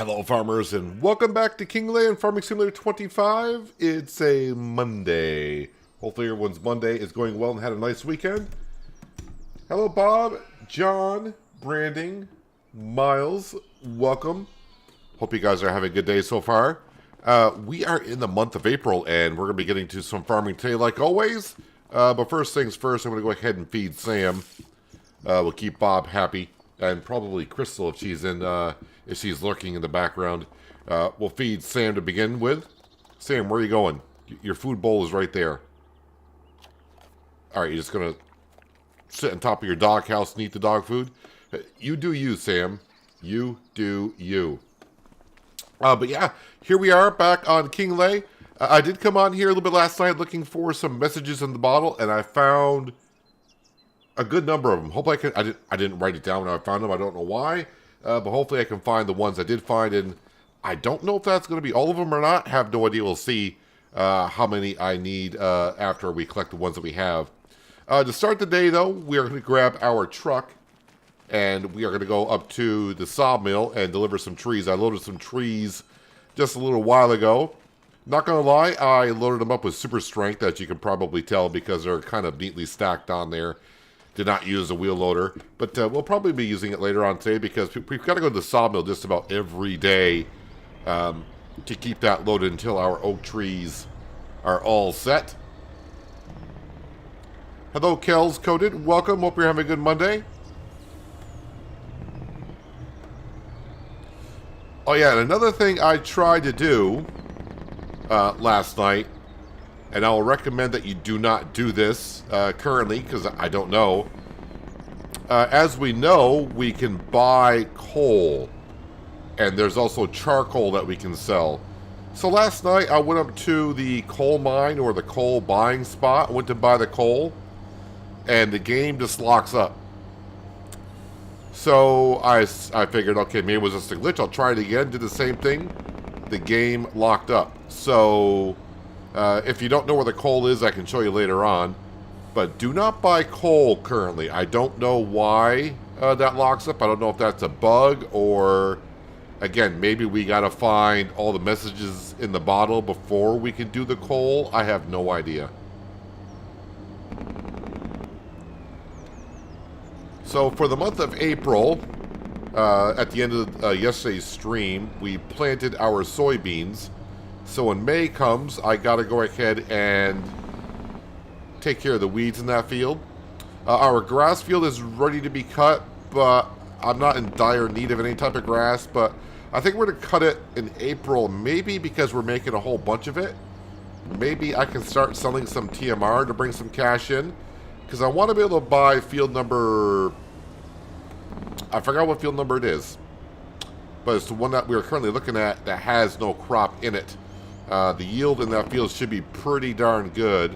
Hello farmers and welcome back to Kinlaig and Farming Simulator 25. It's a Monday. Hopefully everyone's Monday is going well and had a nice weekend. Hello Bob, John, Branding, Miles, welcome. Hope you guys are having a good day so far. We are in the month of April and we're going to be getting to some farming today like always. But first things first, I'm going to go ahead and feed Sam. We'll keep Bob happy. And probably Crystal if she's lurking in the background. We'll feed Sam to begin with. Sam, where are you going? Your food bowl is right there. Alright, you're just going to sit on top of your dog house and eat the dog food? You do you, Sam. You do you. But yeah, here we are back on Kinlaig. I did come on here a little bit last night looking for some messages in the bottle, and I found a good number of them. Hopefully I didn't write it down when I found them. I don't know why. But hopefully I can find the ones I did find. And I don't know if that's going to be all of them or not. Have no idea. We'll see how many I need after we collect the ones that we have. To start the day, though, we are going to grab our truck. And we are going to go up to the sawmill and deliver some trees. I loaded some trees just a little while ago. Not going to lie, I loaded them up with super strength, as you can probably tell, because they're kind of neatly stacked on there. Did not use a wheel loader, but we'll probably be using it later on today because we've got to go to the sawmill just about every day to keep that loaded until our oak trees are all set. Hello, Kells Coated. Welcome. Hope you're having a good Monday. Oh, yeah, and another thing I tried to do last night, and I'll recommend that you do not do this currently, because I don't know. As we know, we can buy coal. And there's also charcoal that we can sell. So last night, I went up to the coal mine, or the coal buying spot. Went to buy the coal. And the game just locks up. So I figured, okay, maybe it was just a glitch. I'll try it again. Did the same thing. The game locked up. So if you don't know where the coal is, I can show you later on. But do not buy coal currently. I don't know why that locks up. I don't know if that's a bug or, again, maybe we got to find all the messages in the bottle before we can do the coal. I have no idea. So for the month of April, at the end of yesterday's stream, we planted our soybeans. So when May comes, I got to go ahead and take care of the weeds in that field. Our grass field is ready to be cut, but I'm not in dire need of any type of grass. But I think we're going to cut it in April, maybe because we're making a whole bunch of it. Maybe I can start selling some TMR to bring some cash in. Because I want to be able to buy field number... I forgot what field number it is. But it's the one that we're currently looking at that has no crop in it. The yield in that field should be pretty darn good.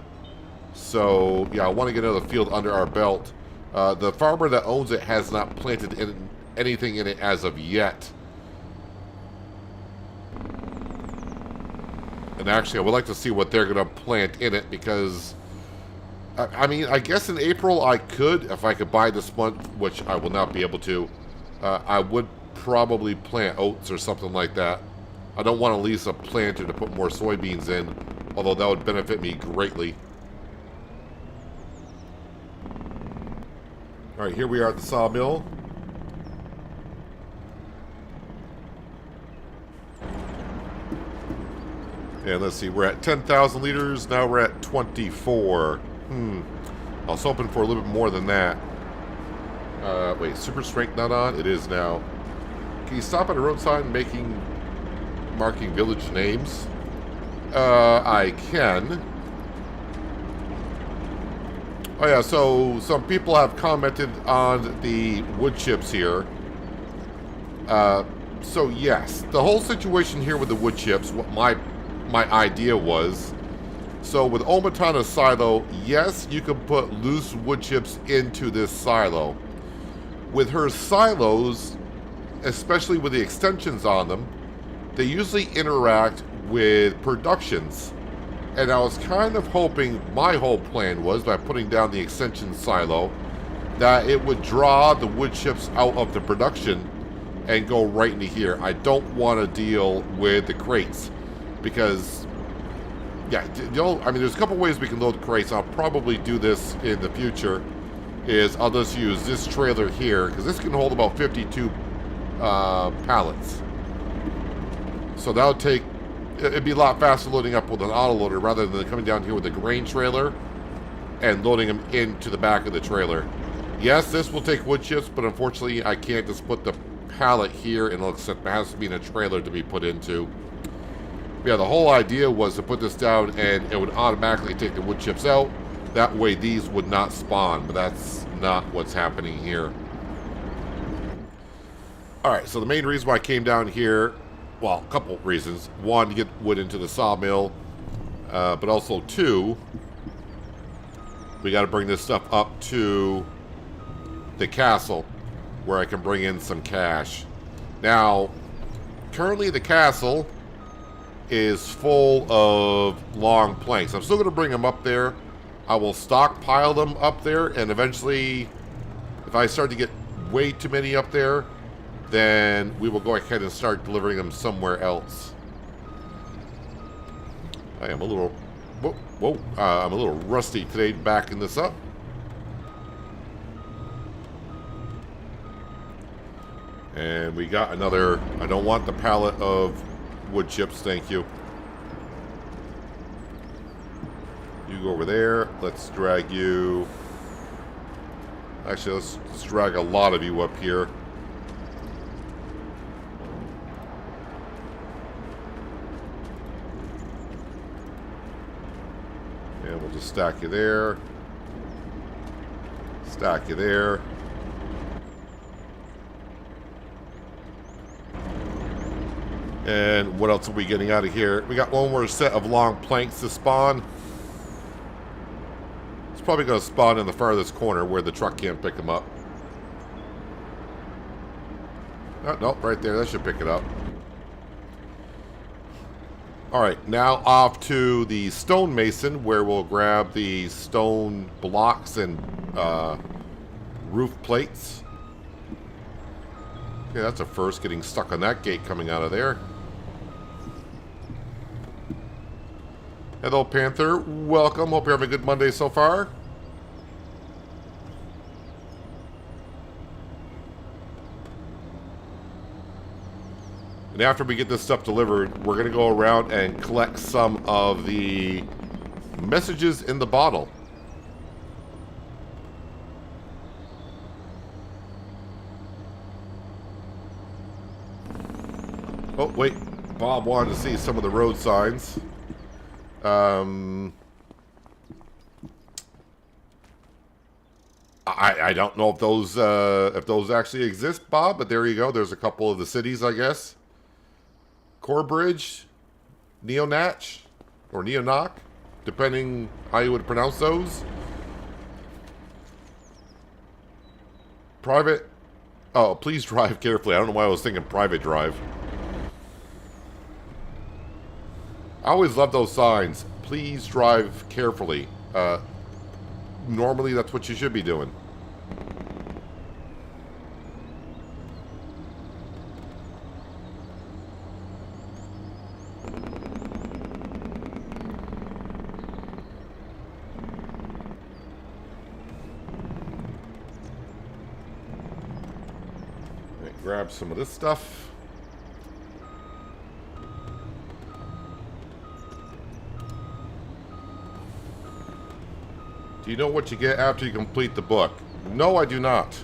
So, yeah, I want to get another field under our belt. The farmer that owns it has not planted anything in it as of yet. And actually, I would like to see what they're going to plant in it because... I mean, I guess in April I could, if I could buy this month, which I will not be able to. I would probably plant oats or something like that. I don't want to lease a planter to put more soybeans in, although that would benefit me greatly. Alright, here we are at the sawmill. And let's see, we're at 10,000 liters, now we're at 24. I was hoping for a little bit more than that. Wait, super strength not on? It is now. Can you stop at a road sign marking village names? I can. Oh yeah, so some people have commented on the wood chips here. So yes, the whole situation here with the wood chips, what my idea was, so with Omatana's silo, yes, you can put loose wood chips into this silo. With her silos, especially with the extensions on them, they usually interact with productions. And I was kind of hoping, my whole plan was, by putting down the extension silo, that it would draw the wood chips out of the production and go right into here. I don't want to deal with the crates because, yeah, I mean, there's a couple ways we can load crates. I'll probably do this in the future. I'll just use this trailer here because this can hold about 52 pallets. So that'll take. It'd be a lot faster loading up with an autoloader rather than coming down here with a grain trailer and loading them into the back of the trailer. Yes, this will take wood chips, but unfortunately I can't just put the pallet here and it has to be in a trailer to be put into. Yeah, the whole idea was to put this down and it would automatically take the wood chips out. That way these would not spawn, but that's not what's happening here. Alright, so the main reason why I came down here, well, a couple reasons. One, to get wood into the sawmill, but also two, we got to bring this stuff up to the castle where I can bring in some cash. Now, currently the castle is full of long planks. I'm still going to bring them up there. I will stockpile them up there, and eventually, if I start to get way too many up there, then we will go ahead and start delivering them somewhere else. I am a little... I'm a little rusty today backing this up. And we got another... I don't want the pallet of wood chips, thank you. You go over there. Let's drag you... Actually, let's drag a lot of you up here. And we'll just stack you there. Stack you there. And what else are we getting out of here? We got one more set of long planks to spawn. It's probably going to spawn in the farthest corner where the truck can't pick them up. Oh, no, right there. That should pick it up. Alright, now off to the stonemason where we'll grab the stone blocks and roof plates. Okay, that's a first, getting stuck on that gate coming out of there. Hello, Panther. Welcome. Hope you're having a good Monday so far. And after we get this stuff delivered, we're going to go around and collect some of the messages in the bottle. Oh, wait. Bob wanted to see some of the road signs. I don't know if those actually exist, Bob, but there you go. There's a couple of the cities, I guess. Corbridge, Neonatch, or Neonock, depending how you would pronounce those. Private. Oh, please drive carefully. I don't know why I was thinking private drive. I always love those signs. Please drive carefully. Normally, that's what you should be doing. Grab some of this stuff. Do you know what you get after you complete the book? No, I do not.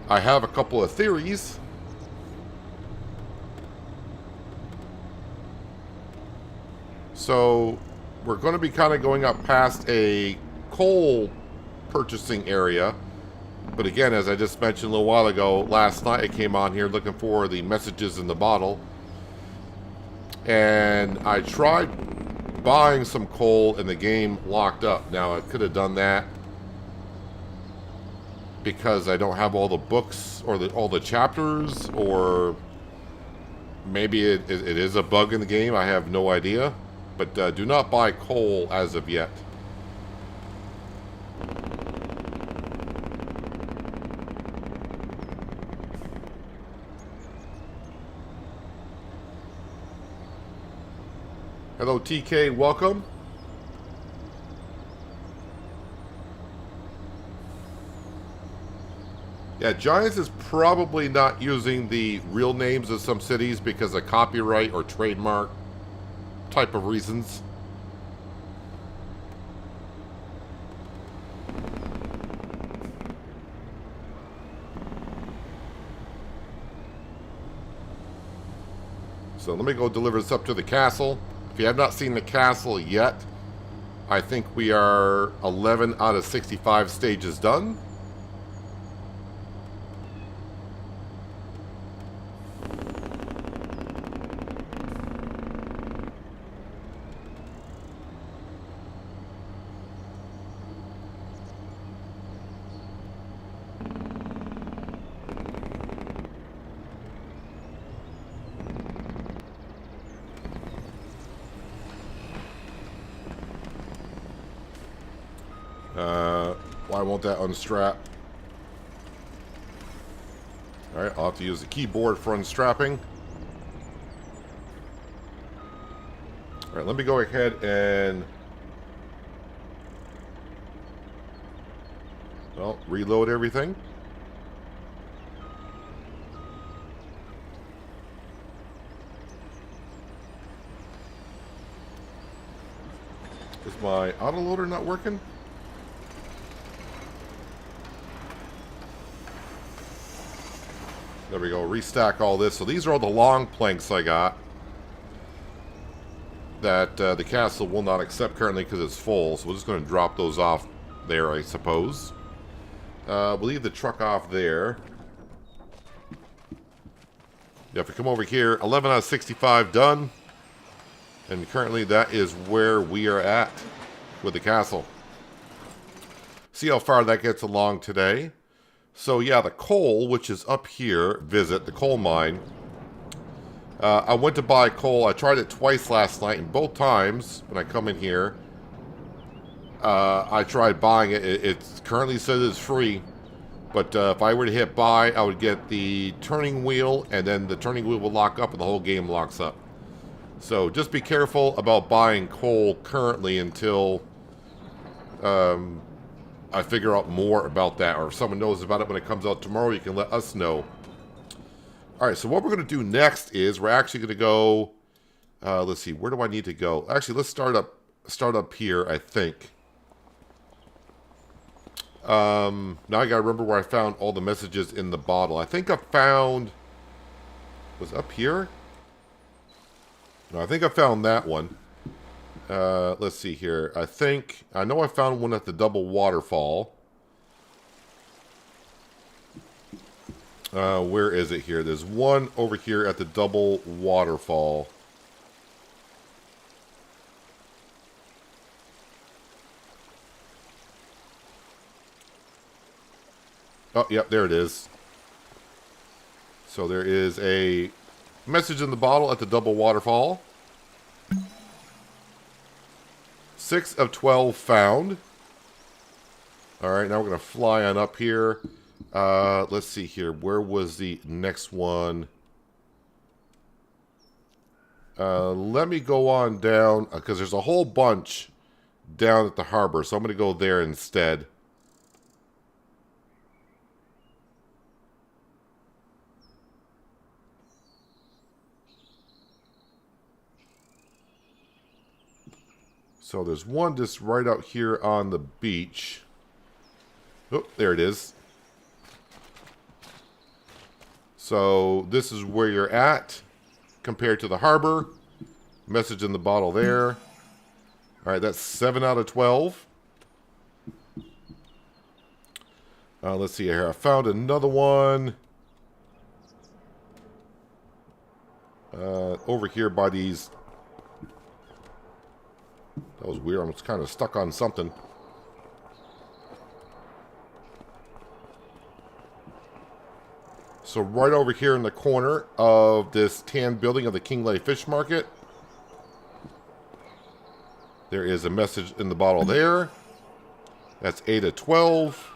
I have a couple of theories. So, we're going to be kind of going up past a coal purchasing area. But again, as I just mentioned a little while ago, last night I came on here looking for the messages in the bottle. And I tried buying some coal and the game locked up. Now, I could have done that because I don't have all the books or all the chapters, or maybe it is a bug in the game. I have no idea. But do not buy coal as of yet. Hello, TK. Welcome. Yeah, Giants is probably not using the real names of some cities because of copyright or trademark type of reasons. So let me go deliver this up to the castle. If you have not seen the castle yet, I think we are 11 out of 65 stages done. Why won't that unstrap? Alright, I'll have to use the keyboard for unstrapping. Alright, let me go ahead and... well, reload everything. Is my autoloader not working? There we go, restack all this. So these are all the long planks I got that the castle will not accept currently because it's full. So we're just going to drop those off there, I suppose. We'll leave the truck off there. Yeah, if we come over here, 11 out of 65 done. And currently that is where we are at with the castle. See how far that gets along today. So yeah, the coal, which is up here, visit the coal mine. I went to buy coal. I tried it twice last night, and both times when I come in here, I tried buying it. It currently says it's free, but if I were to hit buy, I would get the turning wheel, and then the turning wheel will lock up, and the whole game locks up. So just be careful about buying coal currently until I figure out more about that, or if someone knows about it when it comes out tomorrow, you can let us know. Alright, so what we're going to do next is we're actually going to go, let's see, where do I need to go? Actually, let's start up here, I think. Now I got to remember where I found all the messages in the bottle. I think I found, was up here? No, I think I found that one. Let's see here. I know I found one at the double waterfall. Where is it here? There's one over here at the double waterfall. Oh, yep, there it is. So there is a message in the bottle at the double waterfall. 6 of 12 found. Alright, now we're going to fly on up here. Let's see here. Where was the next one? Let me go on down, because there's a whole bunch down at the harbor. So I'm going to go there instead. So there's one just right out here on the beach. Oh, there it is. So this is where you're at compared to the harbor. Message in the bottle there. All right, that's 7 out of 12. Let's see here. I found another one. Over here by these... That was weird. I'm kind of stuck on something. So right over here in the corner of this tan building of the Kinlaig Fish Market, there is a message in the bottle there. That's 8 of 12.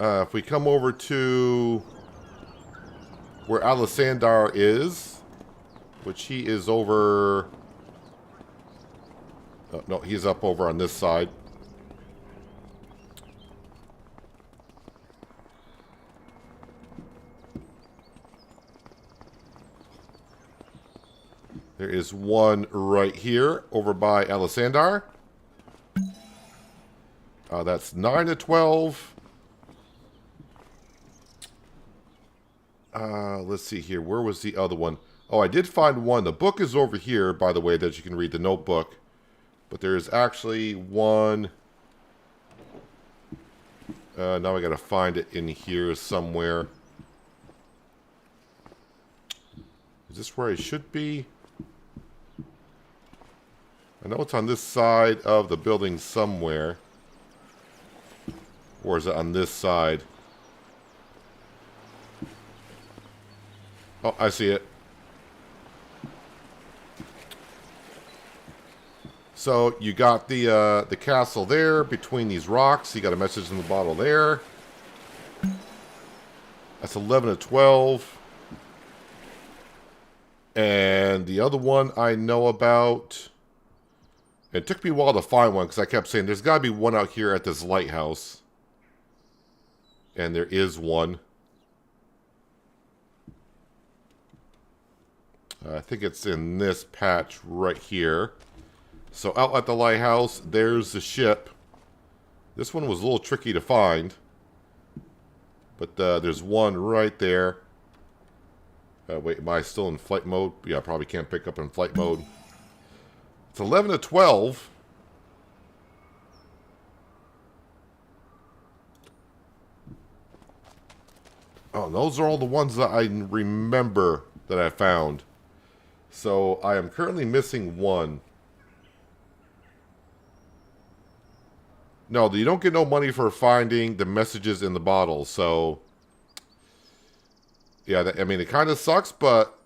If we come over to where Alisandar is, which he is over... Oh, no, he's up over on this side. There is one right here over by Alisandar. That's 9 to 12. Let's see here. Where was the other one? Oh, I did find one. The book is over here, by the way, that you can read, the notebook. But there is actually one. Now I got to find it in here somewhere. Is this where I should be? I know it's on this side of the building somewhere. Or is it on this side? Oh, I see it. So you got the castle there between these rocks. You got a message in the bottle there. That's 11 to 12. And the other one I know about... It took me a while to find one because I kept saying there's got to be one out here at this lighthouse. And there is one. I think it's in this patch right here. So out at the lighthouse, there's the ship. This one was a little tricky to find. But there's one right there. Wait, am I still in flight mode? Yeah, I probably can't pick up in flight mode. It's 11 to 12. Oh, those are all the ones that I remember that I found. So I am currently missing one. No, you don't get no money for finding the messages in the bottle. So, yeah, I mean, it kind of sucks, but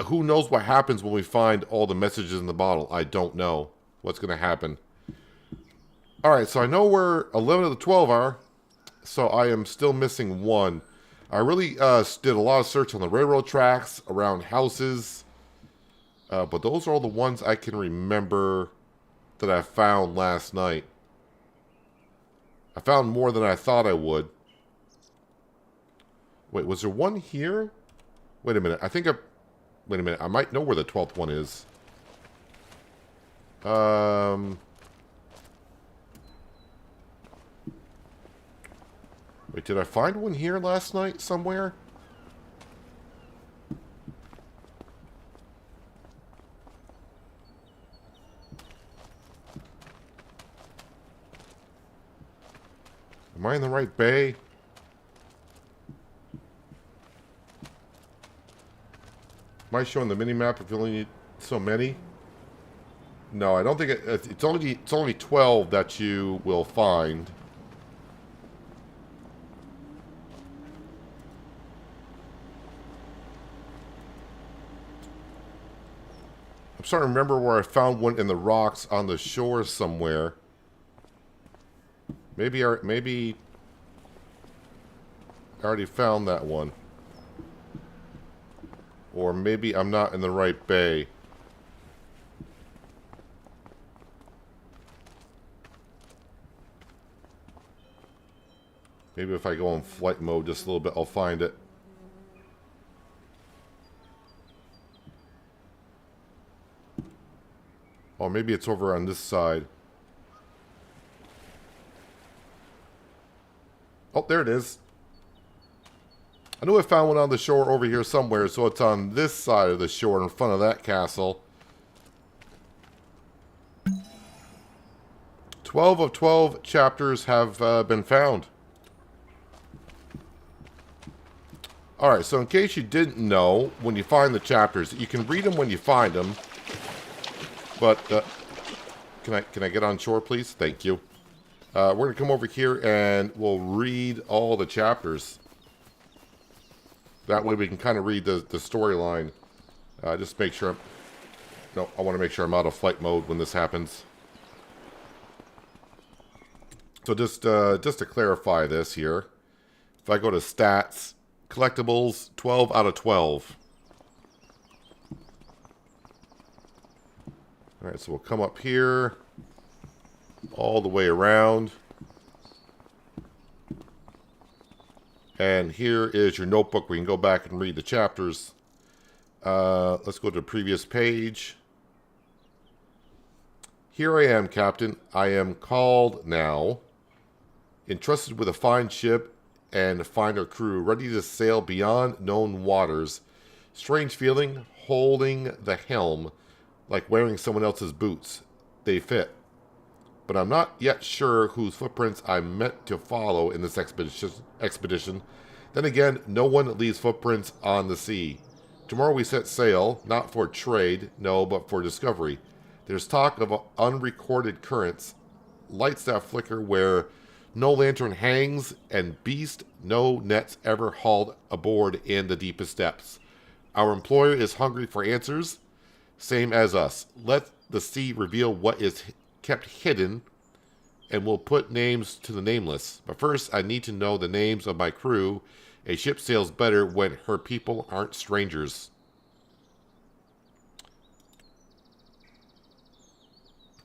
who knows what happens when we find all the messages in the bottle. I don't know what's going to happen. All right, so I know where 11 of the 12 are. So I am still missing one. I really did a lot of search on the railroad tracks, around houses. But those are all the ones I can remember that I found last night. I found more than I thought I would. Wait, was there one here? Wait a minute. Wait a minute. I might know where the 12th one is. Wait, did I find one here last night somewhere? Am I in the right bay? Am I showing the mini-map if you only need so many? No, I don't think it's only 12 that you will find. I'm starting to remember where I found one in the rocks on the shore somewhere. Maybe I already found that one. Or maybe I'm not in the right bay. Maybe if I go in flight mode just a little bit, I'll find it. Or maybe it's over on this side. Oh, there it is. I knew I found one on the shore over here somewhere, so it's on this side of the shore in front of that castle. 12 of 12 chapters have been found. Alright, so in case you didn't know, when you find the chapters, you can read them when you find them. But, can I get on shore, please? Thank you. We're going to come over here and we'll read all the chapters. That way we can kind of read the storyline. Just make sure I want to make sure I'm out of flight mode when this happens. So just to clarify this here. If I go to stats, collectibles, 12 out of 12. Alright, so we'll come up here all the way around. And here is your notebook where you can go back and read the chapters. Let's go to the previous page. Here I am, Captain. I am called now, entrusted with a fine ship and finer crew, ready to sail beyond known waters. Strange feeling, holding the helm, like wearing someone else's boots. They fit. But I'm not yet sure whose footprints I'm meant to follow in this expedition. Then again, no one leaves footprints on the sea. Tomorrow we set sail, not for trade, no, but for discovery. There's talk of unrecorded currents, lights that flicker where no lantern hangs, and beast, no nets ever hauled aboard in the deepest depths. Our employer is hungry for answers, same as us. Let the sea reveal what is kept hidden, and we'll put names to the nameless. But first, I need to know the names of my crew. A ship sails better when her people aren't strangers.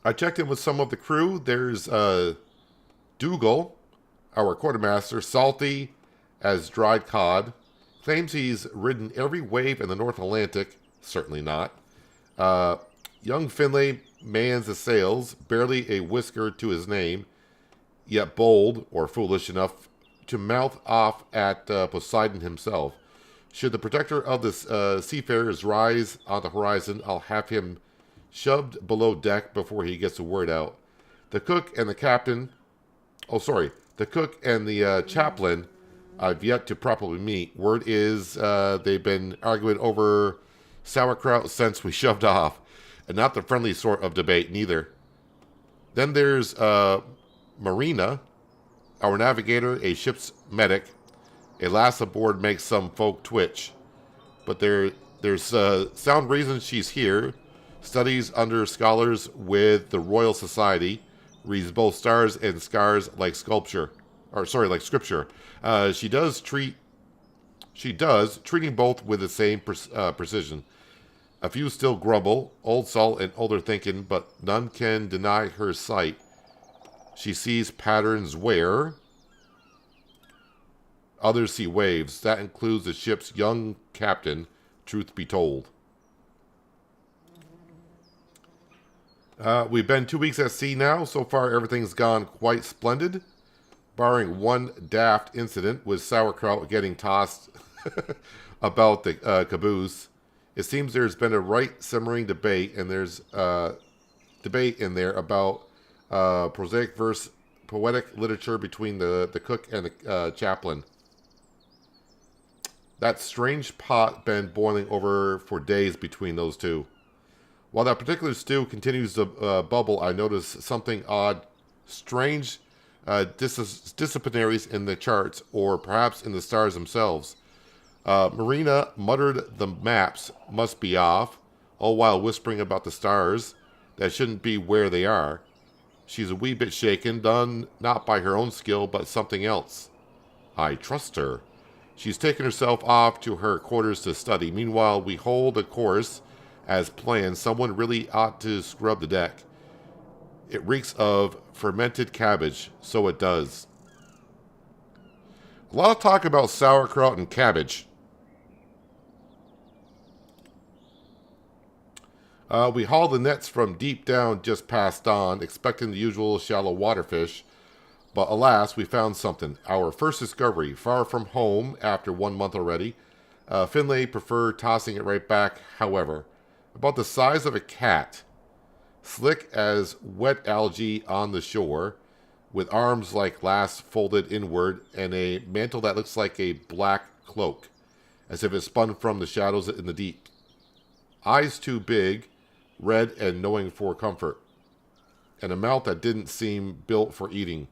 I checked in with some of the crew. There's Dougal, our quartermaster, salty as dried cod. Claims he's ridden every wave in the North Atlantic. Certainly not. Young Finlay mans the sails, barely a whisker to his name, yet bold, or foolish enough, to mouth off at Poseidon himself. Should the protector of the seafarers rise on the horizon, I'll have him shoved below deck before he gets a word out. The cook and the captain... the cook and the chaplain I've yet to properly meet. Word is they've been arguing over sauerkraut since we shoved off. And not the friendly sort of debate, neither. Then there's Marina, our navigator, a ship's medic. A lass aboard makes some folk twitch. But there's sound reason she's here. Studies under scholars with the Royal Society. Reads both stars and scars like sculpture. Like scripture. She does, treating both with the same precision. A few still grumble, old salt and older thinking, but none can deny her sight. She sees patterns where others see waves. That includes the ship's young captain, truth be told. We've been 2 weeks at sea now. So far, everything's gone quite splendid, barring one daft incident with sauerkraut getting tossed about the caboose. It seems there's been a right simmering debate, and there's debate in there about prosaic versus poetic literature between the cook and the chaplain. That strange pot been boiling over for days between those two. While that particular stew continues to bubble, I notice something odd, strange disciplinaries in the charts, or perhaps in the stars themselves. Marina muttered the maps must be off, all while whispering about the stars that shouldn't be where they are. She's a wee bit shaken, done not by her own skill, but something else. I trust her. She's taken herself off to her quarters to study. Meanwhile, we hold a course as planned. Someone really ought to scrub the deck. It reeks of fermented cabbage, so it does. A lot of talk about sauerkraut and cabbage. We hauled the nets from deep down just past dawn, expecting the usual shallow water fish. But alas, we found something. Our first discovery, far from home after 1 month already. Finlay preferred tossing it right back, however. About the size of a cat. Slick as wet algae on the shore, with arms like lasts folded inward, and a mantle that looks like a black cloak, as if it spun from the shadows in the deep. Eyes too big, red and knowing for comfort, and a mouth that didn't seem built for eating.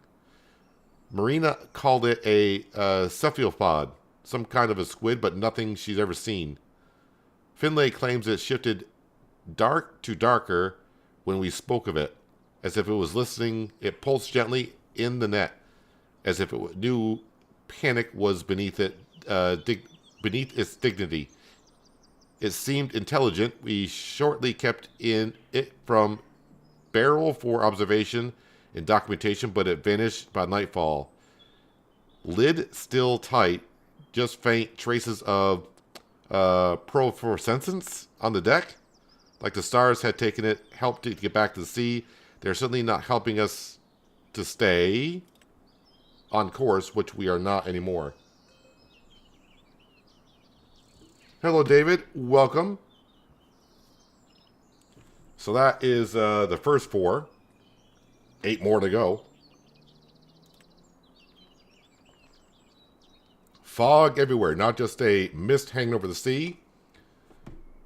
Marina called it a cephalopod, some kind of a squid, but nothing she's ever seen. Finlay claims it shifted dark to darker when we spoke of it, as if it was listening. It pulsed gently in the net, as if it knew panic was beneath its dignity. It seemed intelligent. We shortly kept in it from barrel for observation and documentation, but it vanished by nightfall. Lid still tight, just faint traces of fluorescence on the deck. Like the stars had taken it, helped it get back to the sea. They're certainly not helping us to stay on course, which we are not anymore. Hello, David. Welcome. So that is the first 4. 8 more to go. Fog everywhere, not just a mist hanging over the sea.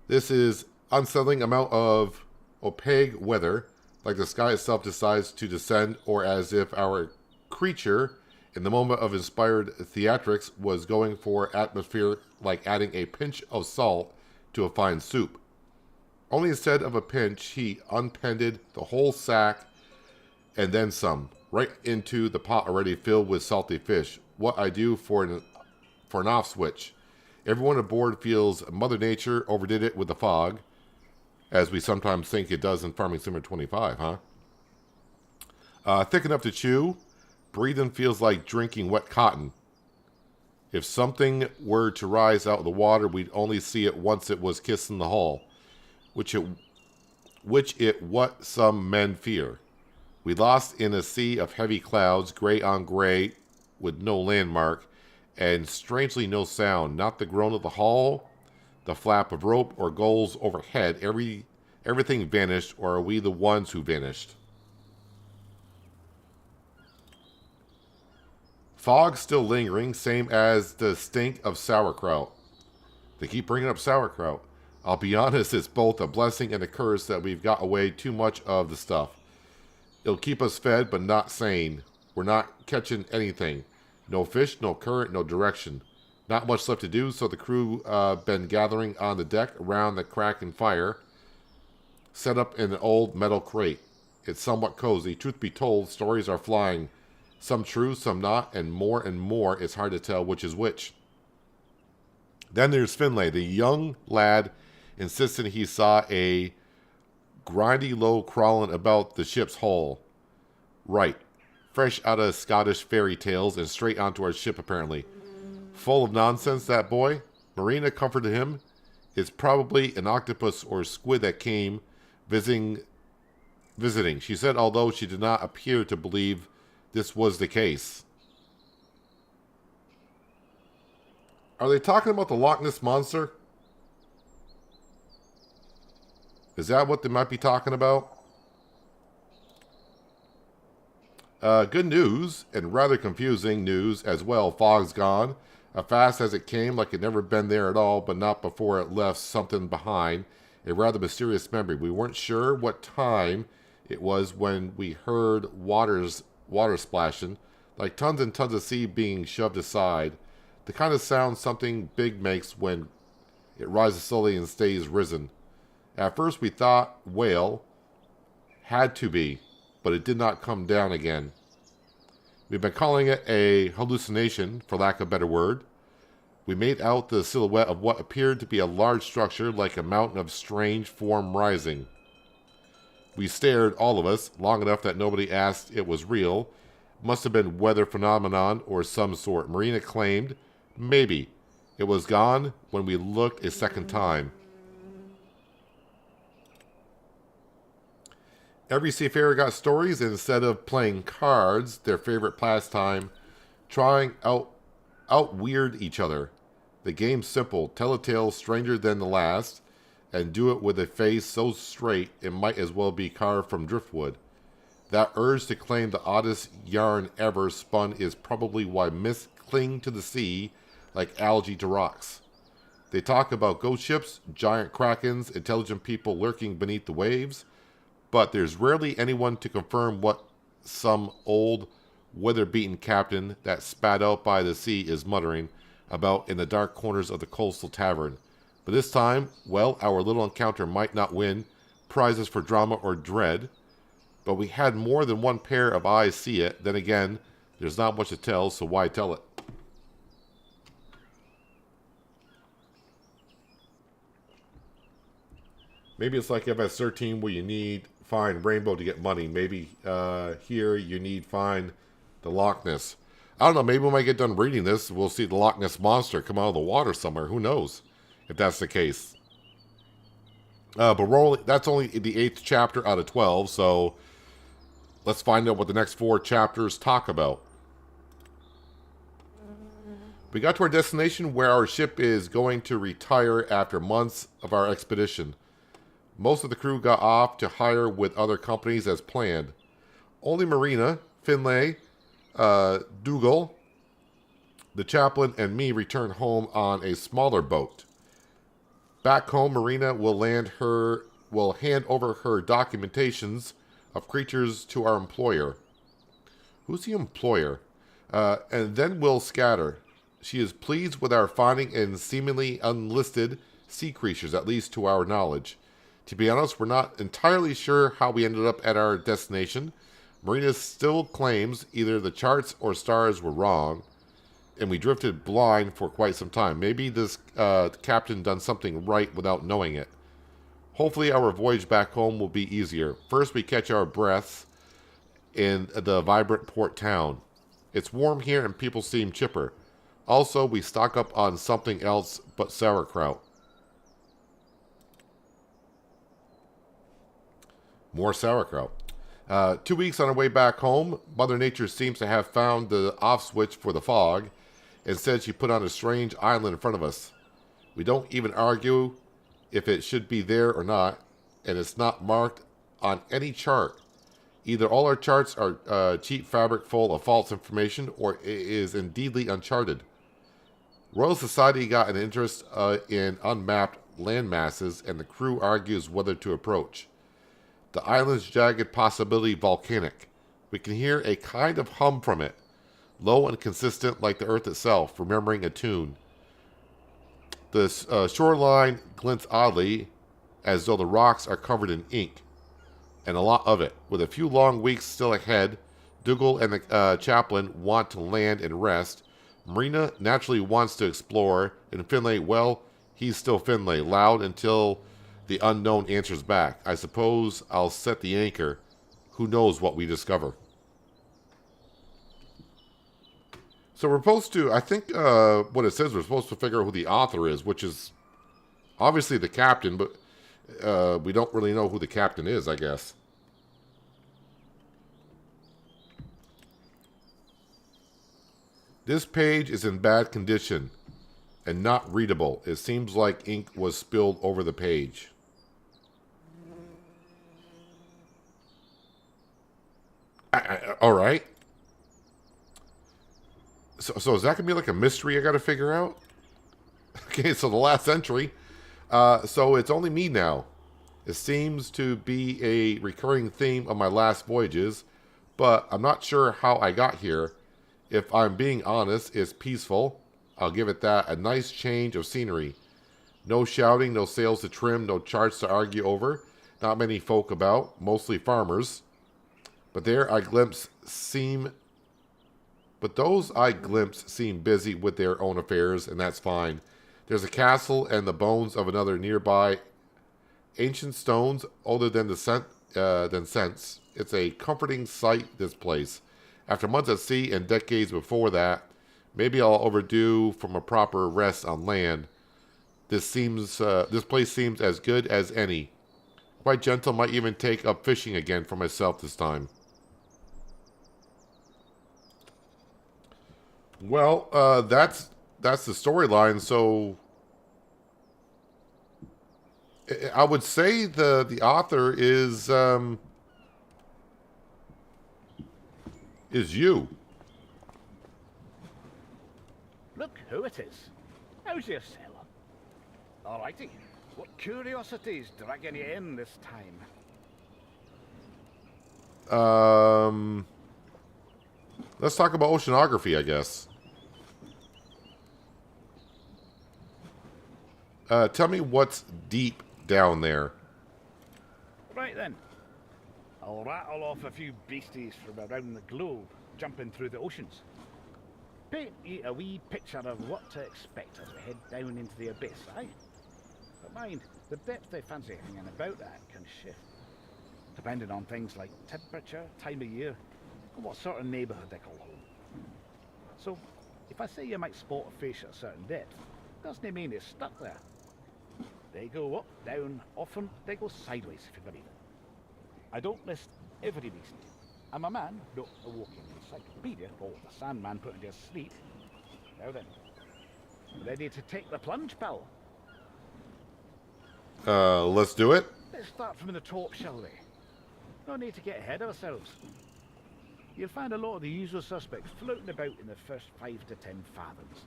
This is unsettling amount of opaque weather, like the sky itself decides to descend, or as if our creature, in the moment of inspired theatrics, was going for atmosphere like adding a pinch of salt to a fine soup. Only instead of a pinch, he unpended the whole sack and then some, right into the pot already filled with salty fish. What I do for an off switch. Everyone aboard feels Mother Nature overdid it with the fog, as we sometimes think it does in Farming Simulator 25, huh? Thick enough to chew. Breathing feels like drinking wet cotton. If something were to rise out of the water, we'd only see it once it was kissing the hull, which what some men fear. We lost in a sea of heavy clouds, gray on gray, with no landmark, and strangely no sound. Not the groan of the hull, the flap of rope, or gulls overhead. Everything vanished, or are we the ones who vanished? Fog still lingering, same as the stink of sauerkraut. They keep bringing up sauerkraut. I'll be honest, it's both a blessing and a curse that we've got away too much of the stuff. It'll keep us fed, but not sane. We're not catching anything. No fish, no current, no direction. Not much left to do, so the crew been gathering on the deck around the cracking fire, set up in an old metal crate. It's somewhat cozy. Truth be told, stories are flying. Some true, some not, and more, it's hard to tell which is which. Then there's Finlay, the young lad, insisting he saw a grindy low crawling about the ship's hull. Right. Fresh out of Scottish fairy tales and straight onto our ship, apparently. Full of nonsense, that boy. Marina comforted him. It's probably an octopus or squid that came visiting. She said, although she did not appear to believe this was the case. Are they talking about the Loch Ness Monster? Is that what they might be talking about? Good news, and rather confusing news as well. Fog's gone. Fast as it came, like it never been there at all, but not before it left something behind. A rather mysterious memory. We weren't sure what time it was when we heard water splashing, like tons and tons of sea being shoved aside. The kind of sound something big makes when it rises slowly and stays risen. At first we thought whale. Had to be, but it did not come down again. We've been calling it a hallucination, for lack of a better word. We made out the silhouette of what appeared to be a large structure, like a mountain of strange form rising. We stared, all of us, long enough that nobody asked it was real. Must have been weather phenomenon or some sort. Marina claimed, maybe. It was gone when we looked a second time. Every seafarer got stories, and instead of playing cards, their favorite pastime, trying out weird each other. The game's simple. Tell a tale stranger than the last, and do it with a face so straight it might as well be carved from driftwood. That urge to claim the oddest yarn ever spun is probably why myths cling to the sea like algae to rocks. They talk about ghost ships, giant krakens, intelligent people lurking beneath the waves, but there's rarely anyone to confirm what some old, weather-beaten captain that spat out by the sea is muttering about in the dark corners of the coastal tavern. But this time, well, our little encounter might not win prizes for drama or dread, but we had more than one pair of eyes see it. Then again, there's not much to tell, so why tell it? Maybe it's like FS13 where you need find rainbow to get money. Maybe here you need find the Loch Ness. I don't know. Maybe when I get done reading this, we'll see the Loch Ness monster come out of the water somewhere. Who knows if that's the case. But that's only the 8th chapter out of 12, so let's find out what the next 4 chapters talk about. We got to our destination where our ship is going to retire after months of our expedition. Most of the crew got off to hire with other companies as planned. Only Marina, Finlay, Dougal, the chaplain, and me returned home on a smaller boat. Back home, Marina will hand over her documentations of creatures to our employer. Who's the employer? And then we'll scatter. She is pleased with our finding in seemingly unlisted sea creatures, at least to our knowledge. To be honest, we're not entirely sure how we ended up at our destination. Marina still claims either the charts or stars were wrong, and we drifted blind for quite some time. Maybe this captain done something right without knowing it. Hopefully our voyage back home will be easier. First, we catch our breaths in the vibrant port town. It's warm here and people seem chipper. Also, we stock up on something else but sauerkraut. More sauerkraut. 2 weeks on our way back home, Mother Nature seems to have found the off switch for the fog. Instead, she put on a strange island in front of us. We don't even argue if it should be there or not, and it's not marked on any chart. Either all our charts are cheap fabric full of false information, or it is indeedly uncharted. Royal Society got an interest in unmapped land masses, and the crew argues whether to approach. The island's jagged possibility volcanic. We can hear a kind of hum from it. Low and consistent like the earth itself, remembering a tune. The shoreline glints oddly, as though the rocks are covered in ink, and a lot of it. With a few long weeks still ahead, Dougal and the chaplain want to land and rest. Marina naturally wants to explore, and Finlay, well, he's still Finlay, loud until the unknown answers back. I suppose I'll set the anchor. Who knows what we discover. So we're supposed to, I think what it says, we're supposed to figure out who the author is, which is obviously the captain, but we don't really know who the captain is, I guess. This page is in bad condition and not readable. It seems like ink was spilled over the page. All right. So is that going to be like a mystery I got to figure out? Okay, so the last entry. So it's only me now. It seems to be a recurring theme of my last voyages, but I'm not sure how I got here. If I'm being honest, it's peaceful. I'll give it that. A nice change of scenery. No shouting, no sails to trim, no charts to argue over. Not many folk about, mostly farmers. But those I glimpse seem busy with their own affairs, and that's fine. There's a castle and the bones of another nearby. Ancient stones, older than sense. It's a comforting sight, this place. After months at sea and decades before that, maybe I'll overdue from a proper rest on land. This place seems as good as any. Quite gentle, might even take up fishing again for myself this time. Well, that's the storyline. So I would say the author is you. Look who it is. How's your cellar? All righty. What curiosities dragging you in this time? Let's talk about oceanography, I guess. Tell me what's deep down there. Right then. I'll rattle off a few beasties from around the globe, jumping through the oceans. Paint you a wee picture of what to expect as we head down into the abyss, aye? But mind, the depth they fancy hanging about at can shift, depending on things like temperature, time of year, and what sort of neighbourhood they call home. So, if I say you might spot a fish at a certain depth, doesn't mean it's stuck there. They go up, down, often they go sideways, if you believe it. I don't list every beast. I'm a man, not a walking encyclopedia, or the Sandman put into sleep. Now then, ready to take the plunge, pal? Let's do it. Let's start from the top, shall we? No need to get ahead of ourselves. You'll find a lot of the usual suspects floating about in the first 5 to 10 fathoms.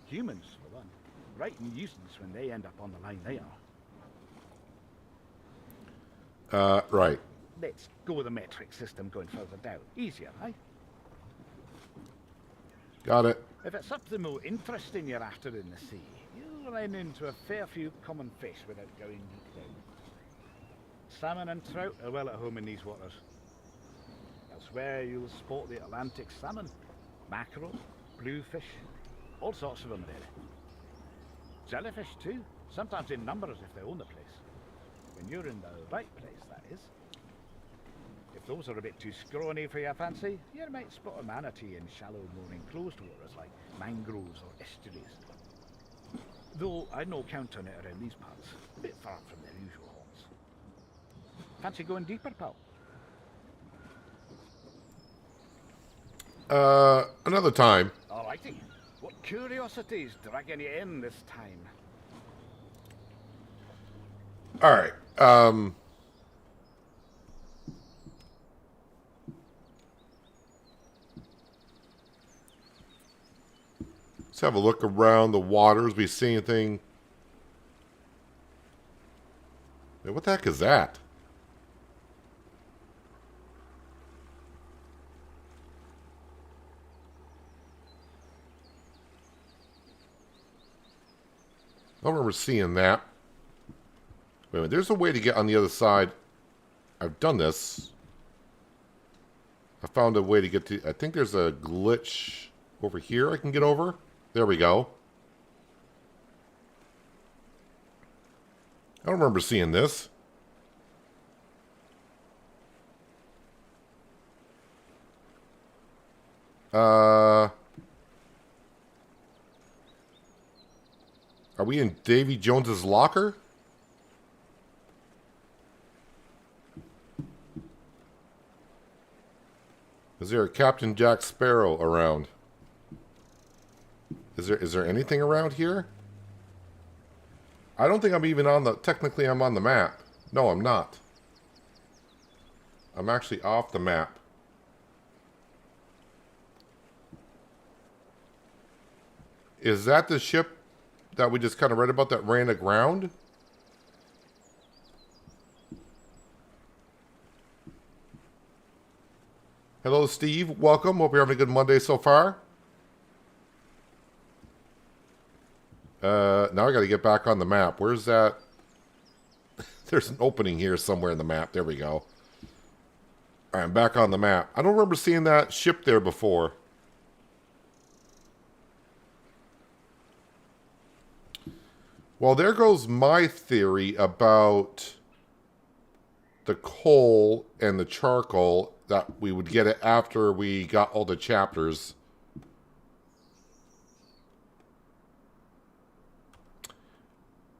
Humans, for one, right nuisance when they end up on the line they are. Right. Let's go with the metric system going further down. Easier, eh? Got it. If it's something more interesting you're after in the sea, you'll run into a fair few common fish without going deep down. Salmon and trout are well at home in these waters. Elsewhere you'll spot the Atlantic salmon, mackerel, bluefish, all sorts of them really. Jellyfish too, sometimes in numbers if they own the place. When you're in the right place, that is. If those are a bit too scrawny for your fancy, you might spot a manatee in shallow, more enclosed waters like mangroves or estuaries. Though I'd no count on it around these parts, a bit far from their usual haunts. Fancy going deeper, pal? Another time. Alrighty. What curiosities dragging you in this time? All right. Let's have a look around the waters. We see anything? Man, what the heck is that? I don't remember seeing that. Wait a minute, there's a way to get on the other side. I've done this. I found a way to get to... I think there's a glitch over here I can get over. There we go. I don't remember seeing this. Are we in Davy Jones's locker? Is there a Captain Jack Sparrow around? Is there anything around here? I don't think I'm even on the... Technically, I'm on the map. No, I'm not. I'm actually off the map. Is that the ship that we just kind of read about that ran aground? Hello, Steve. Welcome. Hope you're having a good Monday so far. Now I got to get back on the map. Where's that? There's an opening here somewhere in the map. There we go. All right, I'm back on the map. I don't remember seeing that ship there before. Well, there goes my theory about the coal and the charcoal, that we would get it after we got all the chapters.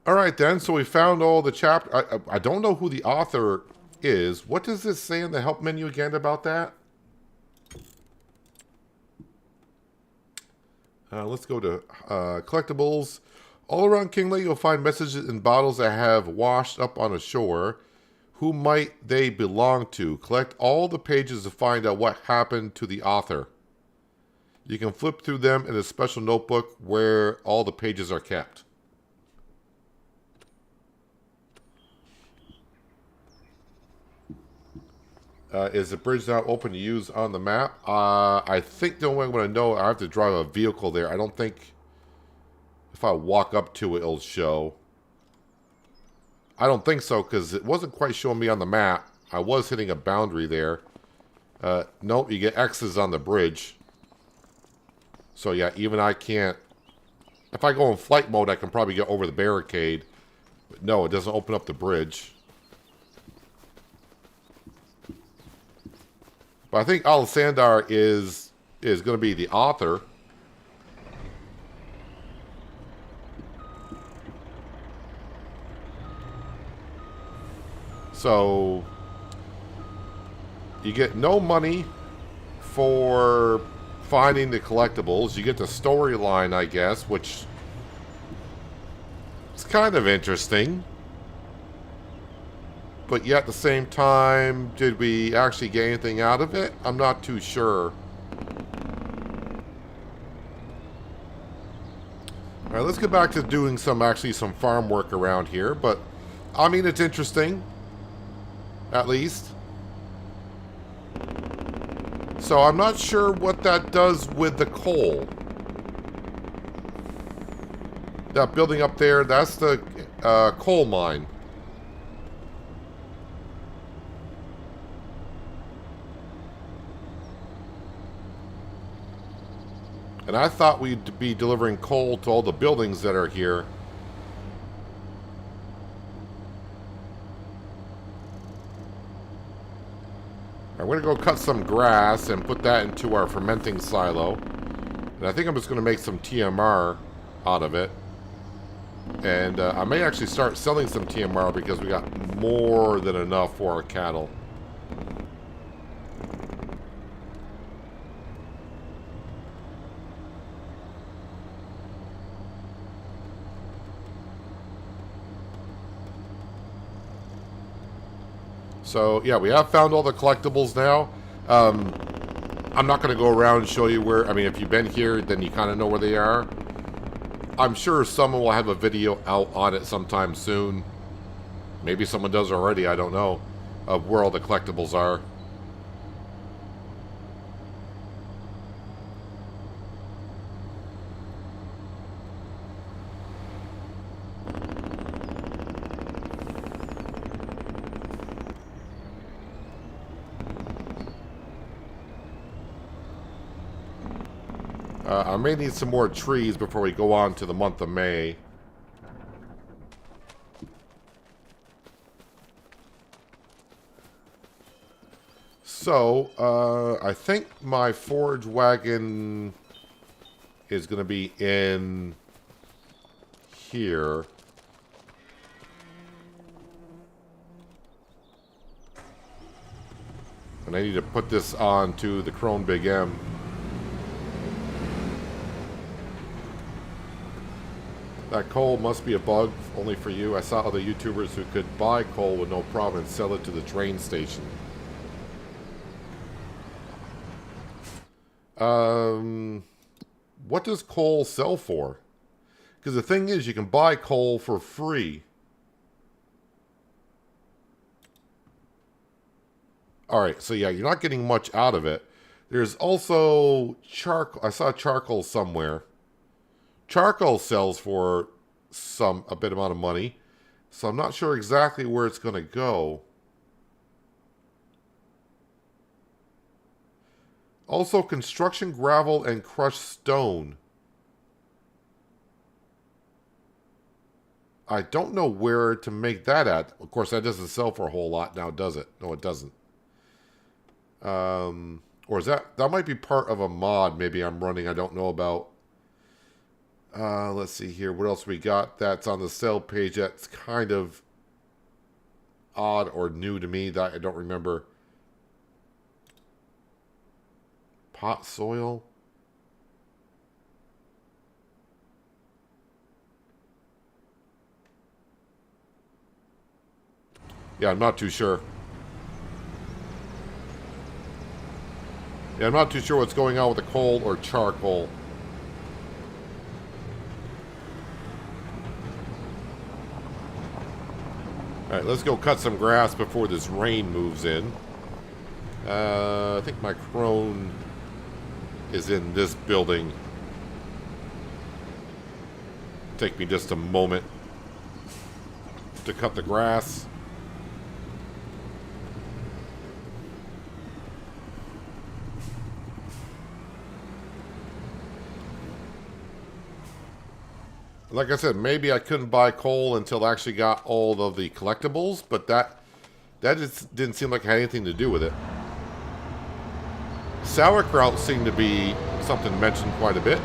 All right, then. So we found all the chapters. I don't know who the author is. What does this say in the help menu again about that? Let's go to collectibles. All around Kinlaig, you'll find messages in bottles that have washed up on a shore. Who might they belong to? Collect all the pages to find out what happened to the author. You can flip through them in a special notebook where all the pages are kept. Is the bridge now open to use on the map? I think the only way I'm going to know, I have to drive a vehicle there. I don't think if I walk up to it, it'll show. I don't think so, because it wasn't quite showing me on the map. I was hitting a boundary there. Nope, you get X's on the bridge. So yeah, even I can't... If I go in flight mode, I can probably get over the barricade. But no, it doesn't open up the bridge. But I think Alisandar is going to be the author. So you get no money for finding the collectibles. You get the storyline, I guess, which is kind of interesting. But yet at the same time, did we actually get anything out of it? I'm not too sure. Alright, let's get back to doing some farm work around here. But, I mean, it's interesting. At least. So I'm not sure what that does with the coal. That building up there, that's the coal mine. And I thought we'd be delivering coal to all the buildings that are here. I'm going to go cut some grass and put that into our fermenting silo. And I think I'm just going to make some TMR out of it. And I may actually start selling some TMR because we got more than enough for our cattle. So, yeah, we have found all the collectibles now. I'm not going to go around and show you where... I mean, if you've been here, then you kind of know where they are. I'm sure someone will have a video out on it sometime soon. Maybe someone does already, I don't know. Of where all the collectibles are. I may need some more trees before we go on to the month of May. So, I think my forage wagon is going to be in here. And I need to put this on to the Krone Big M. That coal must be a bug only for you. I saw other YouTubers who could buy coal with no problem and sell it to the train station. What does coal sell for? Because the thing is, you can buy coal for free. Alright, so yeah, you're not getting much out of it. There's also charcoal. I saw charcoal somewhere. Charcoal sells for a bit amount of money, so I'm not sure exactly where it's going to go. Also, construction gravel and crushed stone. I don't know where to make that at. Of course, that doesn't sell for a whole lot now, does it? No, it doesn't. Or is that might be part of a mod maybe I'm running I don't know about. Let's see here. What else we got that's on the sale page that's kind of odd or new to me that I don't remember. Pot soil. Yeah, I'm not too sure. Yeah, I'm not too sure what's going on with the coal or charcoal. Alright, let's go cut some grass before this rain moves in. I think my crone is in this building. Take me just a moment to cut the grass. Like I said, maybe I couldn't buy coal until I actually got all of the collectibles, but that just didn't seem like it had anything to do with it. Sauerkraut seemed to be something mentioned quite a bit.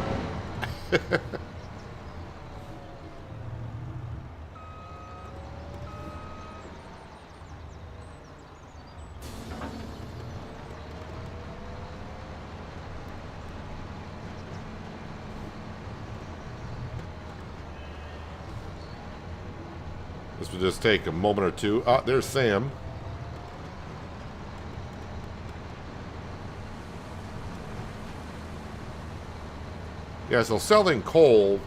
This will just take a moment or two. Ah, there's Sam. Yeah, so selling coal,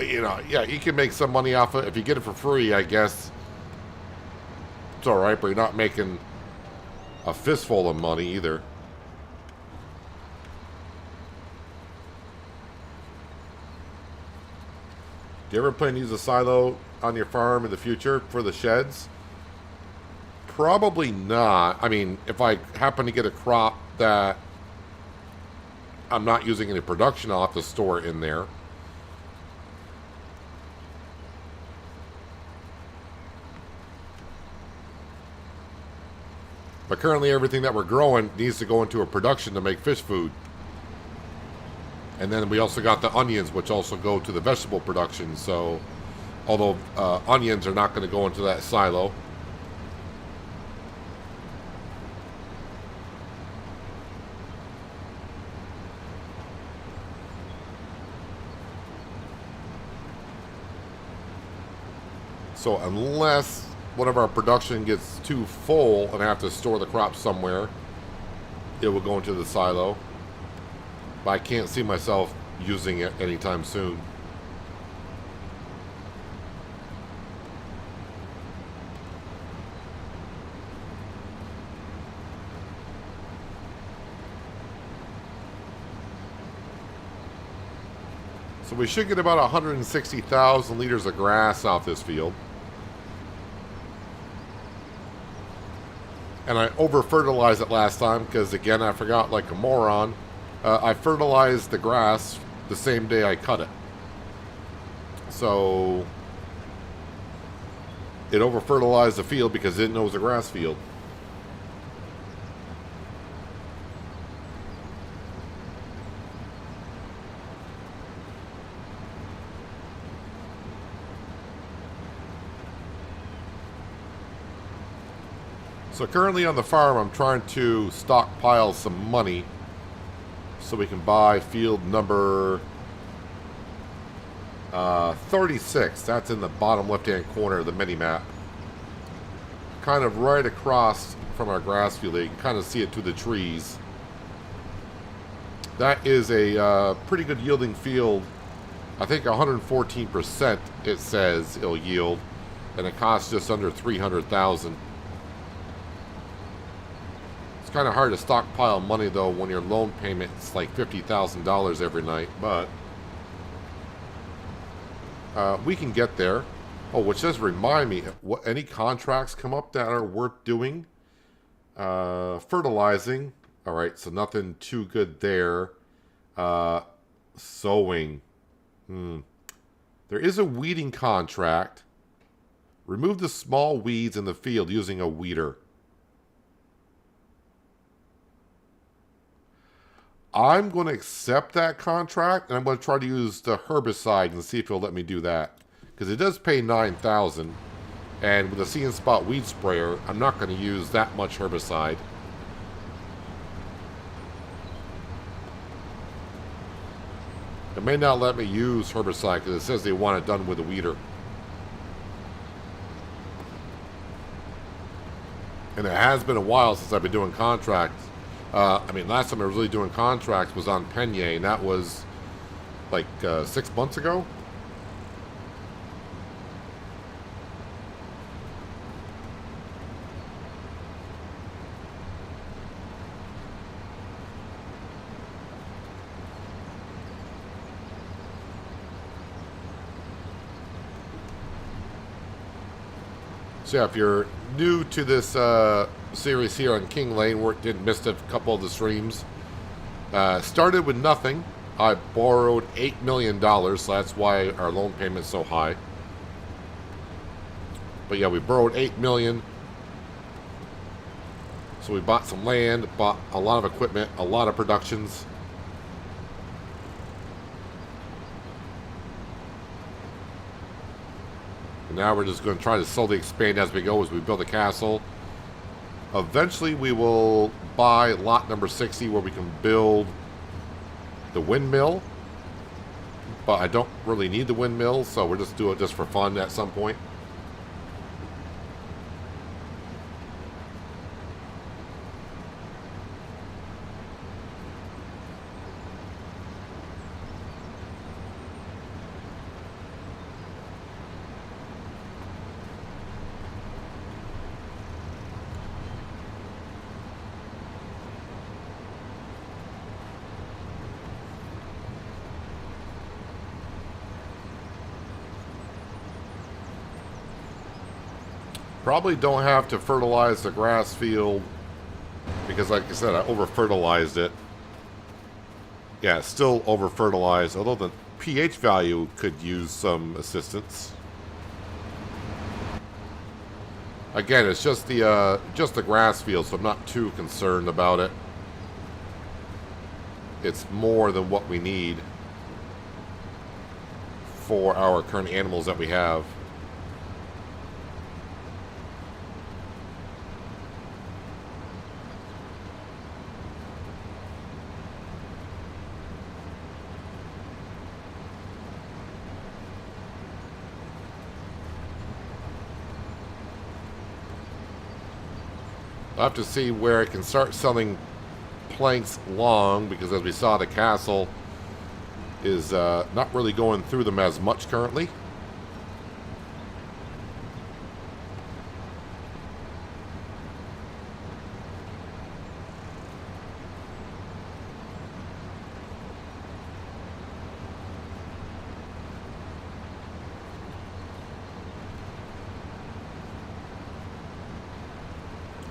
you know, yeah, you can make some money off it. If you get it for free, I guess it's all right, but you're not making a fistful of money either. Do you ever plan to use a silo on your farm in the future for the sheds? Probably not. I mean, if I happen to get a crop that I'm not using any production, I'll have to store it in there. But currently everything that we're growing needs to go into a production to make fish food. And then we also got the onions, which also go to the vegetable production. So, although onions are not going to go into that silo. So unless one of our production gets too full and I have to store the crop somewhere, it will go into the silo. But I can't see myself using it anytime soon. So we should get about 160,000 liters of grass off this field. And I over-fertilized it last time because, again, I forgot like a moron. I fertilized the grass the same day I cut it. So it over-fertilized the field because it didn't know it was a grass field. So currently on the farm, I'm trying to stockpile some money so we can buy field number 36. That's in the bottom left-hand corner of the mini-map. Kind of right across from our grass field. You can kind of see it through the trees. That is a pretty good yielding field. I think 114% it says it'll yield. And it costs just under 300,000. It's kind of hard to stockpile money, though, when your loan payment's like $50,000 every night, but we can get there. Oh, which does remind me, what any contracts come up that are worth doing? Fertilizing. All right, so nothing too good there. Sowing. There is a weeding contract. Remove the small weeds in the field using a weeder. I'm going to accept that contract, and I'm going to try to use the herbicide and see if it'll let me do that. Because it does pay $9,000, and with a See and Spot weed sprayer, I'm not going to use that much herbicide. It may not let me use herbicide because it says they want it done with a weeder. And it has been a while since I've been doing contracts. I mean, last time I was really doing contracts was on Penye, and that was like 6 months ago. So yeah, if you're new to this series here on Kinlaig, where it did miss a couple of the streams, started with nothing. I borrowed $8 million, so that's why our loan payment is so high. But yeah, we borrowed $8 million. So we bought some land, bought a lot of equipment, a lot of productions. And now we're just going to try to slowly expand as we go as we build a castle. Eventually we will buy lot number 60 where we can build the windmill. But I don't really need the windmill, so we'll just do it just for fun at some point. Probably don't have to fertilize the grass field because, like I said, I over-fertilized it. Yeah, it's still over-fertilized, although the pH value could use some assistance. Again, it's just the grass field, so I'm not too concerned about it. It's more than what we need for our current animals that we have. I'll have to see where I can start selling planks long, because as we saw, the castle is not really going through them as much currently.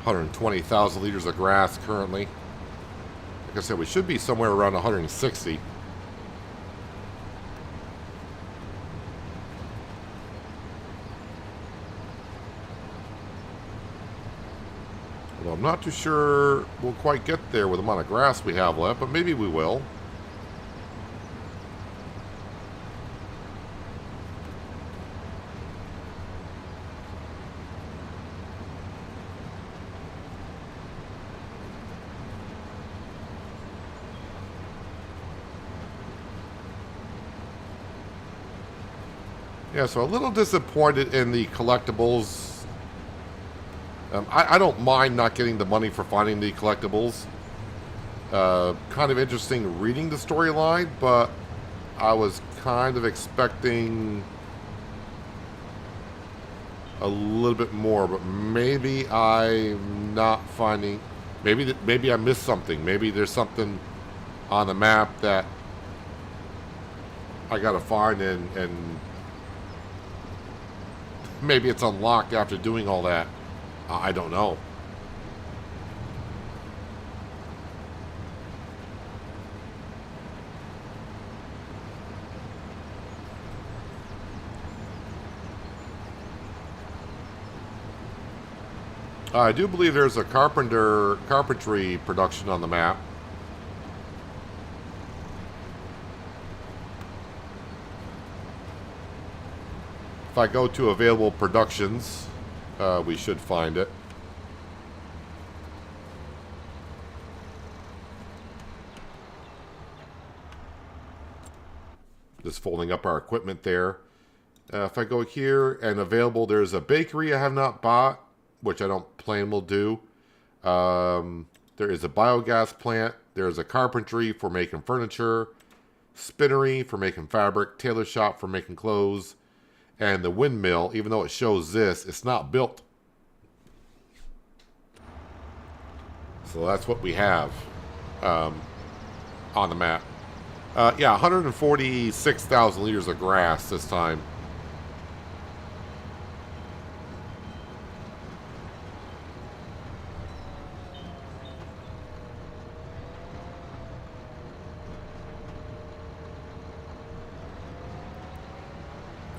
$120,000 liters of grass currently. Like I said, we should be somewhere around 160. Well, I'm not too sure we'll quite get there with the amount of grass we have left, but maybe we will. Yeah, so a little disappointed in the collectibles. I don't mind not getting the money for finding the collectibles. Kind of interesting reading the storyline, but I was kind of expecting a little bit more. But maybe I'm not finding. Maybe I missed something. Maybe there's something on the map that I gotta find, and maybe it's unlocked after doing all that. I don't know. I do believe there's a carpentry production on the map. If I go to available productions, we should find it. Just folding up our equipment there. If I go here and available, there's a bakery I have not bought, which I don't plan will do. There is a biogas plant. There's a carpentry for making furniture, spinnery for making fabric, tailor shop for making clothes, and the windmill, even though it shows this, it's not built. So that's what we have on the map. Yeah, 146,000 liters of grass this time.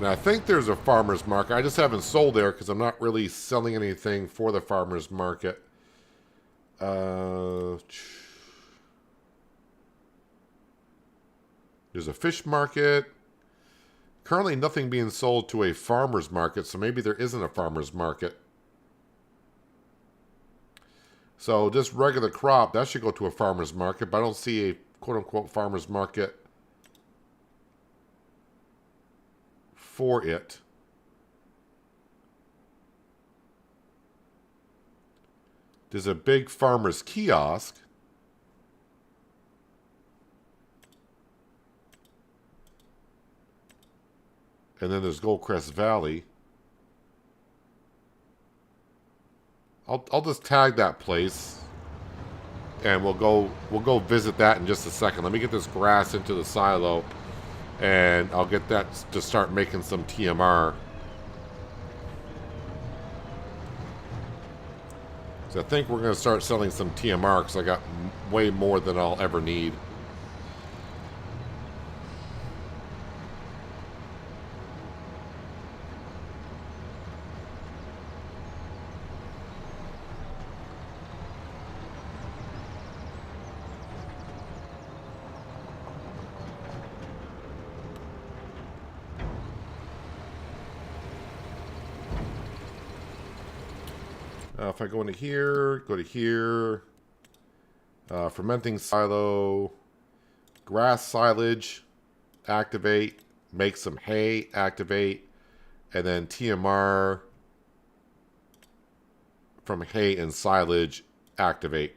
And I think there's a farmer's market. I just haven't sold there because I'm not really selling anything for the farmer's market. There's a fish market. Currently nothing being sold to a farmer's market, so maybe there isn't a farmer's market. So this regular crop, that should go to a farmer's market, but I don't see a quote-unquote farmer's market for it. There's a big farmer's kiosk. And then there's Goldcrest Valley. I'll just tag that place. And we'll go visit that in just a second. Let me get this grass into the silo. And I'll get that to start making some TMR. So I think we're going to start selling some TMR because I got way more than I'll ever need. If I go into here, go to here, fermenting silo, grass silage, activate, make some hay, activate, and then TMR from hay and silage, activate.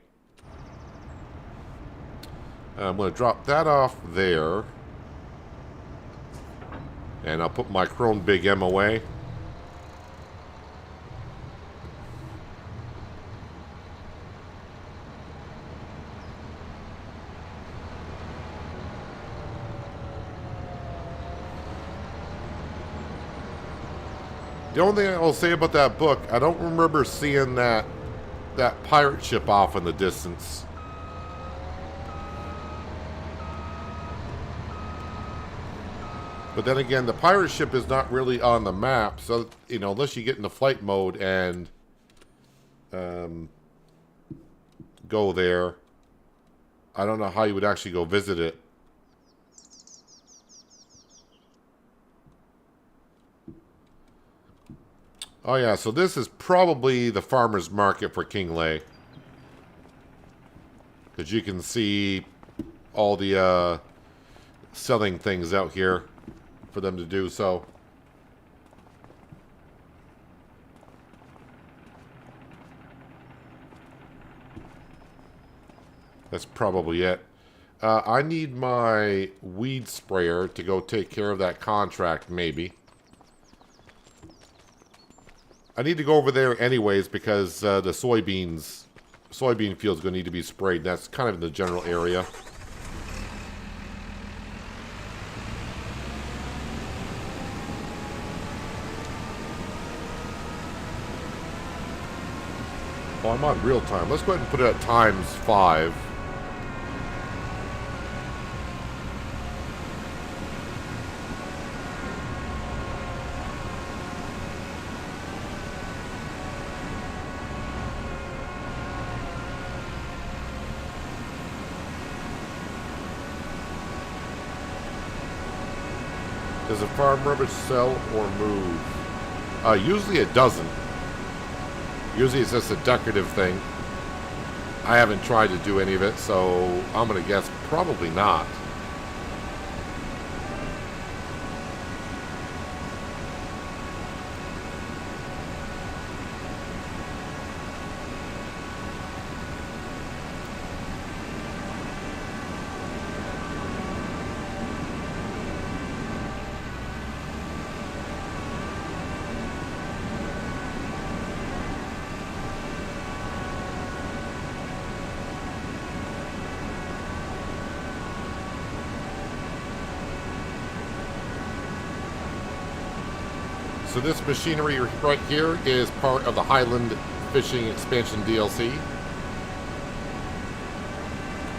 I'm going to drop that off there, and I'll put my Chrome Big M away. The only thing I will say about that book, I don't remember seeing that pirate ship off in the distance. But then again, the pirate ship is not really on the map, so, you know, unless you get into flight mode and go there, I don't know how you would actually go visit it. Oh yeah, so this is probably the farmer's market for Kinlaig. Because you can see all the selling things out here for them to do so. That's probably it. I need my weed sprayer to go take care of that contract, maybe. I need to go over there anyways because the soybean field is going to need to be sprayed. That's kind of in the general area. Oh, I'm on real time. Let's go ahead and put it at ×5. Does a farm rubbish sell or move? Usually it doesn't. Usually it's just a decorative thing. I haven't tried to do any of it, so I'm going to guess probably not. So this machinery right here is part of the Highland Fishing Expansion DLC.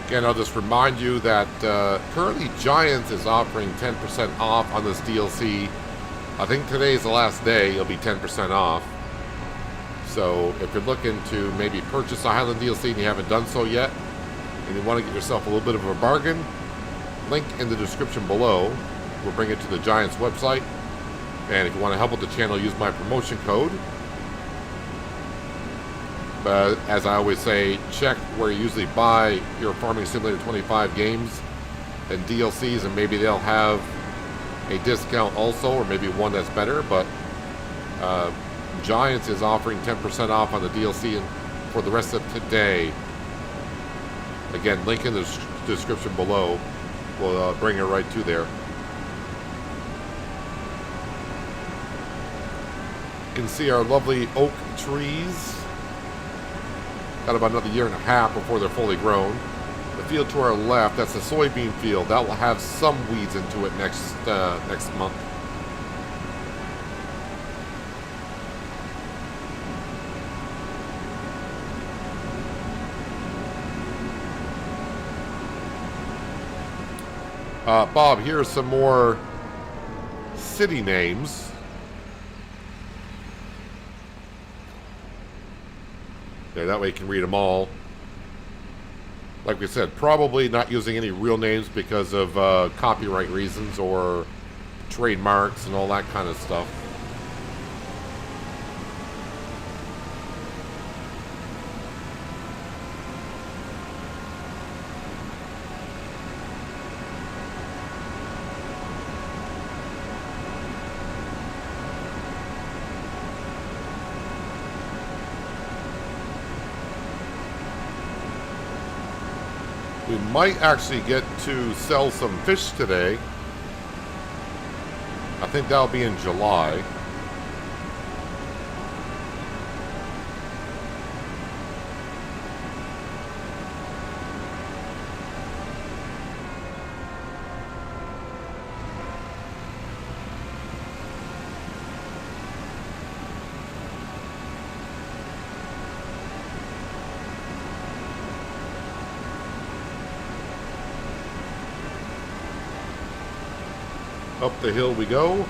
Again, I'll just remind you that currently Giants is offering 10% off on this DLC I think today's the last day. It'll be 10% off. So if you're looking to maybe purchase a Highland DLC and you haven't done so yet, and you want to get yourself a little bit of a bargain, link in the description below will bring it to the Giants website. And if you want to help with the channel, use my promotion code. But as I always say, check where you usually buy your Farming Simulator 25 games and DLCs, and maybe they'll have a discount also, or maybe one that's better. But Giants is offering 10% off on the DLC and for the rest of today. Again, link in the description below will bring it right to there. You can see our lovely oak trees. Got about another year and a half before they're fully grown. The field to our left, that's a soybean field. That will have some weeds into it next month. Bob, here are some more city names. Yeah, that way you can read them all. Like we said, probably not using any real names because of copyright reasons or trademarks and all that kind of stuff. We might actually get to sell some fish today. I think that'll be in July. Up the hill we go.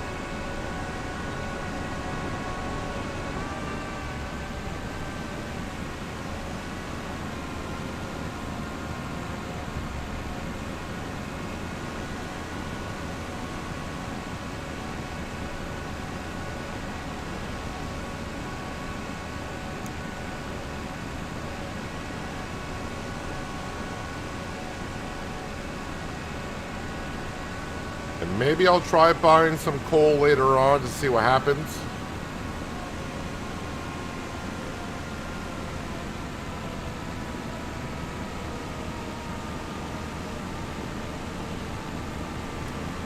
And maybe I'll try buying some coal later on to see what happens.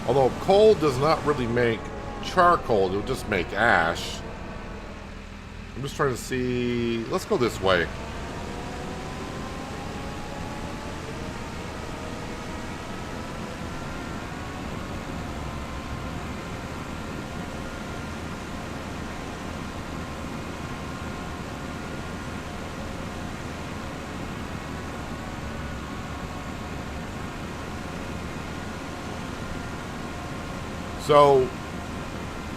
Although coal does not really make charcoal, it'll just make ash. I'm just trying to see. Let's go this way. So,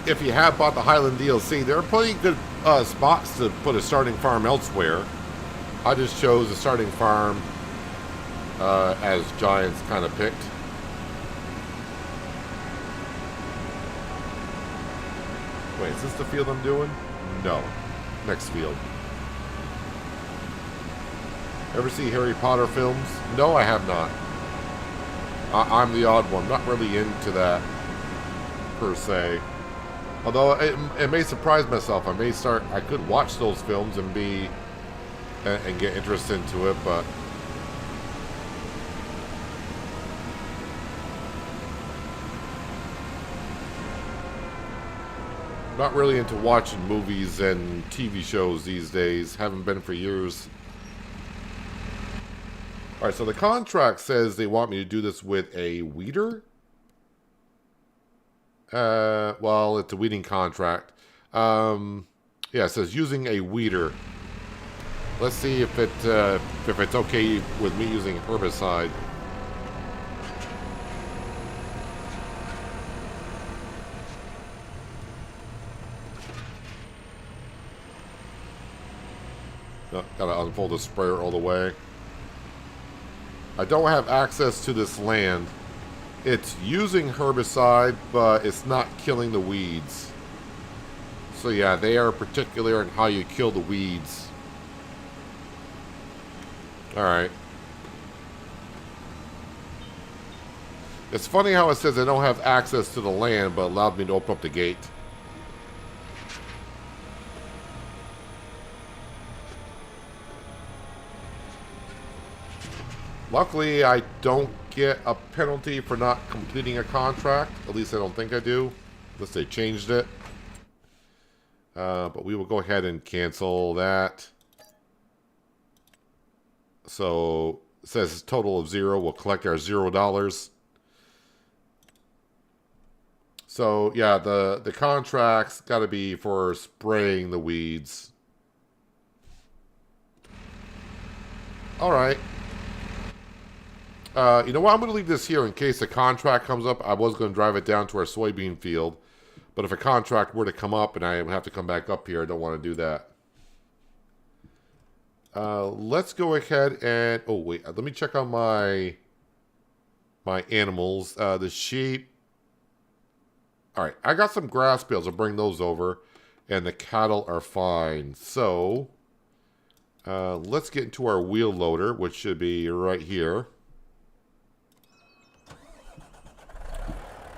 if you have bought the Highland DLC, there are plenty good spots to put a starting farm elsewhere. I just chose a starting farm as Giants kind of picked. Wait, is this the field I'm doing? No. Next field. Ever see Harry Potter films? No, I have not. I'm the odd one. Not really into that per se. Although it may surprise myself. I could watch those films and get interested into it, but not really into watching movies and TV shows these days. Haven't been for years. Alright, so the contract says they want me to do this with a weeder. Well, it's a weeding contract. Yeah, it says using a weeder. Let's see if it's okay with me using herbicide. Oh, gotta unfold the sprayer all the way. I don't have access to this land. It's using herbicide, but it's not killing the weeds. So yeah, they are particular in how you kill the weeds. Alright. It's funny how it says I don't have access to the land, but allowed me to open up the gate. Luckily, I don't get a penalty for not completing a contract. At least I don't think I do. Unless they changed it. But we will go ahead and cancel that. So, it says total of 0. We'll collect our $0. So, yeah, the contract's got to be for spraying the weeds. Alright. You know what? I'm going to leave this here in case a contract comes up. I was going to drive it down to our soybean field. But if a contract were to come up and I have to come back up here, I don't want to do that. Let's go ahead and... Oh, wait. Let me check on my animals. The sheep. Alright. I got some grass bales. I'll bring those over. And the cattle are fine. So, let's get into our wheel loader, which should be right here.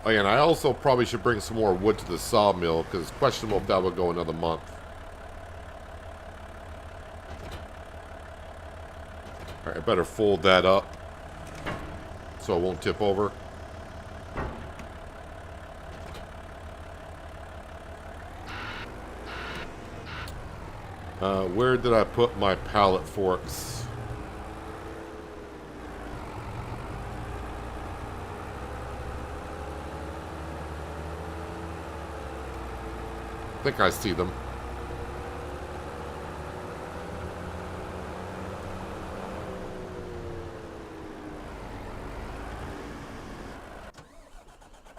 Oh, yeah, and I also probably should bring some more wood to the sawmill, because it's questionable if that will go another month. Alright, I better fold that up so it won't tip over. Where did I put my pallet forks? I think I see them.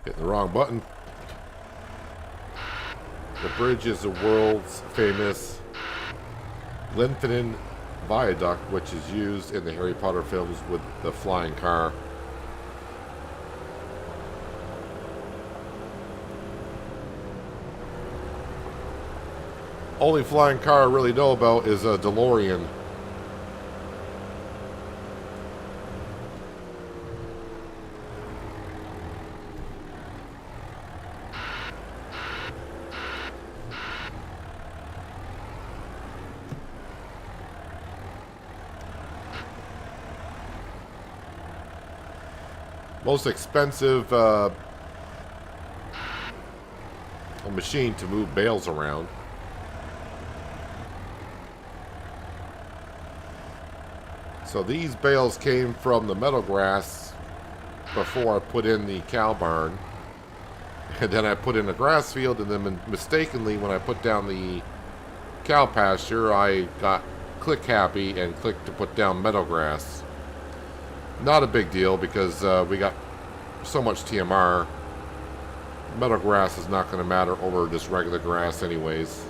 Hitting the wrong button. The bridge is the world's famous Glenfinnan Viaduct, which is used in the Harry Potter films with the flying car. Only flying car I really know about is a DeLorean. Most expensive machine to move bales around. So these bales came from the meadow grass before I put in the cow barn. And then I put in a grass field, and then mistakenly when I put down the cow pasture, I got click happy and clicked to put down meadow grass. Not a big deal because we got so much TMR. Meadow grass is not going to matter over just regular grass anyways.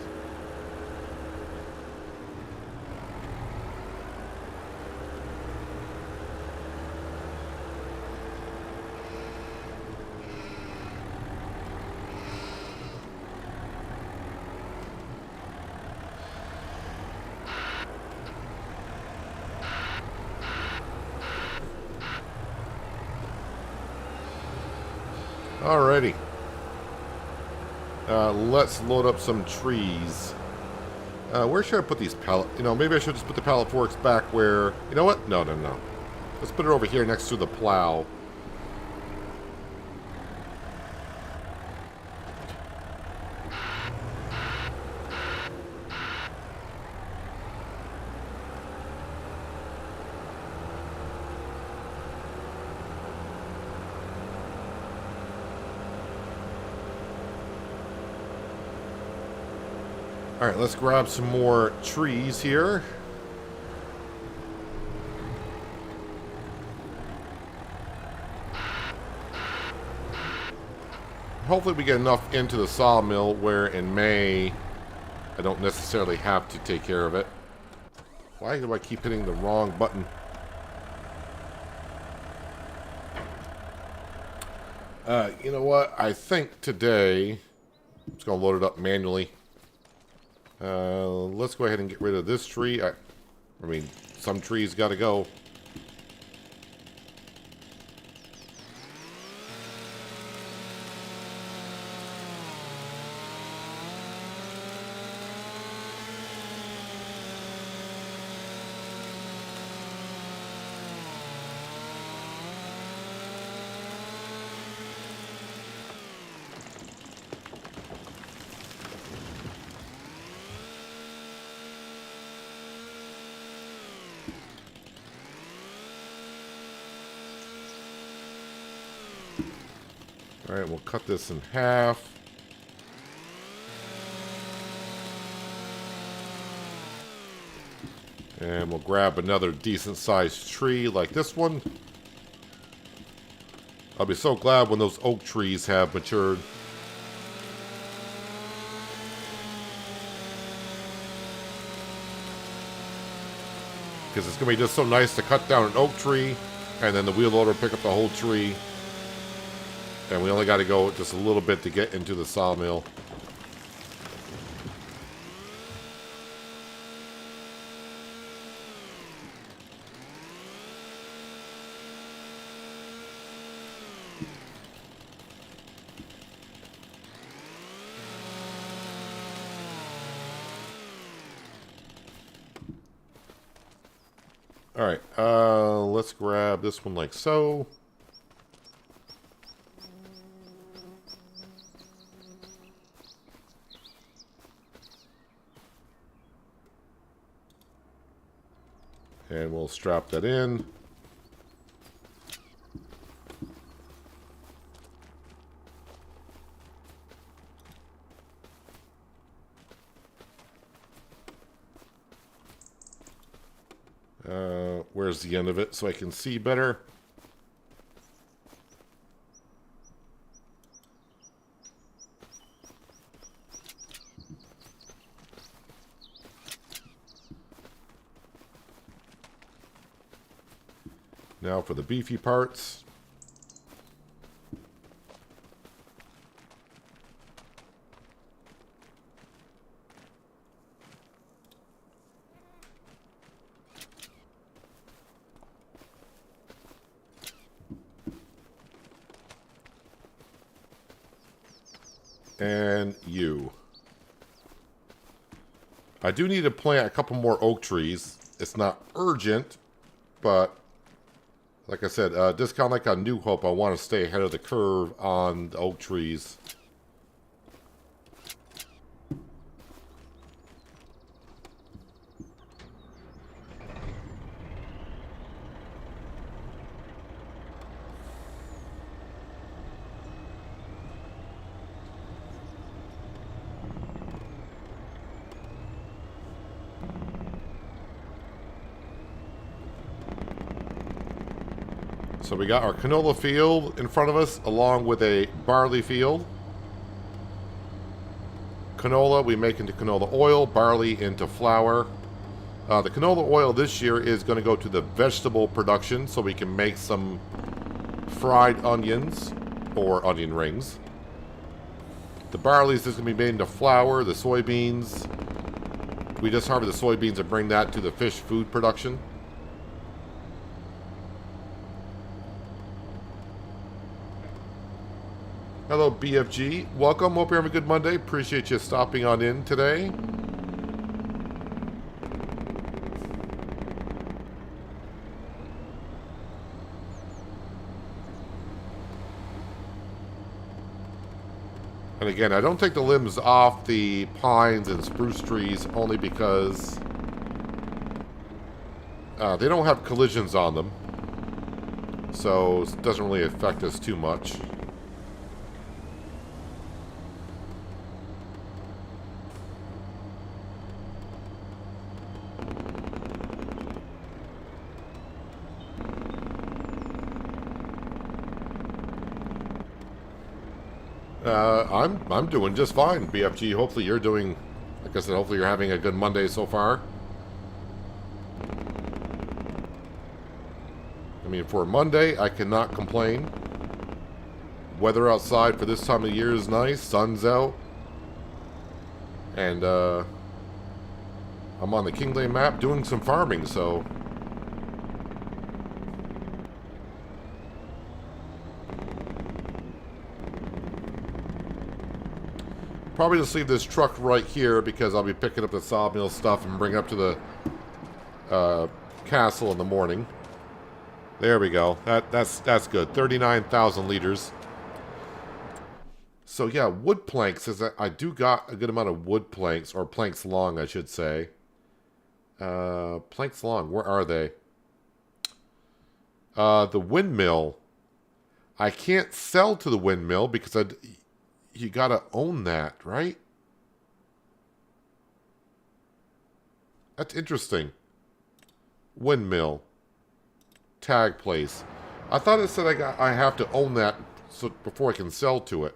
Alrighty. Let's load up some trees. Where should I put these pallet? You know, maybe I should just put the pallet forks back where... You know what? No. Let's put it over here next to the plow. Alright, let's grab some more trees here. Hopefully we get enough into the sawmill where in May I don't necessarily have to take care of it. Why do I keep hitting the wrong button? You know what? I think today... I'm just going to load it up manually. Let's go ahead and get rid of this tree. I mean, some trees got to go. Alright, we'll cut this in half. And we'll grab another decent sized tree like this one. I'll be so glad when those oak trees have matured. Because it's going to be just so nice to cut down an oak tree and then the wheel loader pick up the whole tree. And we only got to go just a little bit to get into the sawmill. Alright, let's grab this one like so. And we'll strap that in. Where's the end of it so I can see better? Now for the beefy parts. And you. I do need to plant a couple more oak trees. It's not urgent, but like I said, just kind of like on New Hope, I want to stay ahead of the curve on the oak trees. So we got our canola field in front of us, along with a barley field. Canola we make into canola oil, barley into flour. The canola oil this year is going to go to the vegetable production, so we can make some fried onions or onion rings. The barley is just going to be made into flour. The soybeans, we just harvest the soybeans and bring that to the fish food production. Hello, BFG. Welcome. Hope you're having a good Monday. Appreciate you stopping on in today. And again, I don't take the limbs off the pines and spruce trees only because they don't have collisions on them. So it doesn't really affect us too much. I'm doing just fine, BFG. Hopefully you're doing, like I said, hopefully you're having a good Monday so far. mean, for Monday, I cannot complain. Weather outside for this time of year is nice. Sun's out. And, I'm on the Kinlaig map doing some farming, so... Probably just leave this truck right here because I'll be picking up the sawmill stuff and bring it up to the castle in the morning. There we go. That's good. 39,000 liters. So yeah, wood planks is I do got a good amount of wood planks, or planks long, I should say. Planks long, where are they? The windmill. I can't sell to the windmill because you gotta own that, right? That's interesting. Windmill. Tag place. I thought it said I have to own that so before I can sell to it.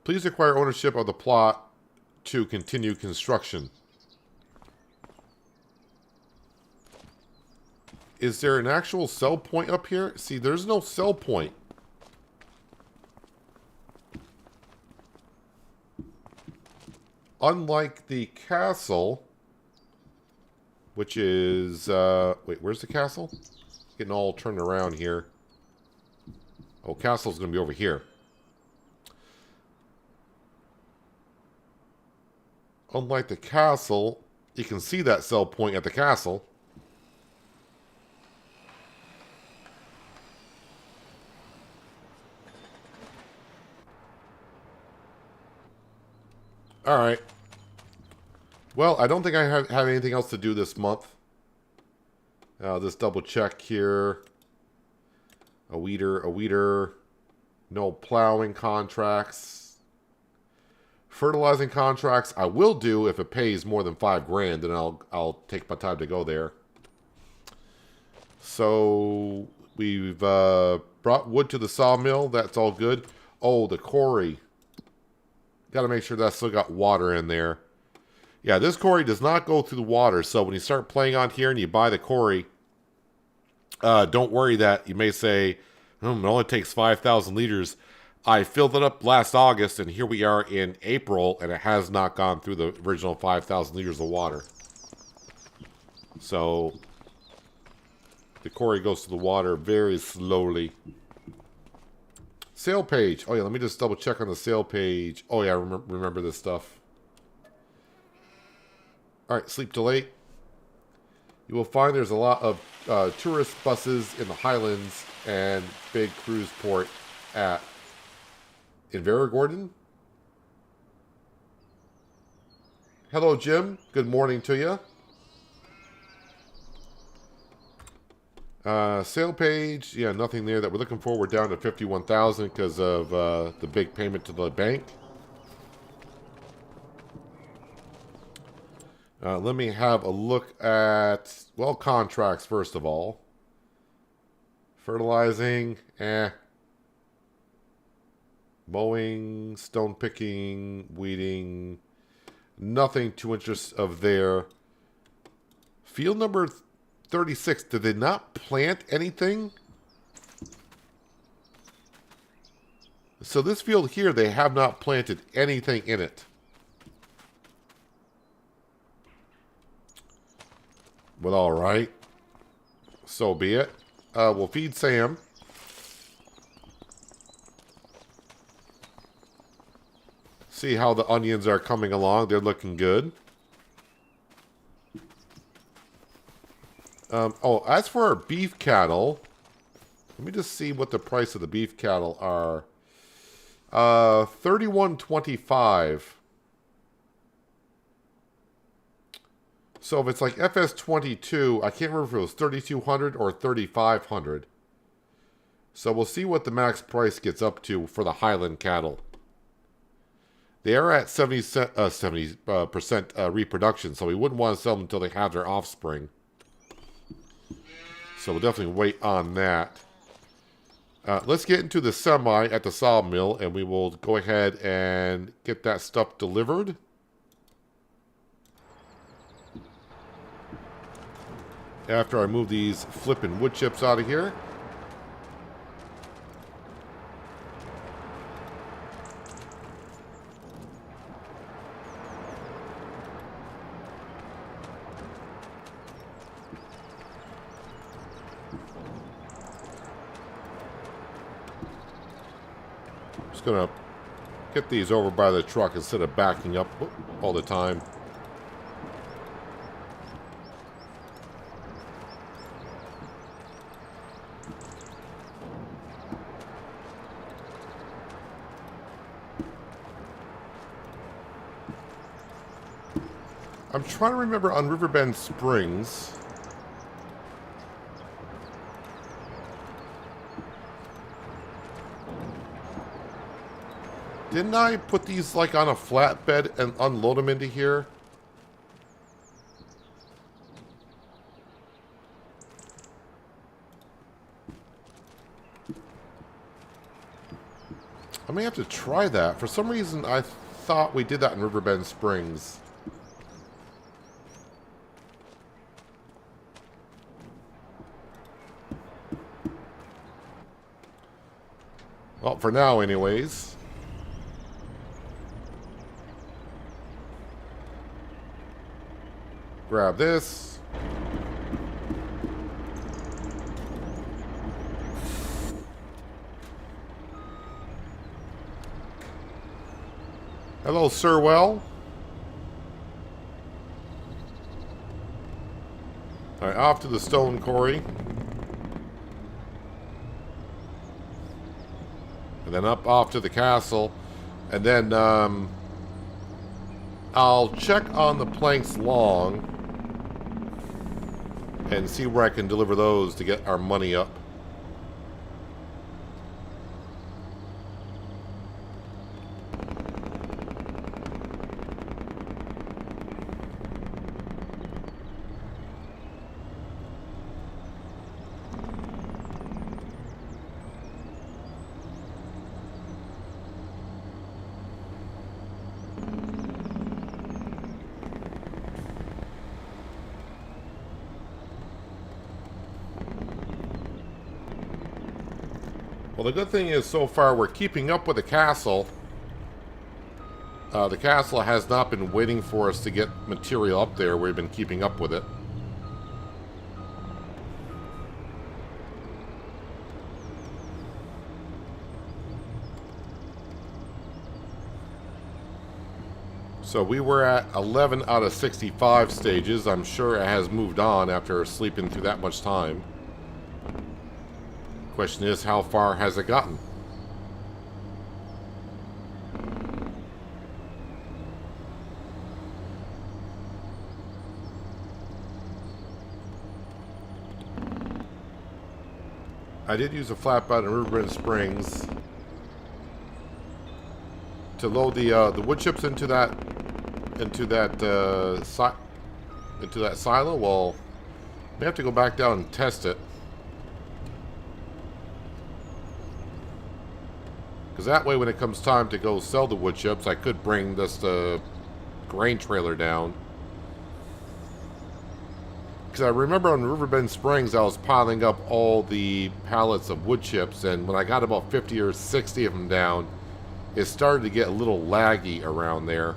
Please acquire ownership of the plot to continue construction. Is there an actual sell point up here? See, there's no sell point. Unlike the castle, which is... wait, where's the castle? Getting all turned around here. Oh, castle's going to be over here. Unlike the castle, you can see that sell point at the castle. Alright. Well, I don't think I have anything else to do this month. I'll just double check here. A weeder. No plowing contracts. Fertilizing contracts I will do if it pays more than $5,000, then I'll take my time to go there. So we've brought wood to the sawmill. That's all good. Oh, the quarry. Got to make sure that's still got water in there. Yeah, this quarry does not go through the water. So when you start playing on here and you buy the quarry, don't worry that you may say, it only takes 5,000 liters. I filled it up last August, and here we are in April, and it has not gone through the original 5,000 liters of water. So, the quarry goes to the water very slowly. Sale page. Oh, yeah, let me just double check on the sale page. Oh, yeah, I remember this stuff. All right, sleep till 8. You will find there's a lot of tourist buses in the Highlands and big cruise port at Invergordon. Hello, Jim. Good morning to you. Sale page. Yeah, nothing there that we're looking for. We're down to 51,000 because of the big payment to the bank. Let me have a look at, well, contracts first of all. Fertilizing, Mowing, stone picking, weeding, nothing too interest of there. Field number 36, did they not plant anything? So this field here, they have not planted anything in it. But all right, so be it. We'll feed Sam. See how the onions are coming along. They're looking good. Oh, as for our beef cattle, let me just see what the price of the beef cattle are. $31.25. So if it's like FS22, I can't remember if it was 3,200 or 3,500. So we'll see what the max price gets up to for the Highland cattle. They are at 70% reproduction, so we wouldn't want to sell them until they have their offspring. So we'll definitely wait on that. Let's get into the semi at the sawmill, and we will go ahead and get that stuff delivered. After I move these flipping wood chips out of here. Just gonna get these over by the truck instead of backing up all the time. I'm trying to remember on Riverbend Springs. Didn't I put these like on a flatbed and unload them into here? I may have to try that. For some reason, I thought we did that in Riverbend Springs. Well, for now, anyways. Grab this. Hello, Sirwell. Alright, off to the stone quarry. And then up off to the castle. And then I'll check on the planks long and see where I can deliver those to get our money up. Well, the good thing is, so far, we're keeping up with the castle. The castle has not been waiting for us to get material up there. We've been keeping up with it. So we were at 11 out of 65 stages. I'm sure it has moved on after sleeping through that much time. Question is, how far has it gotten? I did use a flatbed in Riverbend Springs to load the wood chips into that silo. Well, we have to go back down and test it. Because that way, when it comes time to go sell the wood chips, I could bring this grain trailer down. Because I remember on Riverbend Springs, I was piling up all the pallets of wood chips, and when I got about 50 or 60 of them down, it started to get a little laggy around there.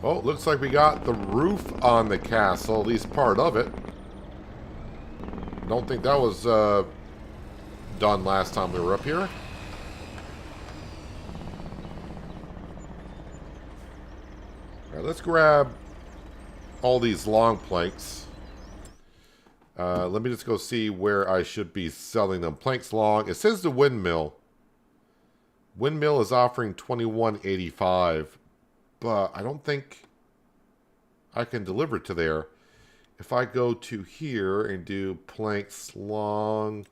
Oh, looks like we got the roof on the castle, at least part of it. Don't think that was done last time we were up here. Alright, let's grab all these long planks. Let me just go see where I should be selling them. Planks long. It says the windmill. Windmill is offering $21.85, but I don't think I can deliver to there. If I go to here and do planks long.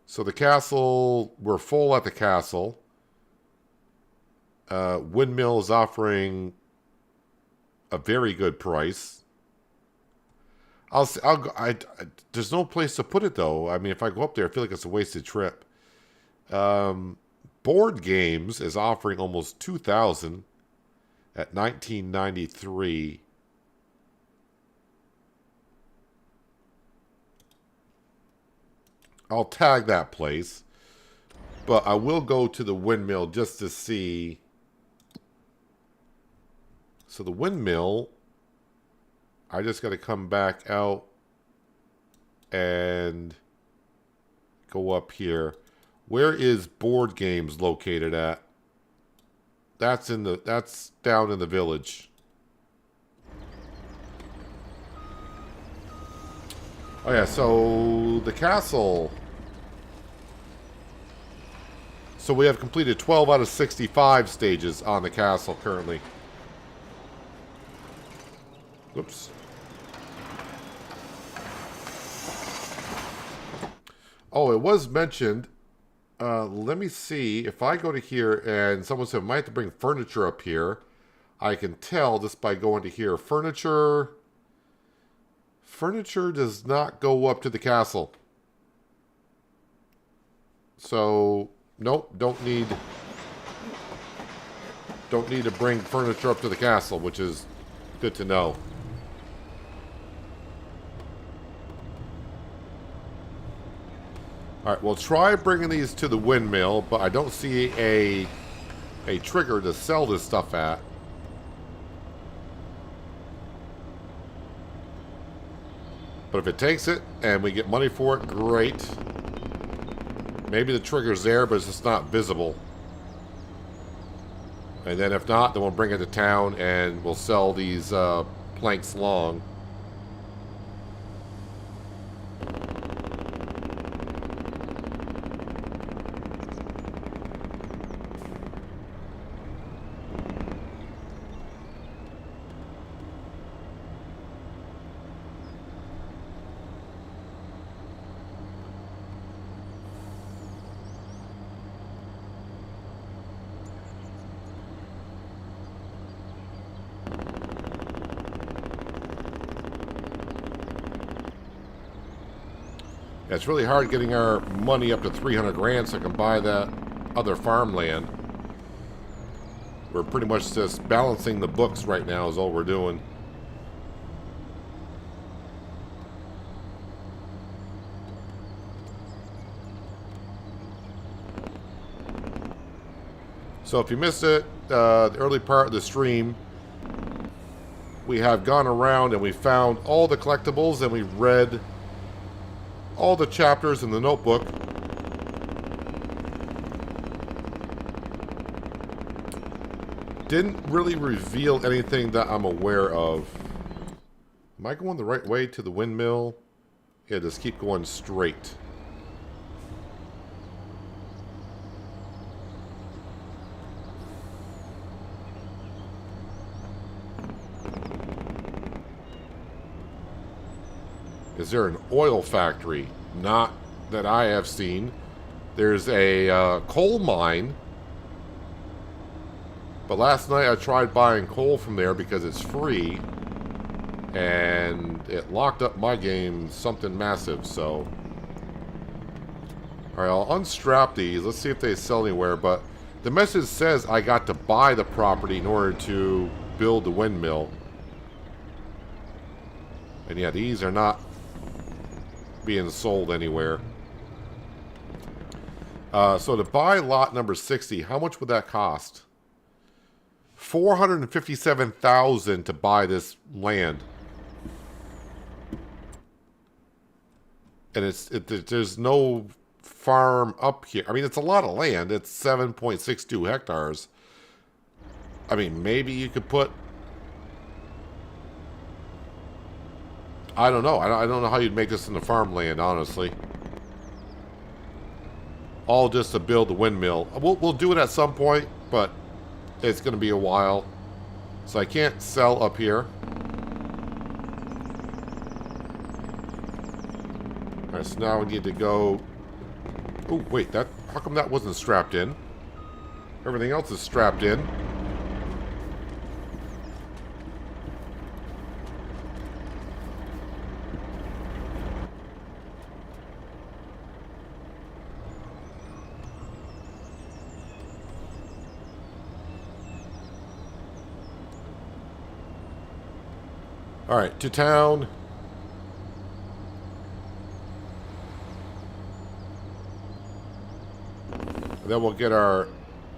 So the castle, we're full at the castle. Windmill is offering a very good price. There's no place to put it though. I mean, if I go up there, I feel like it's a wasted trip. Board Games is offering almost $2,000 at $19.93. I'll tag that place, but I will go to the windmill just to see. So the windmill, I just got to come back out and go up here. Where is Board Games located at? That's down in the village. Oh yeah, so the castle. So we have completed 12 out of 65 stages on the castle currently. Whoops. Oh, it was mentioned. Let me see. If I go to here and someone said I might have to bring furniture up here, I can tell just by going to here. Furniture does not go up to the castle. So, nope, don't need to bring furniture up to the castle, which is good to know. Alright, we'll try bringing these to the windmill, but I don't see a trigger to sell this stuff at. But if it takes it and we get money for it, great. Maybe the trigger's there, but it's just not visible. And then if not, then we'll bring it to town and we'll sell these planks long. It's really hard getting our money up to 300 grand so I can buy that other farmland. We're pretty much just balancing the books right now is all we're doing. So if you missed it, the early part of the stream, we have gone around and we found all the collectibles and we read all the chapters in the notebook. Didn't really reveal anything that I'm aware of. Am I going the right way to the windmill? Yeah, just keep going straight. Is there an oil factory? Not that I have seen. There's a coal mine. But last night I tried buying coal from there because it's free. And it locked up my game something massive, so. Alright, I'll unstrap these. Let's see if they sell anywhere. But the message says I got to buy the property in order to build the windmill. And yeah, these are not being sold anywhere. So to buy lot number 60, how much would that cost? $457,000 to buy this land. And there's no farm up here. I mean, it's a lot of land. It's 7.62 hectares. I mean, maybe you could put I don't know. I don't know how you'd make this into farmland, honestly. All just to build the windmill. We'll do it at some point, but it's going to be a while. So I can't sell up here. Alright, so now we need to go... Oh, wait, that... How come that wasn't strapped in? Everything else is strapped in. Alright, to town. And then we'll get our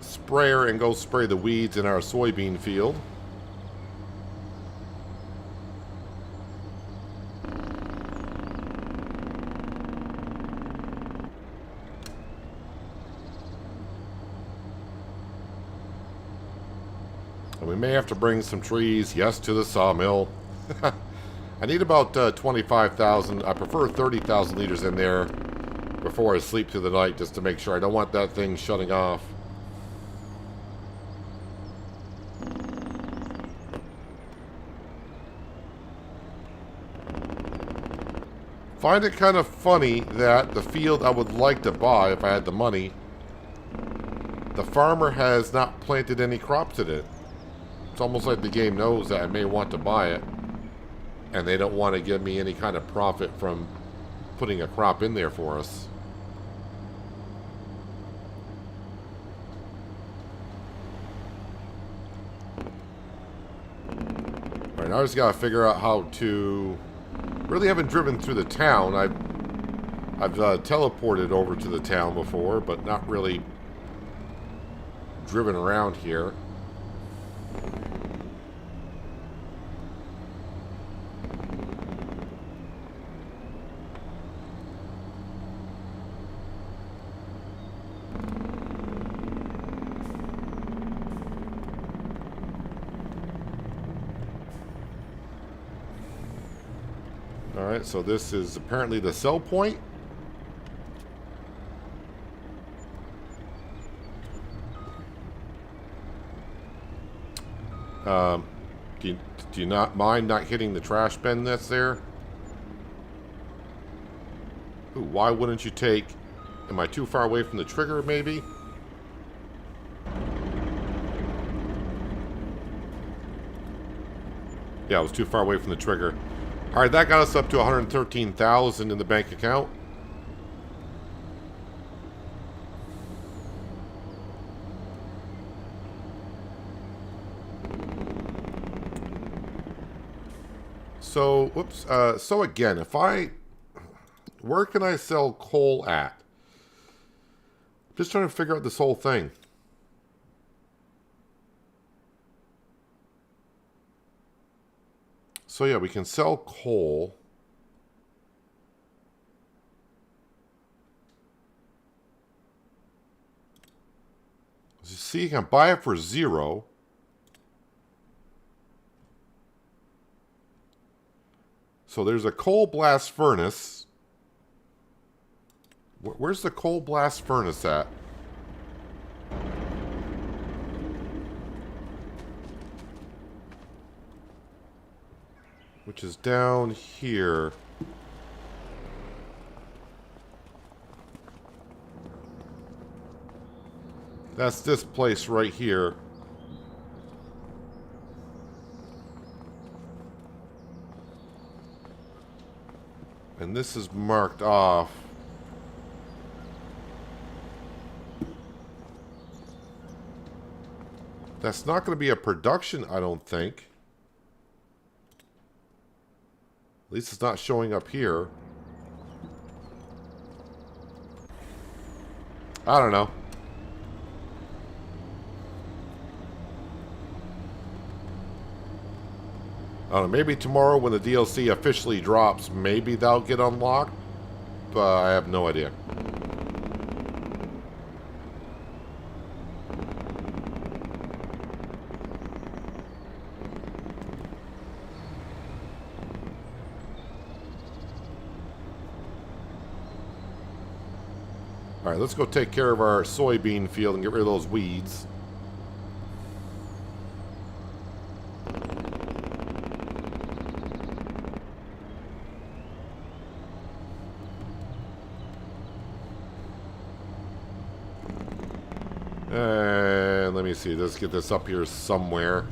sprayer and go spray the weeds in our soybean field. And we may have to bring some trees, yes, to the sawmill. I need about 25,000. I prefer 30,000 liters in there before I sleep through the night, just to make sure. I don't want that thing shutting off. Find it kind of funny that the field I would like to buy, if I had the money, the farmer has not planted any crops in it. It's almost like the game knows that I may want to buy it, and they don't want to give me any kind of profit from putting a crop in there for us. Alright, now I just gotta figure out how to... Really haven't driven through the town. I've teleported over to the town before, but not really driven around here. Alright, so this is apparently the sell point. Do you not mind not hitting the trash bin that's there? Ooh, why wouldn't you take... Am I too far away from the trigger, maybe? Yeah, I was too far away from the trigger. Alright, that got us up to 113,000 in the bank account. So, whoops. So again, if I... Where can I sell coal at? Just trying to figure out this whole thing. So yeah, we can sell coal. As you see, you can buy it for 0. So there's a coal blast furnace. Where's the coal blast furnace at? Which is down here. That's this place right here. And this is marked off. That's not going to be a production, I don't think. At least it's not showing up here. I don't know. I don't know, maybe tomorrow when the DLC officially drops, maybe that'll get unlocked. But I have no idea. Alright, let's go take care of our soybean field and get rid of those weeds. And let me see, let's get this up here somewhere.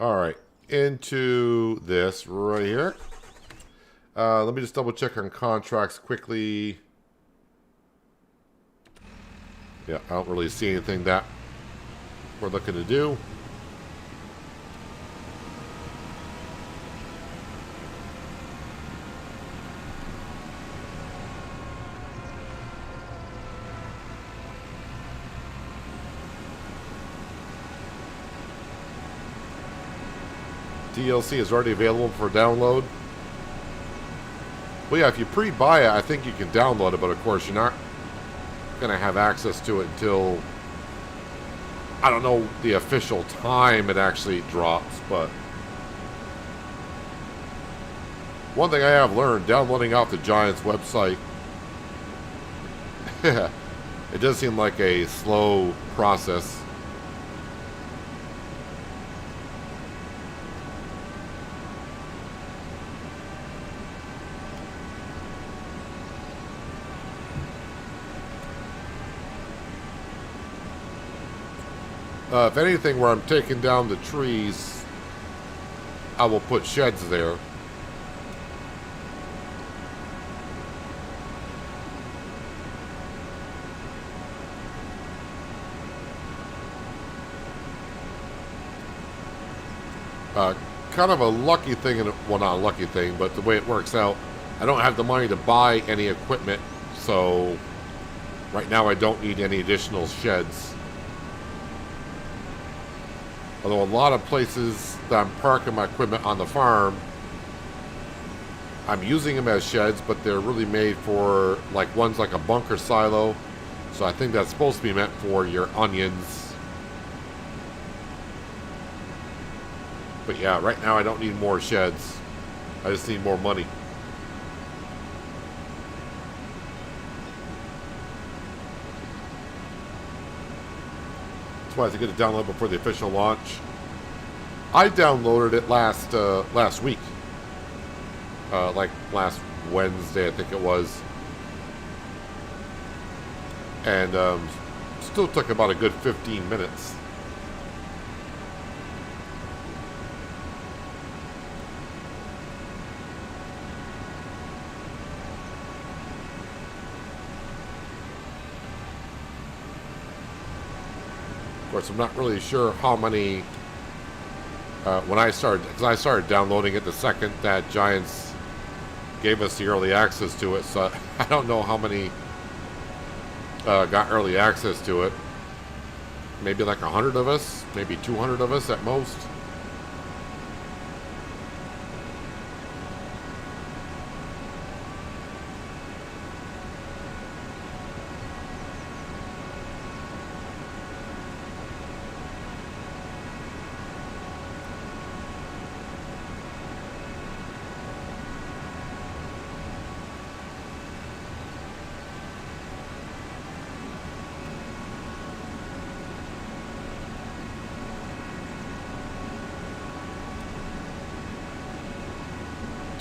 Alright, into this right here. Let me just double check on contracts quickly. Yeah, I don't really see anything that we're looking to do. DLC is already available for download. Well, yeah, if you pre-buy it, I think you can download it, but of course you're not going to have access to it until, I don't know the official time it actually drops, but one thing I have learned, downloading off the Giants website, it does seem like a slow process. If anything, where I'm taking down the trees, I will put sheds there. Kind of a lucky thing, well, not a lucky thing, but the way it works out, I don't have the money to buy any equipment, so right now I don't need any additional sheds. Although a lot of places that I'm parking my equipment on the farm, I'm using them as sheds, but they're really made for, like, one's like a bunker silo. So I think that's supposed to be meant for your onions. But yeah, right now I don't need more sheds. I just need more money. That's why it's good to download before the official launch. I downloaded it last week. Like last Wednesday, I think it was. And still took about a good 15 minutes. Of course, I'm not really sure how many, when I started, because I started downloading it the second that Giants gave us the early access to it, so I don't know how many got early access to it. Maybe like 100 of us, maybe 200 of us at most.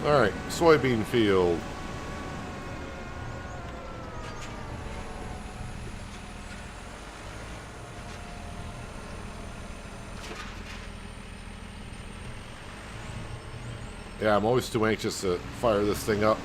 Alright, soybean field. Yeah, I'm always too anxious to fire this thing up.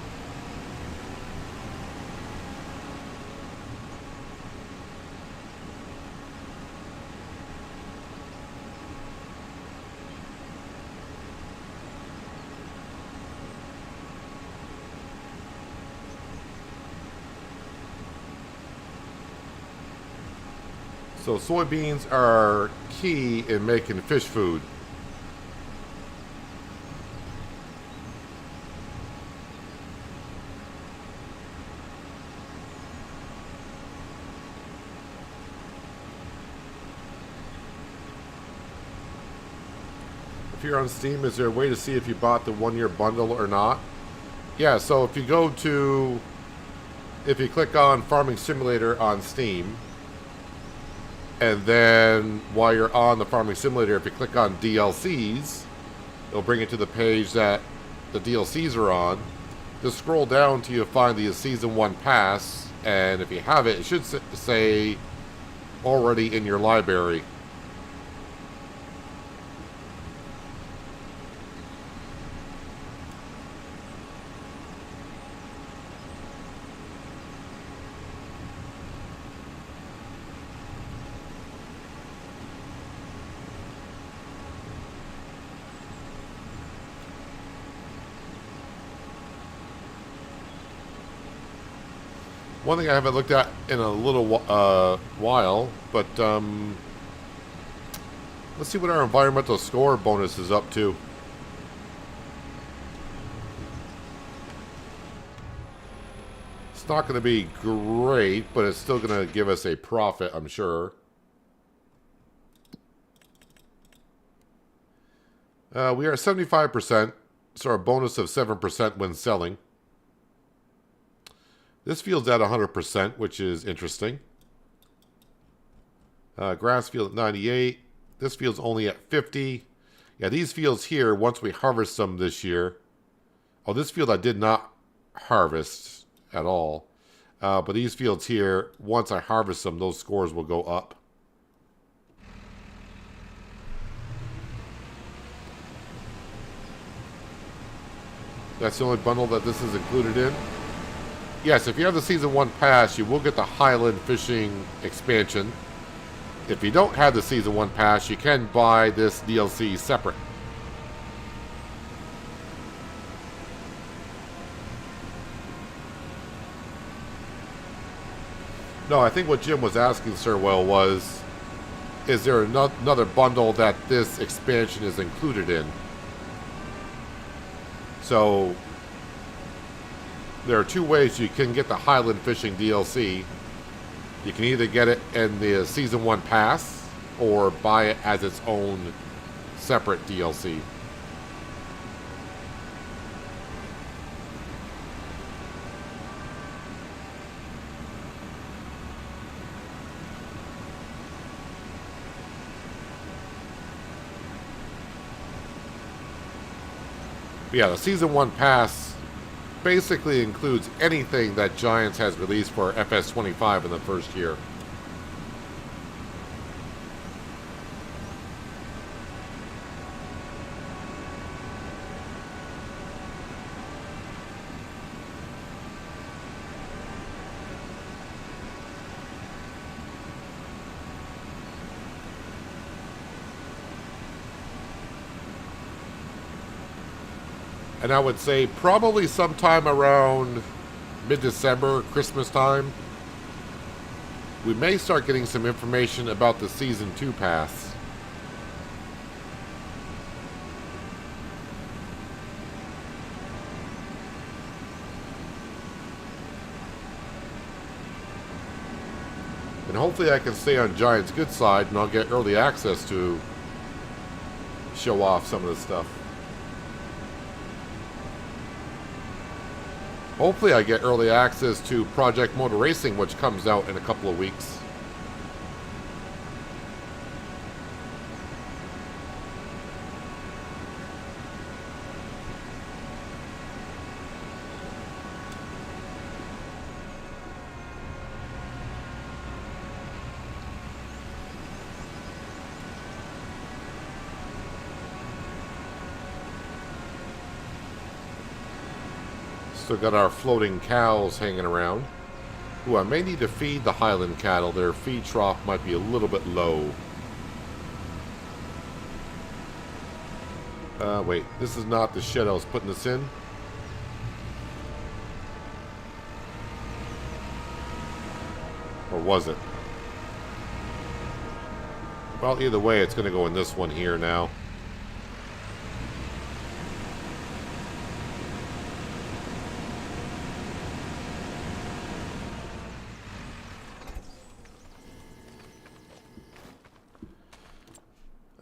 So soybeans are key in making fish food. If you're on Steam, is there a way to see if you bought the 1-year bundle or not? Yeah, so if you go to... If you click on Farming Simulator on Steam, and then while you're on the Farming Simulator, if you click on DLCs, it'll bring you to the page that the DLCs are on. Just scroll down till you find the Season 1 pass, and if you have it, it should say already in your library. One thing I haven't looked at in a little while, but let's see what our environmental score bonus is up to. It's not going to be great, but it's still going to give us a profit, I'm sure. We are at 75%, so our bonus of 7% when selling. This field's at 100%, which is interesting. Grass field at 98. This field's only at 50. Yeah, these fields here, once we harvest them this year... Oh, this field I did not harvest at all. But these fields here, once I harvest them, those scores will go up. That's the only bundle that this is included in. Yes, if you have the Season 1 pass, you will get the Highland fishing expansion. If you don't have the Season 1 pass, you can buy this DLC separate. No, I think what Jim was asking, Sirwell, was, is there another bundle that this expansion is included in? So... there are two ways you can get the Highland Fishing DLC. You can either get it in the Season 1 pass, or buy it as its own separate DLC. But yeah, the Season 1 pass basically includes anything that Giants has released for FS25 in the first year. And I would say probably sometime around mid-December, Christmas time, we may start getting some information about the Season 2 pass. And hopefully I can stay on Giant's good side and I'll get early access to show off some of this stuff. Hopefully I get early access to Project Motor Racing, which comes out in a couple of weeks. Still got our floating cows hanging around. Ooh, I may need to feed the Highland cattle. Their feed trough might be a little bit low. Wait, this is not the shed I was putting this in. Or was it? Well, either way, it's going to go in this one here now.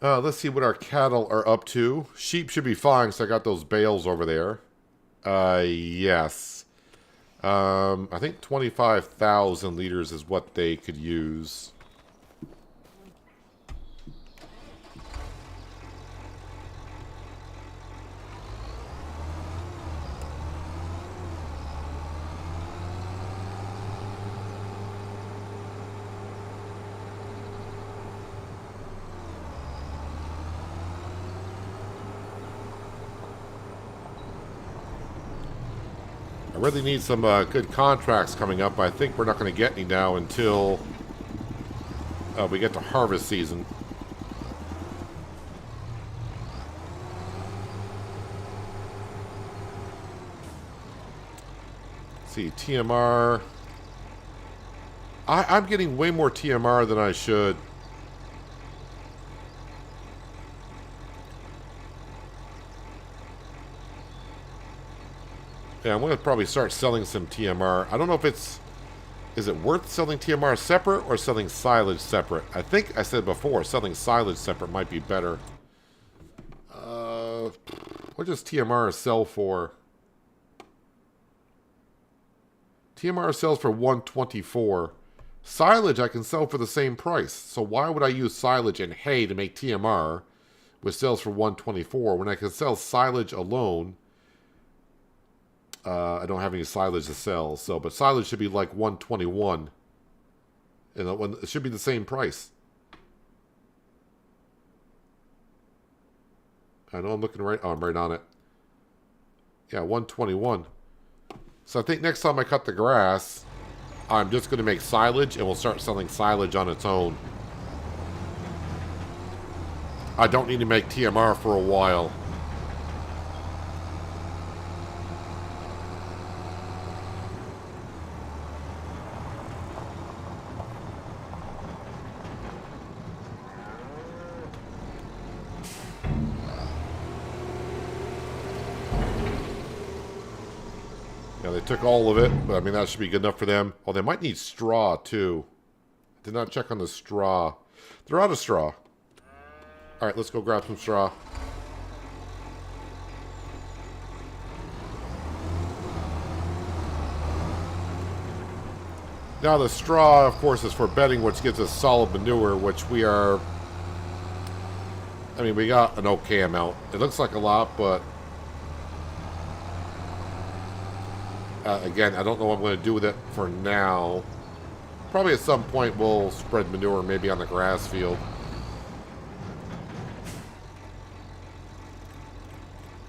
Let's see what our cattle are up to. Sheep should be fine, so I got those bales over there. Yes. I think 25,000 liters is what they could use. I really need some good contracts coming up. I think we're not going to get any now until we get to harvest season. Let's see, TMR. I'm getting way more TMR than I should. Yeah, I'm going to probably start selling some TMR. I don't know if it's... Is it worth selling TMR separate or selling silage separate? I think I said before, selling silage separate might be better. What does TMR sell for? TMR sells for 124. Silage I can sell for the same price. So why would I use silage and hay to make TMR, which sells for 124, when I can sell silage alone? I don't have any silage to sell, so but silage should be like 121. And it should be the same price. I know I'm looking right. Oh, I'm right on it. Yeah, 121. So I think next time I cut the grass, I'm just going to make silage, and we'll start selling silage on its own. I don't need to make TMR for a while. Yeah, they took all of it, but I mean, that should be good enough for them. Oh, they might need straw, too. I did not check on the straw. They're out of straw. Alright, let's go grab some straw. Now, the straw, of course, is for bedding, which gives us solid manure, which we are... I mean, we got an okay amount. It looks like a lot, but... again, I don't know what I'm going to do with it for now. Probably at some point we'll spread manure maybe on the grass field.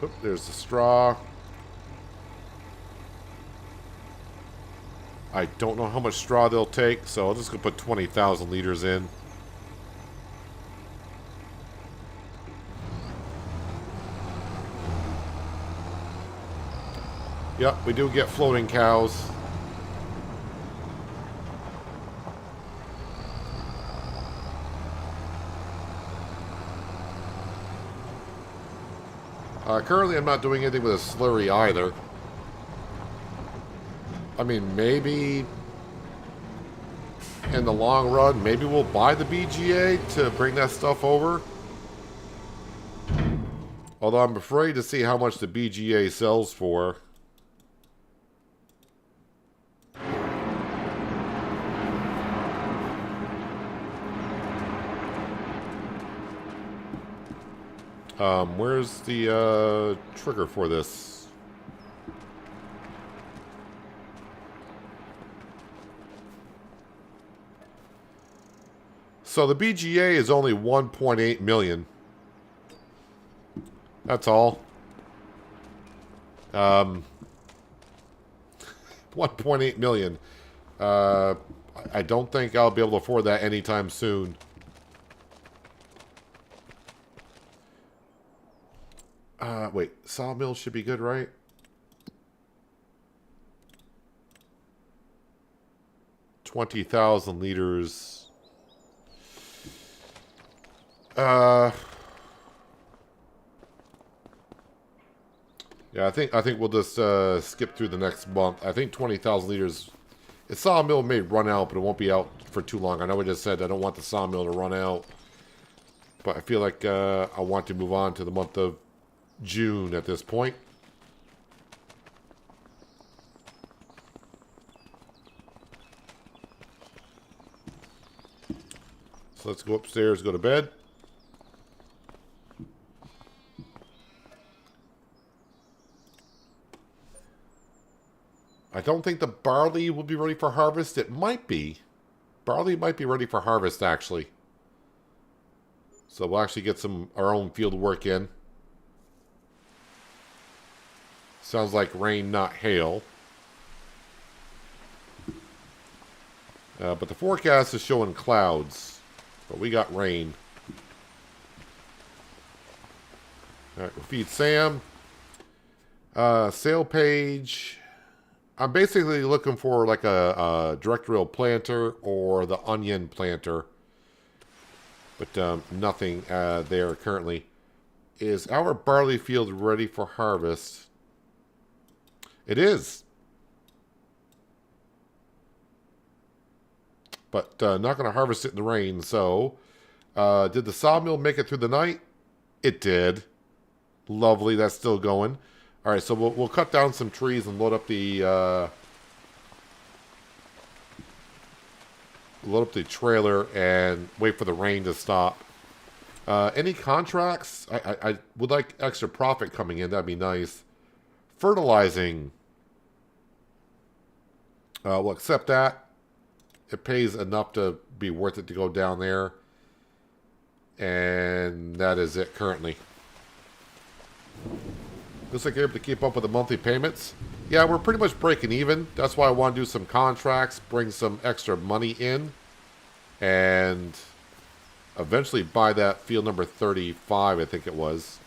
Oop, there's the straw. I don't know how much straw they'll take, so I'll just go put 20,000 liters in. Yep, we do get floating cows. Currently, I'm not doing anything with a slurry either. I mean, maybe in the long run, maybe we'll buy the BGA to bring that stuff over. Although I'm afraid to see how much the BGA sells for. Where's the trigger for this? So the BGA is only 1.8 million. That's all. 1.8 million. I don't think I'll be able to afford that anytime soon. Wait, Sawmill should be good, right? $20,000 liters. Yeah, I think we'll just skip through the next month. I think 20,000 liters. The Sawmill may run out, but it won't be out for too long. I know we just said I don't want the Sawmill to run out. But I feel like I want to move on to the month of June at this point. So let's go upstairs, go to bed. I don't think the barley will be ready for harvest. It might be. Barley might be ready for harvest, actually. So we'll actually get our own field work in. Sounds like rain, not hail. But the forecast is showing clouds. But we got rain. Alright, we'll feed Sam. Sale page. I'm basically looking for like a directorial planter or the onion planter. But nothing there currently. Is our barley field ready for harvest? It is. But not going to harvest it in the rain. So, did the sawmill make it through the night? It did. Lovely. That's still going. All right, so we'll cut down some trees and load up the trailer and wait for the rain to stop. Any contracts? I would like extra profit coming in. That'd be nice. Fertilizing. We'll accept that. It pays enough to be worth it to go down there. And that is it currently. Looks like you're able to keep up with the monthly payments. Yeah, we're pretty much breaking even. That's why I want to do some contracts, bring some extra money in, and eventually buy that field number 35, I think it was.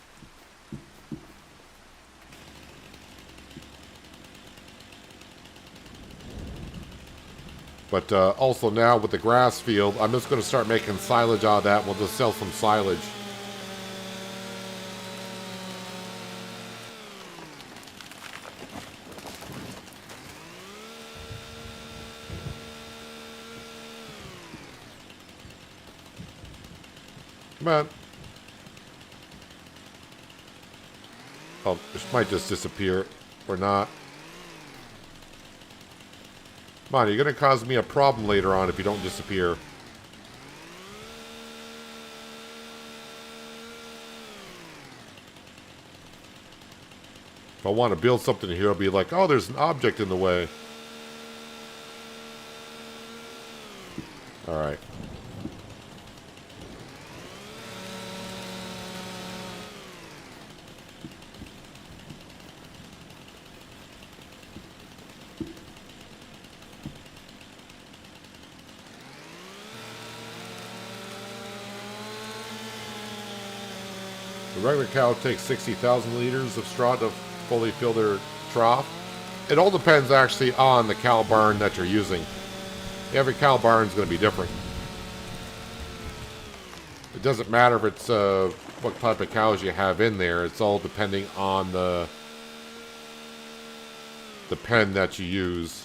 But also now with the grass field, I'm just going to start making silage out of that. We'll just sell some silage. Come on. Oh, this might just disappear. Or not. Come on, you're going to cause me a problem later on if you don't disappear. If I want to build something here, I'll be like, oh, there's an object in the way. Alright. The regular cow takes 60,000 liters of straw to fully fill their trough. It all depends actually on the cow barn that you're using. Every cow barn is going to be different. It doesn't matter if it's what type of cows you have in there. It's all depending on the pen that you use.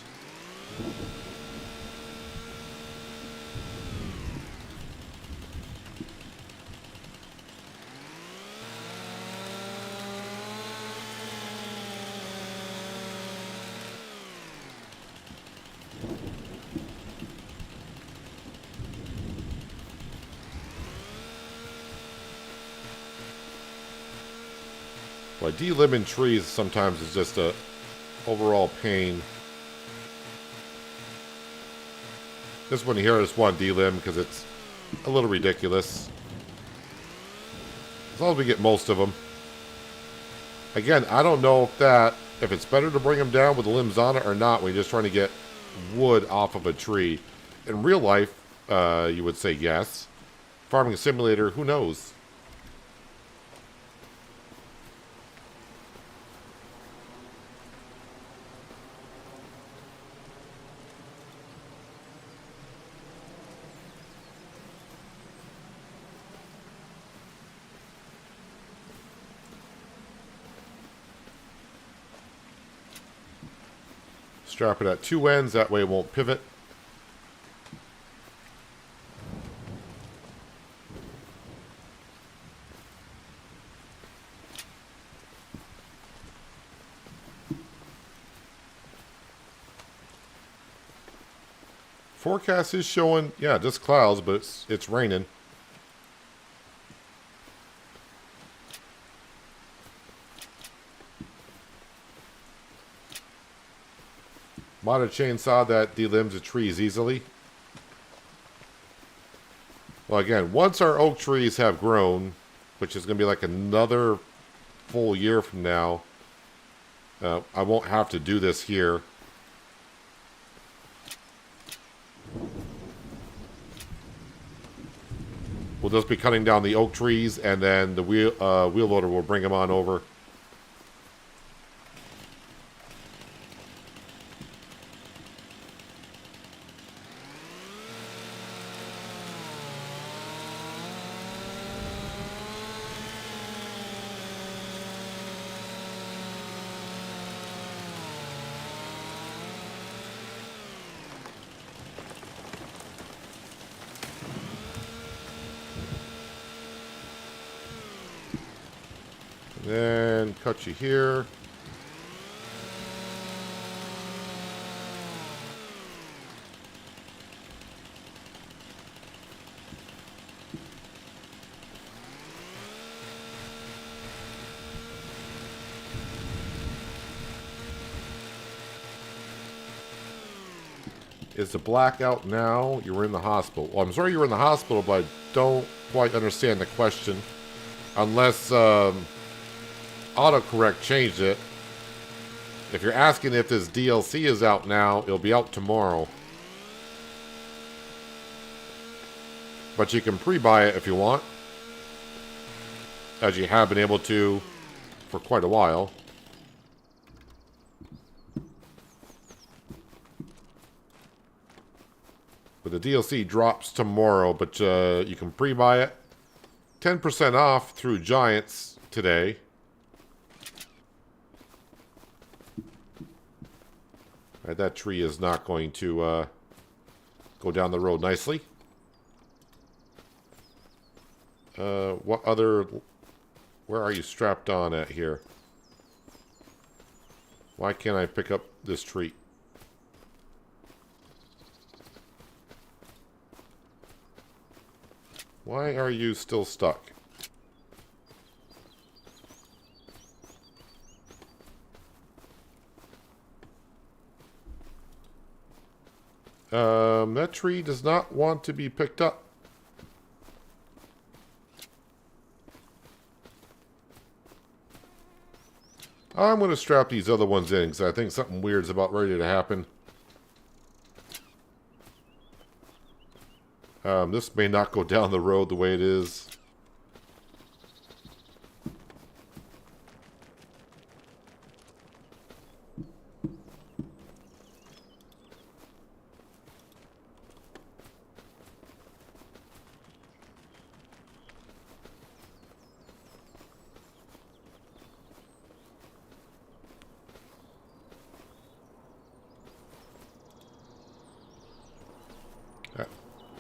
Well, delimbing trees sometimes is just a overall pain. This one here I just want to delimb because it's a little ridiculous. As long as we get most of them. Again, I don't know if it's better to bring them down with the limbs on it or not when you're just trying to get wood off of a tree. In real life, you would say yes. Farming simulator, who knows? Strap it at two ends, that way it won't pivot. Forecast is showing, yeah, just clouds, but it's raining. Modern chainsaw that delimbs the trees easily. Well, again, once our oak trees have grown, which is going to be like another full year from now, I won't have to do this here. We'll just be cutting down the oak trees, and then the wheel loader will bring them on over. Then cut you here. Is the blackout now? You were in the hospital. Well, I'm sorry you were in the hospital, but I don't quite understand the question. Unless autocorrect changed it. If you're asking if this DLC is out now, it'll be out tomorrow. But you can pre-buy it if you want, as you have been able to for quite a while. But the DLC drops tomorrow, but you can pre-buy it. 10% off through Giants today. Right, that tree is not going to go down the road nicely. What other... Where are you strapped on at here? Why can't I pick up this tree? Why are you still stuck? That tree does not want to be picked up. I'm going to strap these other ones in because I think something weird's about ready to happen. This may not go down the road the way it is.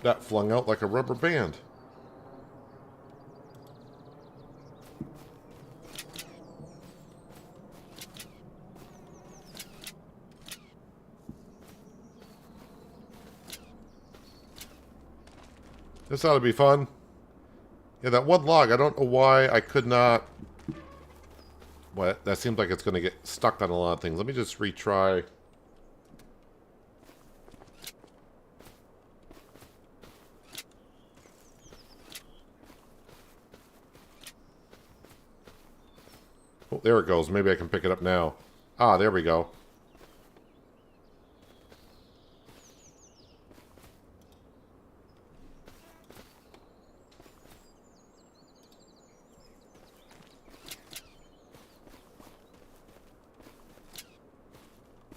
That flung out like a rubber band. This ought to be fun. Yeah, that one log, I don't know why I could not... Well, that seems like it's going to get stuck on a lot of things. Let me just retry... Oh, there it goes. Maybe I can pick it up now. Ah, there we go.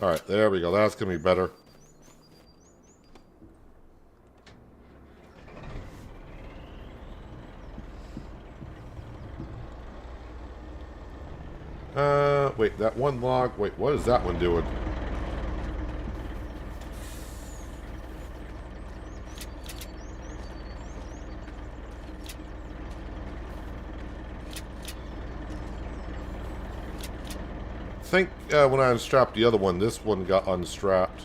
Alright, there we go. That's going to be better. Wait, that one log... Wait, what is that one doing? I think when I unstrapped the other one, this one got unstrapped.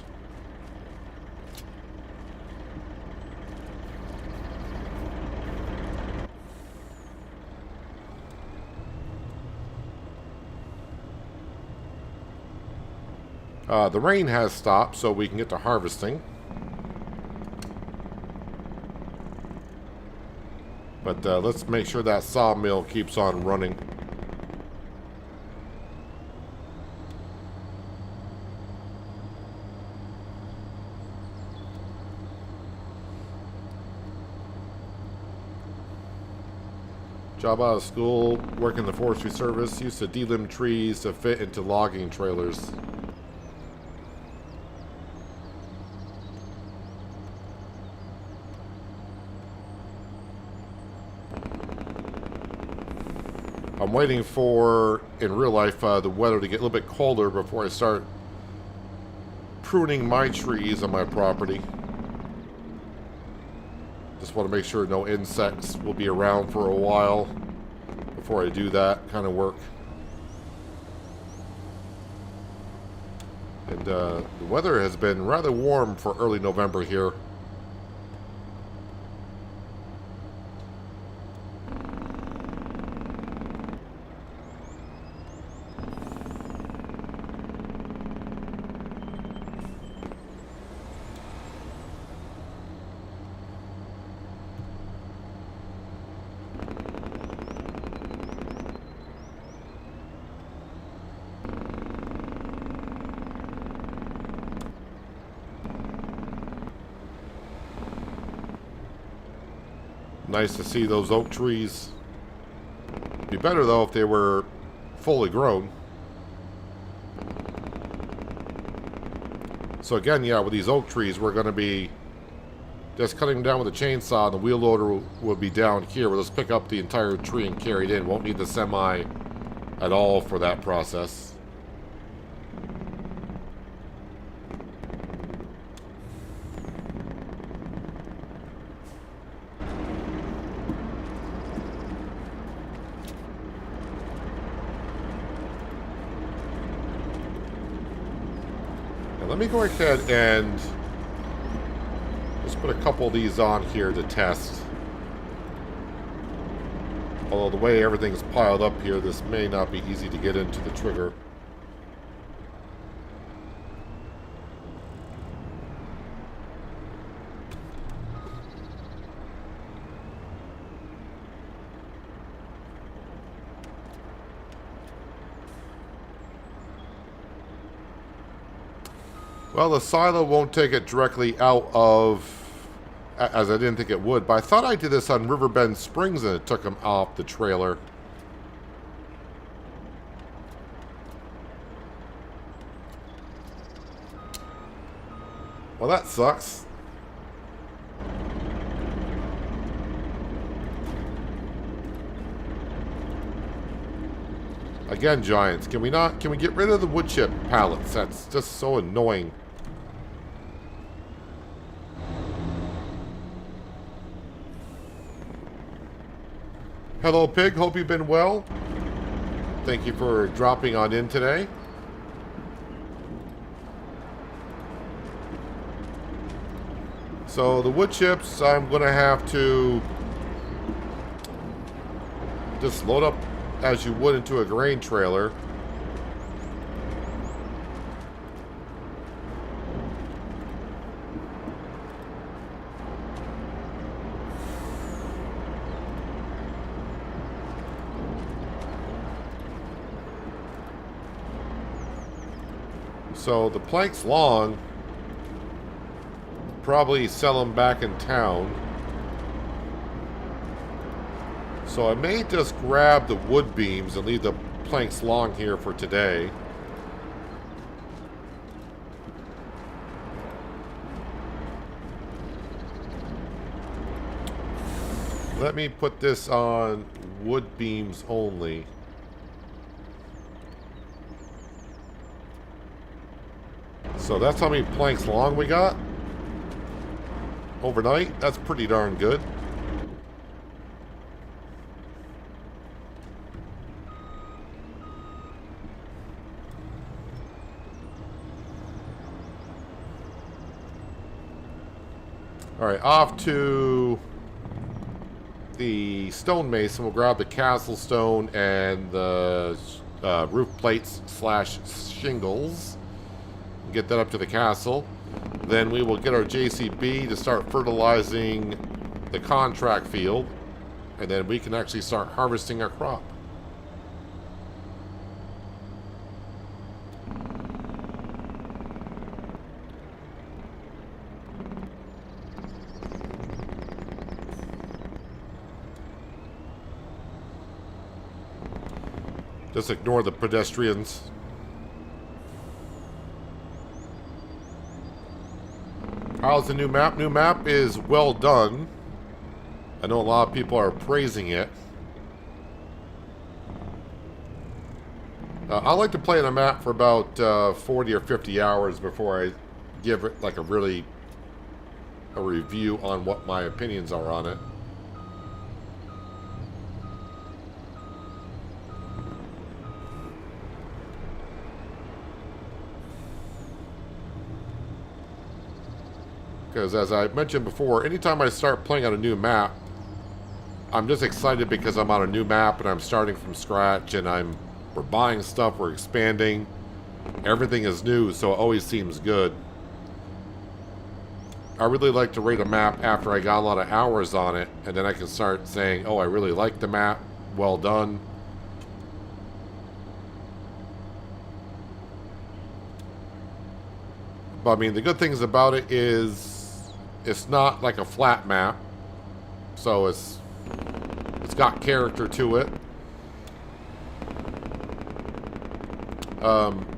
The rain has stopped, so we can get to harvesting. But let's make sure that sawmill keeps on running. Job out of school, working the forestry service, used to delimb trees to fit into logging trailers. I'm waiting for, in real life, the weather to get a little bit colder before I start pruning my trees on my property. Just want to make sure no insects will be around for a while before I do that kind of work. And the weather has been rather warm for early November here. Nice to see those oak trees. Be better though if they were fully grown. So again, yeah, with these oak trees, we're going to be just cutting them down with a chainsaw, and the wheel loader will be down here. We'll just pick up the entire tree and carry it in. Won't need the semi at all for that process. Let me go ahead and just put a couple of these on here to test. Although the way everything's piled up here, this may not be easy to get into the trigger. Well, the silo won't take it directly out of, as I didn't think it would, but I thought I did this on Riverbend Springs and it took them off the trailer. Well, that sucks. Again, Giants, can we get rid of the wood chip pallets? That's just so annoying. Hello, Pig. Hope you've been well. Thank you for dropping on in today. So the wood chips, I'm going to have to just load up as you would into a grain trailer. So the planks long, probably sell them back in town. So I may just grab the wood beams and leave the planks long here for today. Let me put this on wood beams only. So that's how many planks long we got overnight. That's pretty darn good. Alright, off to the stonemason. We'll grab the castle stone and the roof plates / shingles. Get that up to the castle. Then we will get our JCB to start fertilizing the contract field. And then we can actually start harvesting our crop. Just ignore the pedestrians. How's the new map? New map is well done. I know a lot of people are praising it. I like to play on a map for about 40 or 50 hours before I give it like a review on what my opinions are on it. Because as I mentioned before, anytime I start playing on a new map, I'm just excited because I'm on a new map and I'm starting from scratch and we're buying stuff, we're expanding. Everything is new, so it always seems good. I really like to rate a map after I got a lot of hours on it, and then I can start saying, oh, I really like the map, well done. But I mean, the good things about it is it's not like a flat map, so it's got character to it.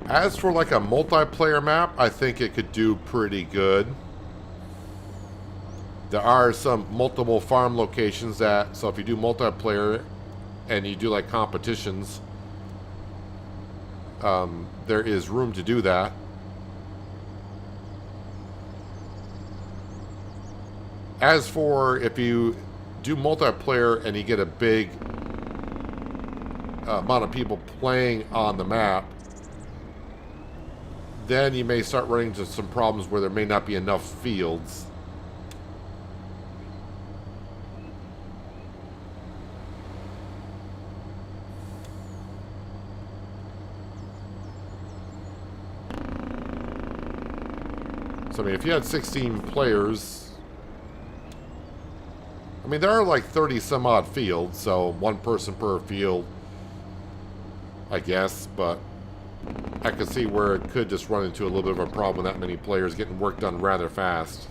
As for like a multiplayer map, I think it could do pretty good. There are some multiple farm locations that, so if you do multiplayer and you do like competitions, there is room to do that. As for if you do multiplayer and you get a big amount of people playing on the map, then you may start running into some problems where there may not be enough fields. So I mean, if you had 16 players, I mean, there are like 30 some odd fields, so one person per field, I guess, but I could see where it could just run into a little bit of a problem with that many players getting work done rather fast.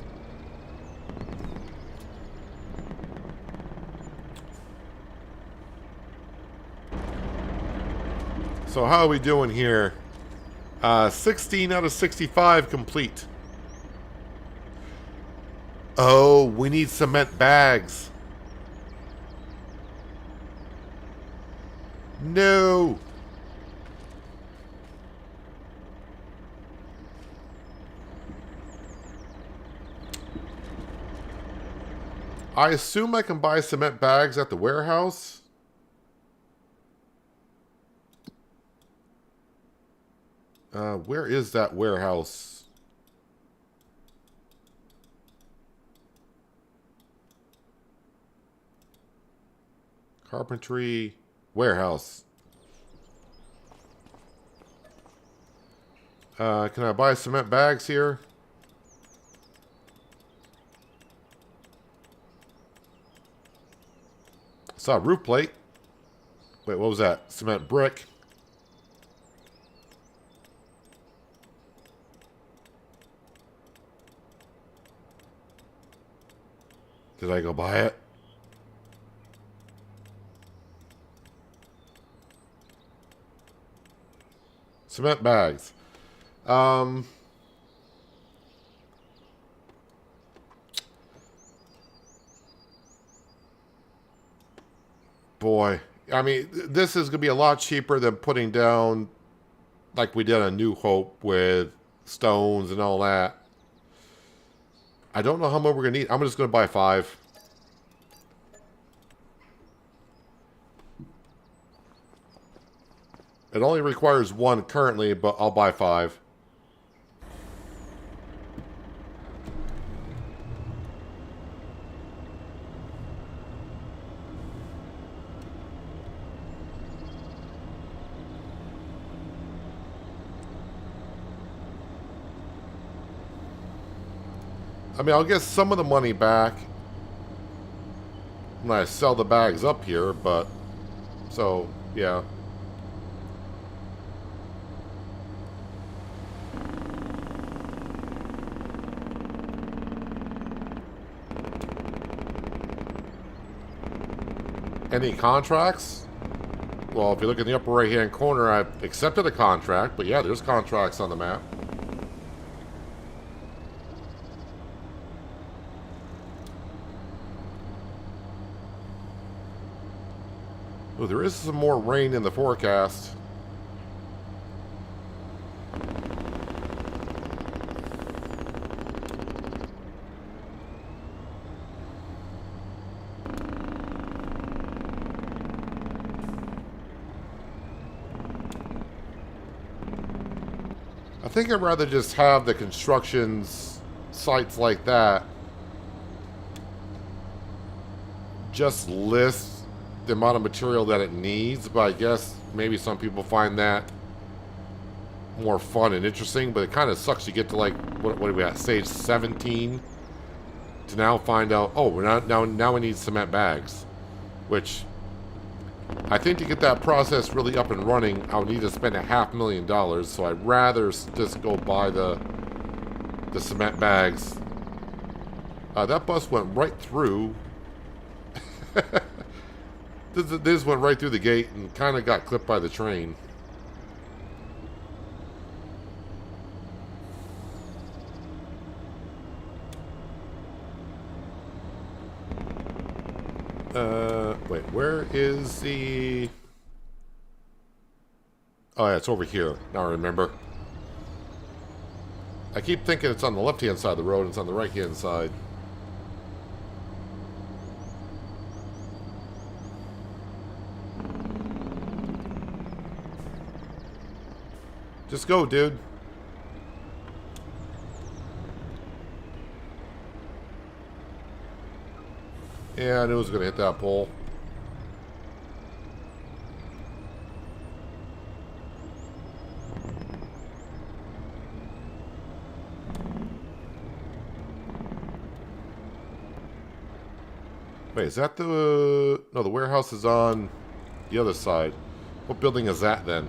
So how are we doing here? 16 out of 65 complete. Oh, we need cement bags. No. I assume I can buy cement bags at the warehouse. Where is that warehouse? Carpentry warehouse. Can I buy cement bags here? Saw a roof plate. Wait, what was that? Cement brick. Did I go buy it? Cement bags. Boy, I mean, this is going to be a lot cheaper than putting down like we did on New Hope with stones and all that. I don't know how much we're going to need. I'm just going to buy 5. It only requires 1 currently, but I'll buy 5. I mean, I'll get some of the money back when I sell the bags up here, but... So, yeah. Any contracts? Well, if you look in the upper right-hand corner, I've accepted a contract, but yeah, there's contracts on the map. Oh, there is some more rain in the forecast. I think I'd rather just have the constructions sites like that just list the amount of material that it needs, but I guess maybe some people find that more fun and interesting, but it kind of sucks you get to like, what are we at, stage 17 to now find out, oh, we're not, now we need cement bags, which I think to get that process really up and running, I would need to spend $500,000, so I'd rather just go buy the cement bags. That bus went right through. This went right through the gate and kind of got clipped by the train. Wait, where is the... Oh, yeah, it's over here. Now I remember. I keep thinking it's on the left-hand side of the road and it's on the right-hand side. Just go, dude. Yeah, I knew it was going to hit that pole. Wait, is that the... No, the warehouse is on the other side. What building is that then?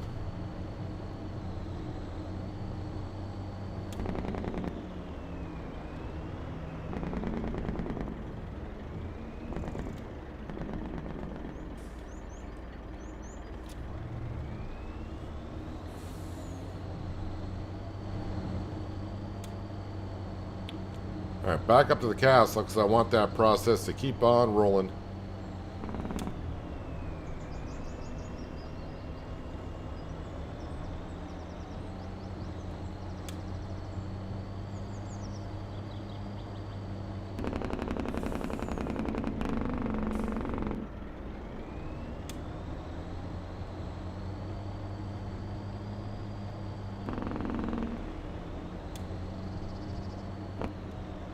Alright, back up to the castle because I want that process to keep on rolling.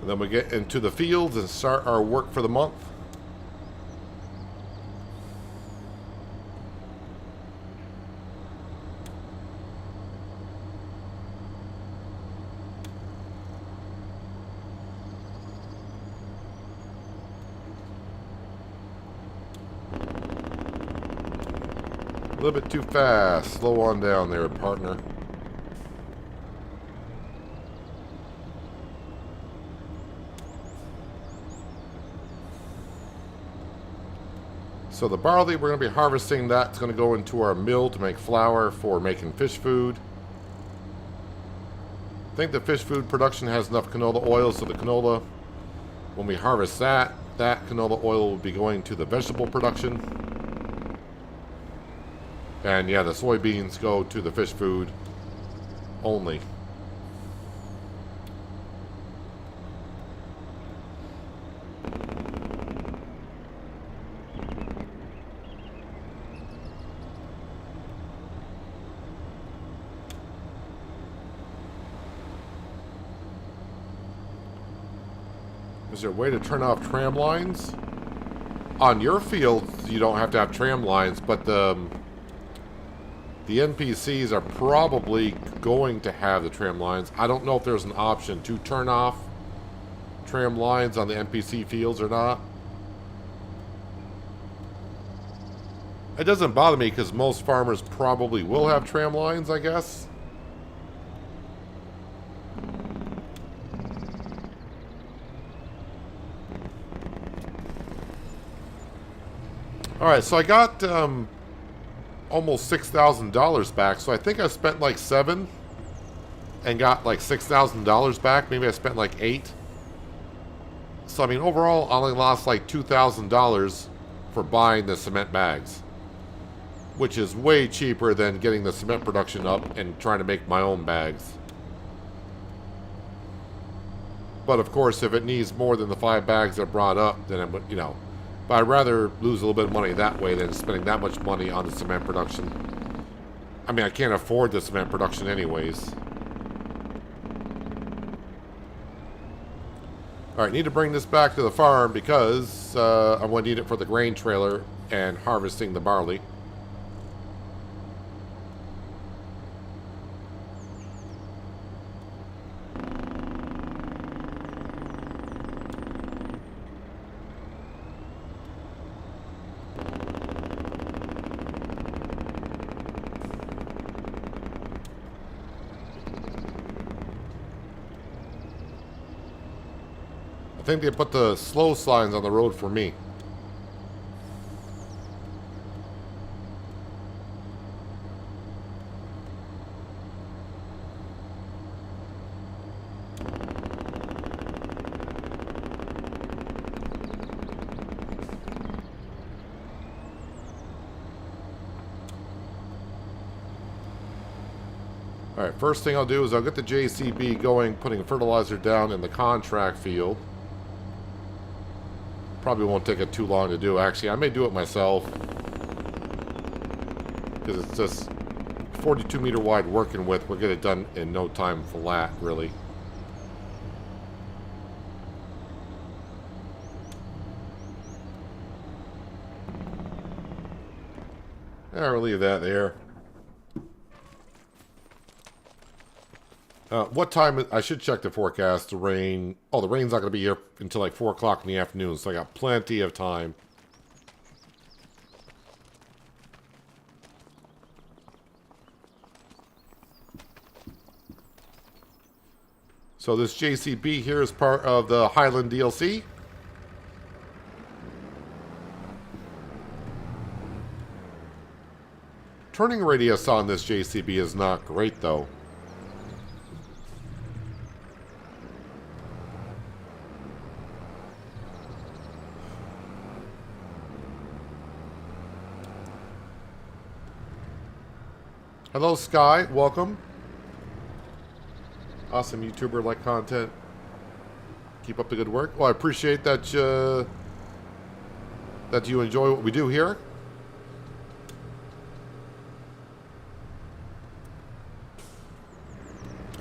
And then we get into the fields and start our work for the month. A little bit too fast. Slow on down there, partner. So the barley, we're going to be harvesting that. It's going to go into our mill to make flour for making fish food. I think the fish food production has enough canola oil, so the canola, when we harvest that canola oil will be going to the vegetable production. And yeah, the soybeans go to the fish food only. Is there a way to turn off tram lines? On your fields, you don't have to have tram lines, but the NPCs are probably going to have the tram lines. I don't know if there's an option to turn off tram lines on the NPC fields or not. It doesn't bother me because most farmers probably will have tram lines, I guess. Alright, so I got almost $6,000 back, so I think I spent like $7 and got like $6,000 back. Maybe I spent like $8. So I mean, overall, I only lost like $2,000 for buying the cement bags, which is way cheaper than getting the cement production up and trying to make my own bags. But of course, if it needs more than the 5 bags I brought up, then it, you know. But I'd rather lose a little bit of money that way than spending that much money on the cement production. I mean, I can't afford the cement production anyways. Alright, need to bring this back to the farm because I'm going to need it for the grain trailer and harvesting the barley. I think they put the slow signs on the road for me. Alright, first thing I'll do is I'll get the JCB going, putting fertilizer down in the contract field. Probably won't take it too long to do. Actually, I may do it myself, because it's just 42 meter wide working width. We'll get it done in no time flat, really. I'll leave that there. What time? I should check the forecast. The rain. Oh, the rain's not going to be here until like 4 o'clock in the afternoon, so I got plenty of time. So this JCB here is part of the Highland DLC. Turning radius on this JCB is not great, though. Hello, Sky. Welcome. Awesome YouTuber-like content. Keep up the good work. Well, I appreciate that that you enjoy what we do here.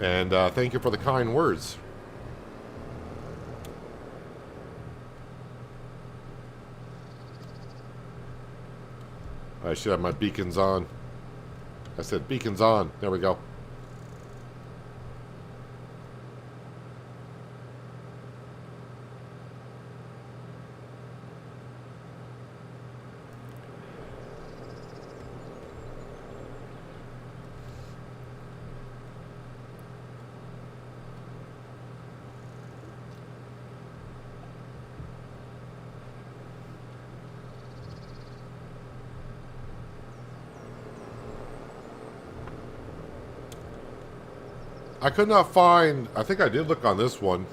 And thank you for the kind words. I should have my beacons on. I said beacons on. There we go. I could not find, I think I did look on this one.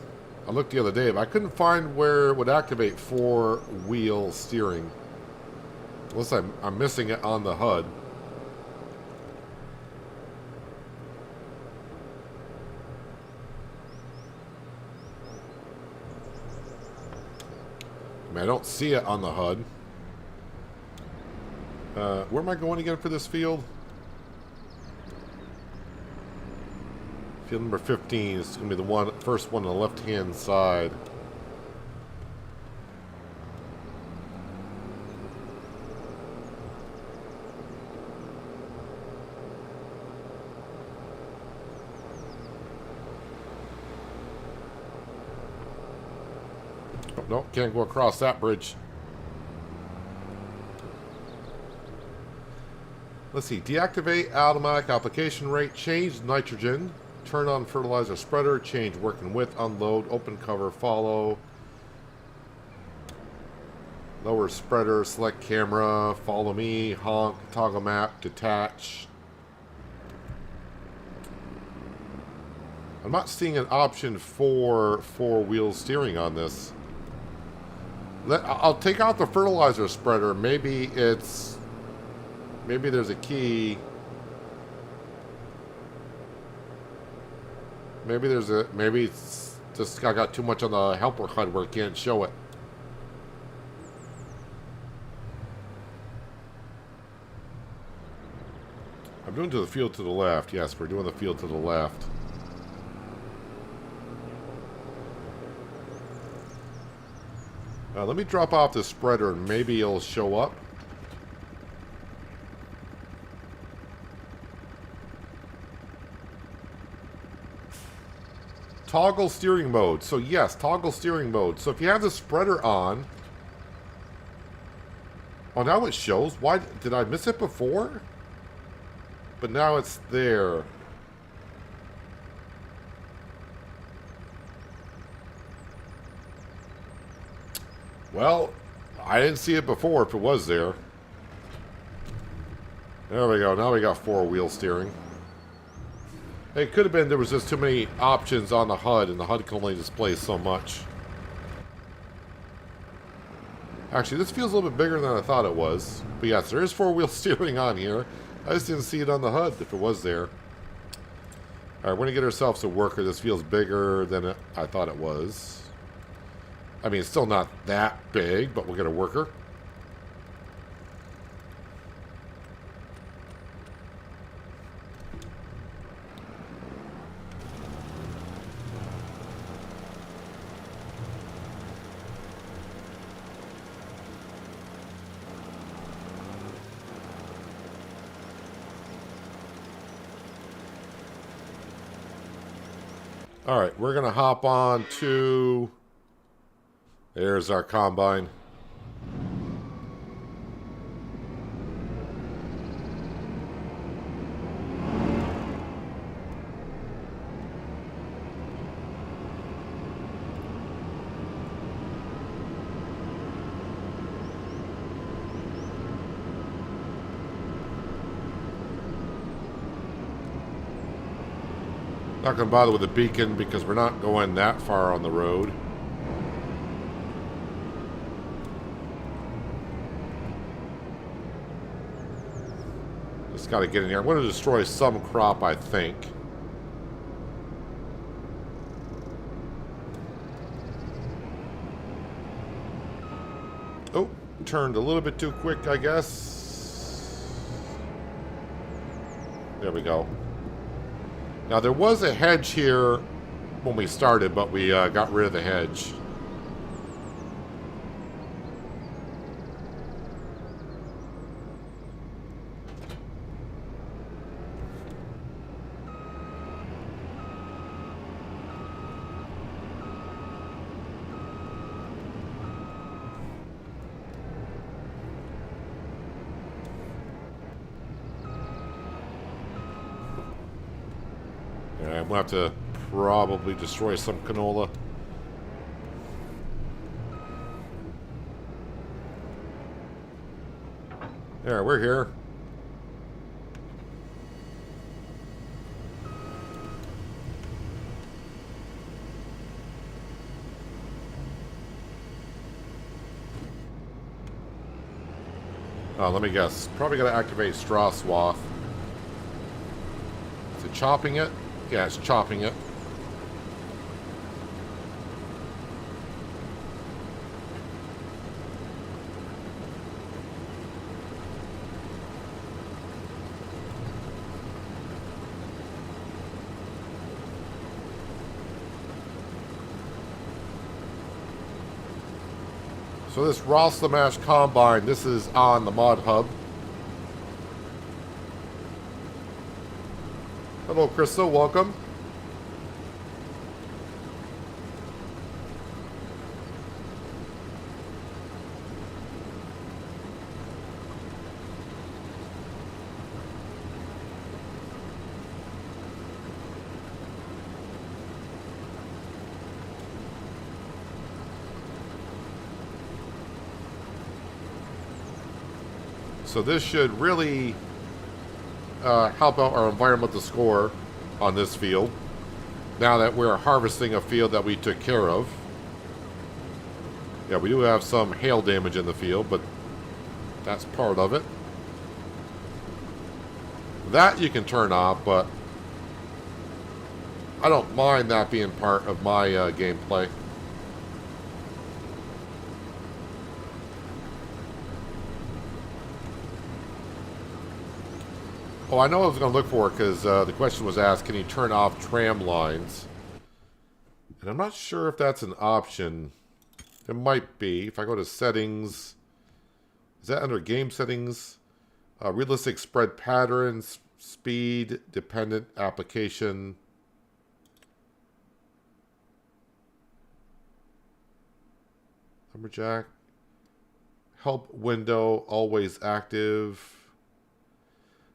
I looked the other day, but I couldn't find where it would activate 4-wheel steering. Unless I'm missing it on the HUD. I mean, I don't see it on the HUD. Where am I going again for this field? Field number 15 is going to be the first one on the left-hand side. Oh, no, can't go across that bridge. Let's see. Deactivate automatic application rate. Change nitrogen. Turn on fertilizer spreader. Change working width. Unload. Open cover. Follow. Lower spreader. Select camera. Follow me. Honk. Toggle map. Detach. I'm not seeing an option for four-wheel steering on this. I'll take out the fertilizer spreader. Maybe there's a key. Maybe it's just I got too much on the helper HUD where it can't show it. I'm doing to the field to the left. Yes, we're doing the field to the left. Let me drop off the spreader and maybe it'll show up. Toggle steering mode. So yes, toggle steering mode. So if you have the spreader on... Oh, now it shows. Why did I miss it before? But now it's there. Well, I didn't see it before if it was there. There we go. Now we got four-wheel steering. It could have been there was just too many options on the HUD, and the HUD can only display so much. Actually, this feels a little bit bigger than I thought it was. But yes, there is four-wheel steering on here. I just didn't see it on the HUD if it was there. Alright, we're going to get ourselves a worker. This feels bigger than I thought it was. I mean, it's still not that big, but we'll get a worker. Alright, we're going to hop on to... There's our combine. Not going to bother with the beacon because we're not going that far on the road. Just got to get in here. I'm going to destroy some crop, I think. Oh, turned a little bit too quick, I guess. There we go. Now, there was a hedge here when we started, but we got rid of the hedge. We'll have to probably destroy some canola. There, we're here. Let me guess. Probably got to activate straw swath. Is it chopping it? Yeah, it's chopping it. So this Roslamash combine, this is on the mod hub. Hello, Crystal. Welcome. So this should really help out our environmental score on this field. Now that we're harvesting a field that we took care of. Yeah, we do have some hail damage in the field, but that's part of it. That you can turn off, but I don't mind that being part of my gameplay. Oh, I know I was going to look for it because the question was asked, can you turn off tram lines? And I'm not sure if that's an option. It might be. If I go to settings, is that under game settings? Realistic spread patterns, speed, dependent application. Lumberjack. Help window, always active.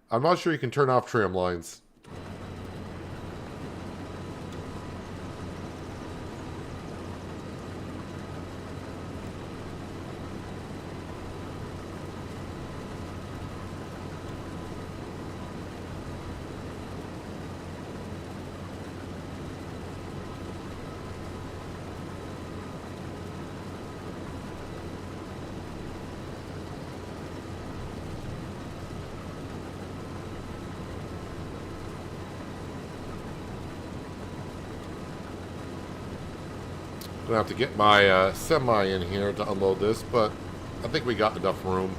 I'm not sure you can turn off tram lines. I'm going to have to get my semi in here to unload this, but I think we got enough room.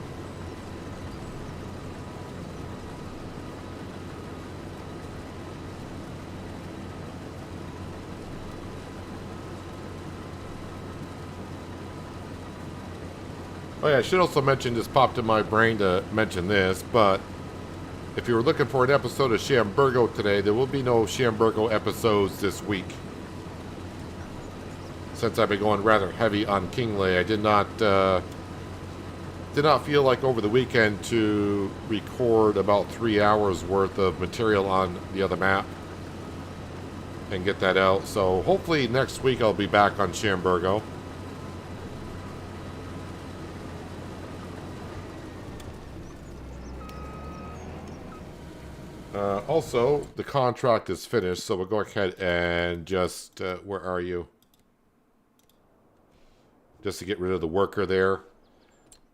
Oh yeah, I should also mention, this popped in my brain to mention this, but if you were looking for an episode of Shamburgo today, there will be no Shamburgo episodes this week. Since I've been going rather heavy on Kinlaig, I did not feel like over the weekend to record about 3 hours worth of material on the other map and get that out. So hopefully next week I'll be back on Shamburgo. Also, the contract is finished, so we'll go ahead and just, where are you? Just to get rid of the worker there.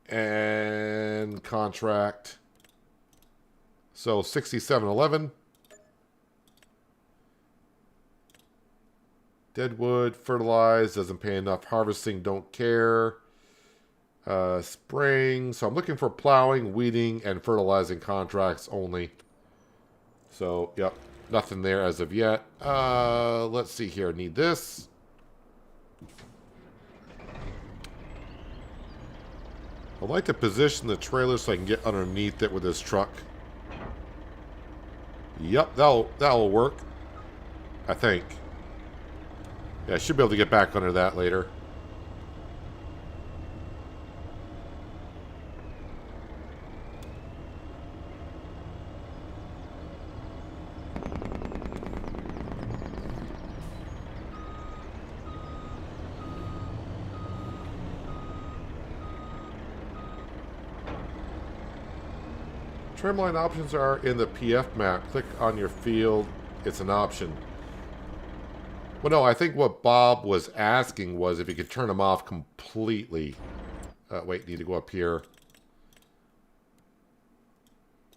And contract. So 6711. Deadwood, fertilize, doesn't pay enough. Harvesting, don't care. Spraying. So I'm looking for plowing, weeding, and fertilizing contracts only. So, yep, nothing there as of yet. Let's see here. Need this. I'd like to position the trailer so I can get underneath it with this truck. Yep, that'll work. I think. Yeah, I should be able to get back under that later. Trimline options are in the PF map. Click on your field. It's an option. Well, no, I think what Bob was asking was if you could turn them off completely. Wait, need to go up here.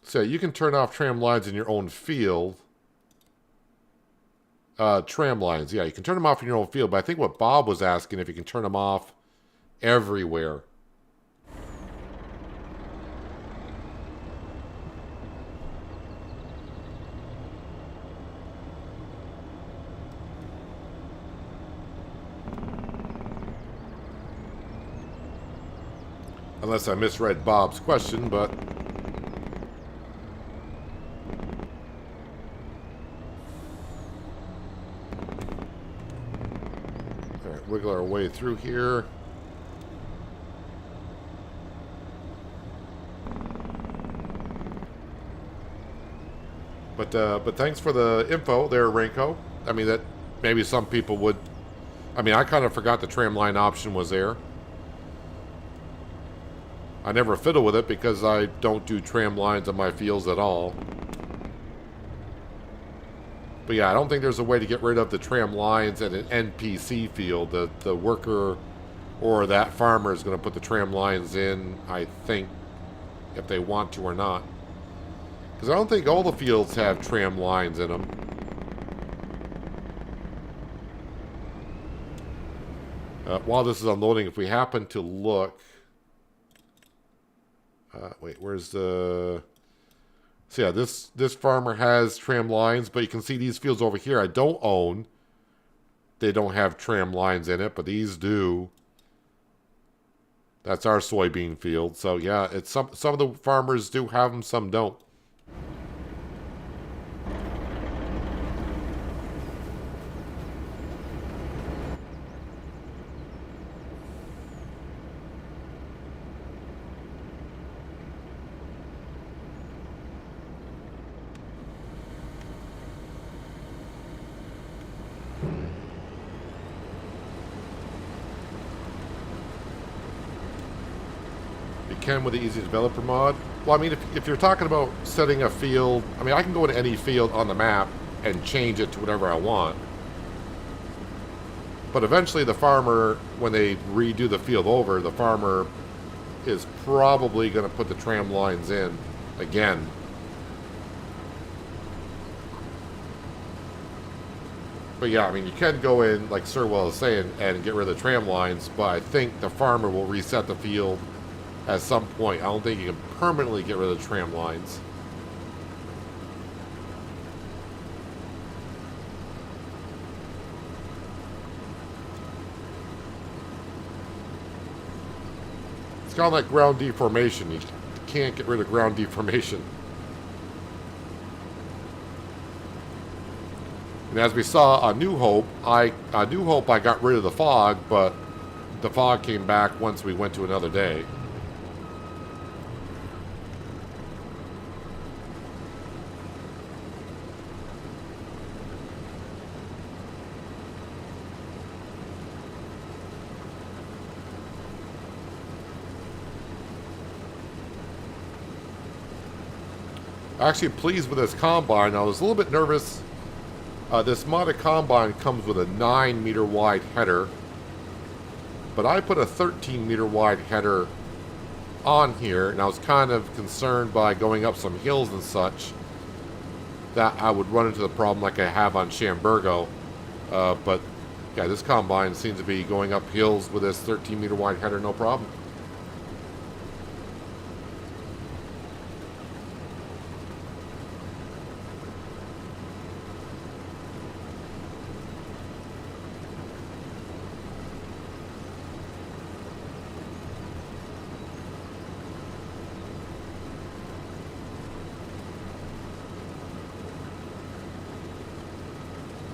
So you can turn off tram lines in your own field. Tram lines, yeah, you can turn them off in your own field. But I think what Bob was asking if you can turn them off everywhere. Unless I misread Bob's question, but... Alright, wiggle our way through here. But thanks for the info there, Renko. I mean, that maybe some people would... I mean, I kind of forgot the tram line option was there. I never fiddle with it because I don't do tram lines on my fields at all. But yeah, I don't think there's a way to get rid of the tram lines at an NPC field. The worker or that farmer is going to put the tram lines in, I think, if they want to or not. Because I don't think all the fields have tram lines in them. While this is unloading, if we happen to look... wait, where's the... So yeah, this farmer has tram lines, but you can see these fields over here I don't own. They don't have tram lines in it, but these do. That's our soybean field. So yeah, it's some of the farmers do have them, some don't. Can with the easy developer mod. Well, I mean, if you're talking about setting a field, I mean, I can go into any field on the map and change it to whatever I want. But eventually the farmer, when they redo the field over, the farmer is probably going to put the tram lines in again. But yeah, I mean, you can go in, like Sirwell is saying, and get rid of the tram lines, but I think the farmer will reset the field at some point. I don't think you can permanently get rid of the tram lines. It's kind of like ground deformation. You can't get rid of ground deformation. And as we saw on New Hope, I got rid of the fog, but the fog came back once we went to another day. Actually pleased with this combine. I was a little bit nervous. This modded combine comes with a 9-meter wide header, but I put a 13-meter wide header on here, and I was kind of concerned by going up some hills and such that I would run into the problem like I have on Shamburgo. But yeah, this combine seems to be going up hills with this 13-meter wide header, no problem.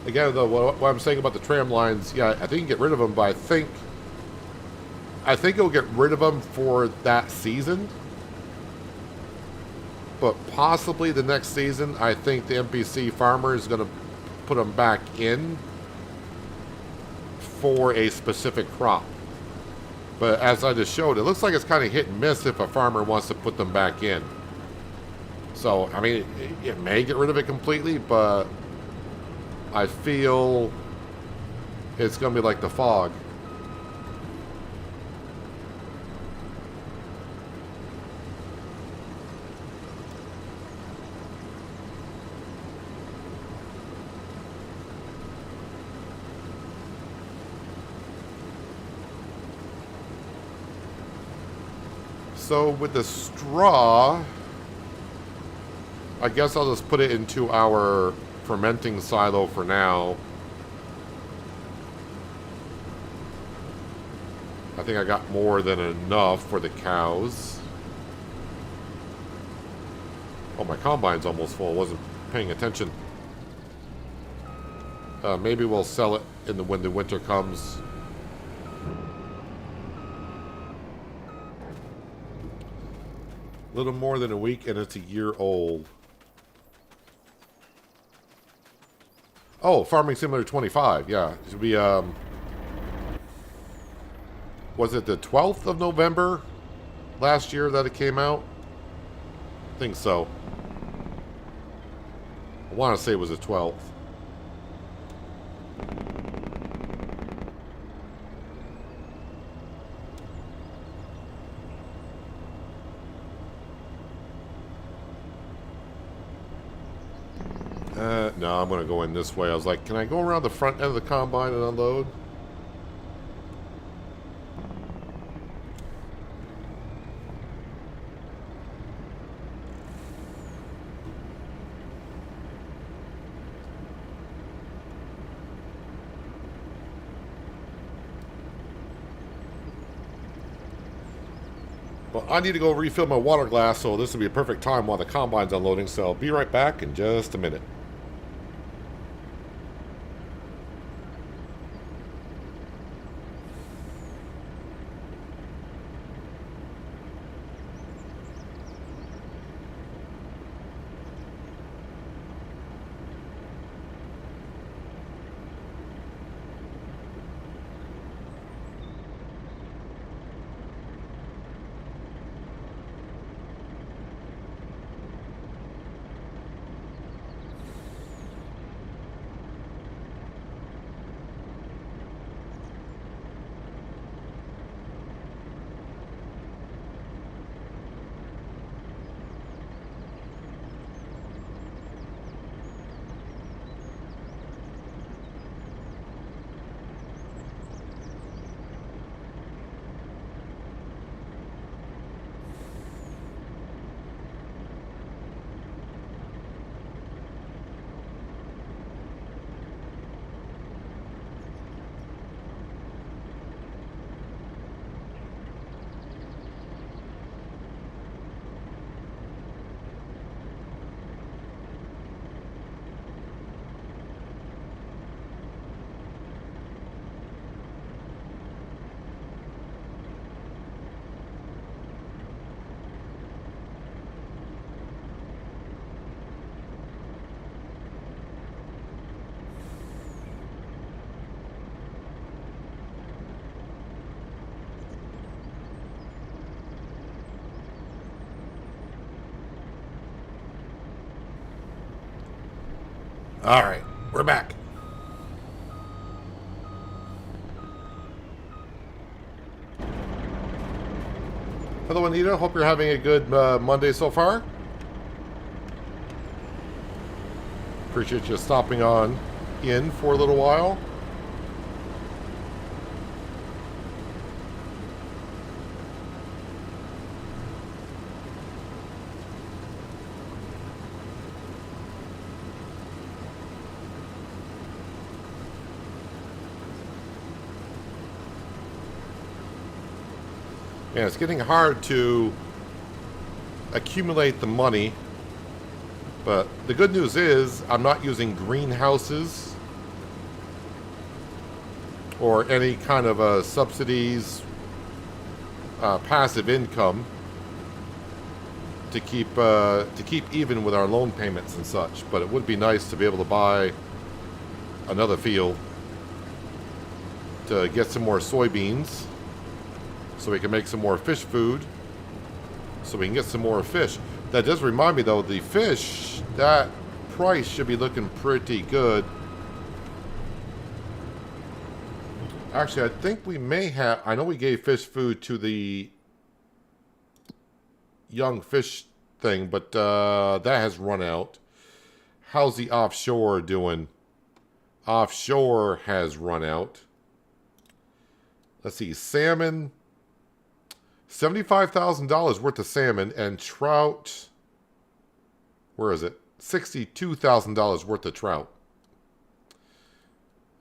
Again, though, what I'm saying about the tram lines, yeah, I think you can get rid of them, but I think you'll get rid of them for that season. But possibly the next season, I think the NPC farmer is going to put them back in for a specific crop. But as I just showed, it looks like it's kind of hit and miss if a farmer wants to put them back in. So, I mean, it may get rid of it completely, but I feel it's going to be like the fog. So with the straw, I guess I'll just put it into our fermenting silo for now. I think I got more than enough for the cows. Oh, my combine's almost full. I wasn't paying attention. Maybe we'll sell it when the winter comes. A little more than a week and it's a year old. Oh, Farming Simulator 25. Yeah, it should be, was it the 12th of November last year that it came out? I think so. I want to say it was the 12th. No, I'm going to go in this way. I was like, can I go around the front end of the combine and unload? Well, I need to go refill my water glass, so this will be a perfect time while the combine's unloading, so I'll be right back in just a minute. All right, we're back. Hello, Anita. Hope you're having a good Monday so far. Appreciate you stopping on in for a little while. Yeah, it's getting hard to accumulate the money, but the good news is I'm not using greenhouses or any kind of subsidies, passive income to keep even with our loan payments and such. But it would be nice to be able to buy another field to get some more soybeans, so we can make some more fish food, so we can get some more fish. That does remind me, though, the fish, that price should be looking pretty good. Actually, I think we may have, I know we gave fish food to the young fish thing, but that has run out. How's the offshore doing? Offshore has run out. Let's see, salmon, $75,000 worth of salmon, and trout, where is it? $62,000 worth of trout.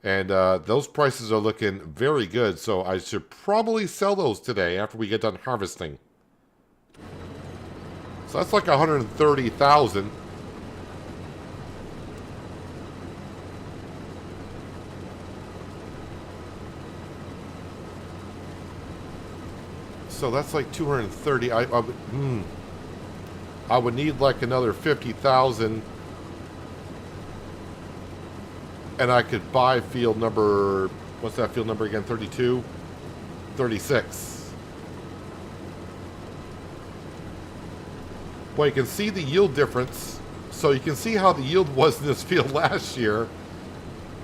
And those prices are looking very good, so I should probably sell those today after we get done harvesting. So that's like $130,000. So that's like 230. I would need like another 50,000, and I could buy field number. What's that field number again? 32, 36. Well, you can see the yield difference. So you can see how the yield was in this field last year.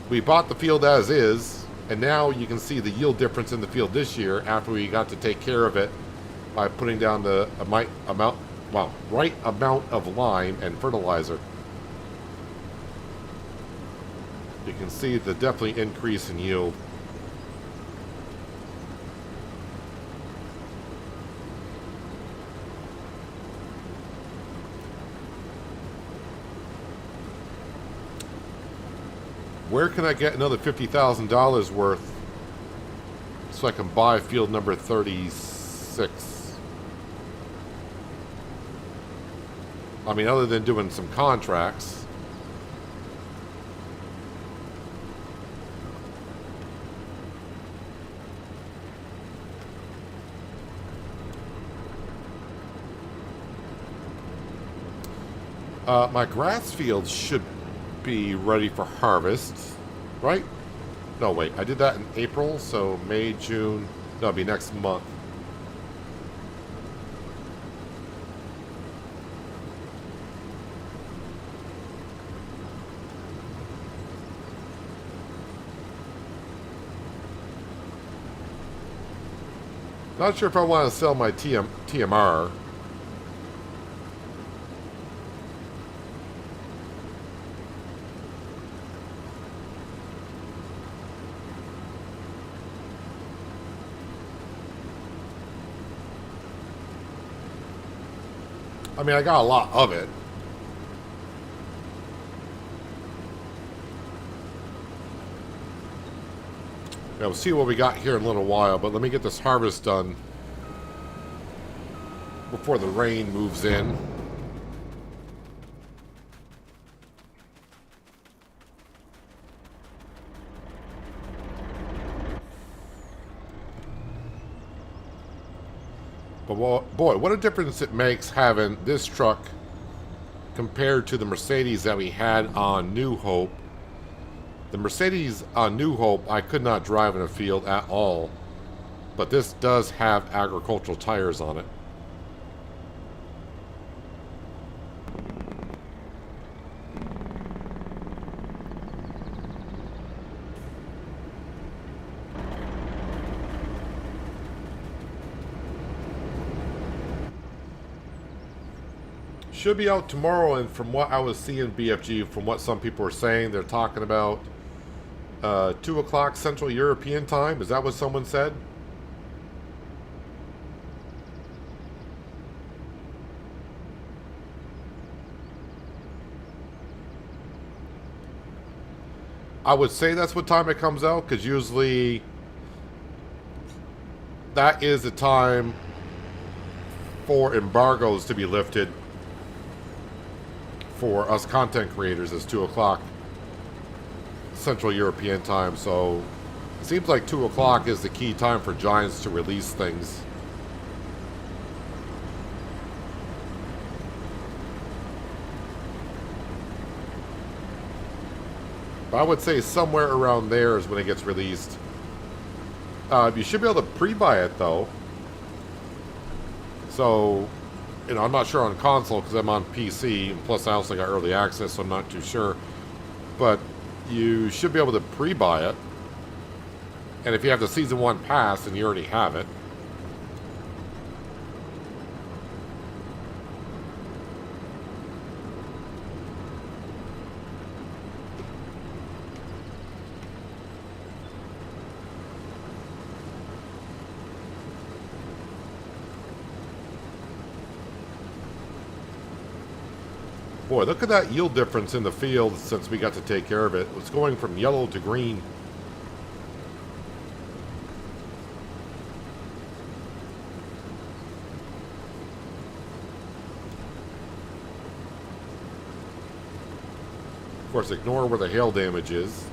We bought the field as is, and now you can see the yield difference in the field this year after we got to take care of it by putting down the right amount of lime and fertilizer. You can see the definitely increase in yield. Where can I get another $50,000 worth so I can buy field number 36? I mean, other than doing some contracts. My grass fields should be ready for harvest, right? No, wait, I did that in April, so May, June, no, it'll be next month. Not sure if I want to sell my TMR. I mean, I got a lot of it. Yeah, we'll see what we got here in a little while, but let me get this harvest done before the rain moves in. But boy, what a difference it makes having this truck compared to the Mercedes that we had on New Hope. The Mercedes on New Hope I could not drive in a field at all, but this does have agricultural tires on it. Should be out tomorrow, and from what I was seeing BFG, from what some people were saying, they're talking about 2 o'clock Central European time. Is that what someone said? I would say that's what time it comes out, because usually that is the time for embargoes to be lifted for us content creators, is 2 o'clock Central European time. So it seems like 2 o'clock is the key time for Giants to release things. But I would say somewhere around there is when it gets released. You should be able to pre-buy it though. So, you know, I'm not sure on console because I'm on PC, and plus I also got early access, so I'm not too sure. But you should be able to pre-buy it. And if you have the Season 1 pass, then you already have it. Boy, look at that yield difference in the field since we got to take care of it. It's going from yellow to green. Of course, ignore where the hail damage is.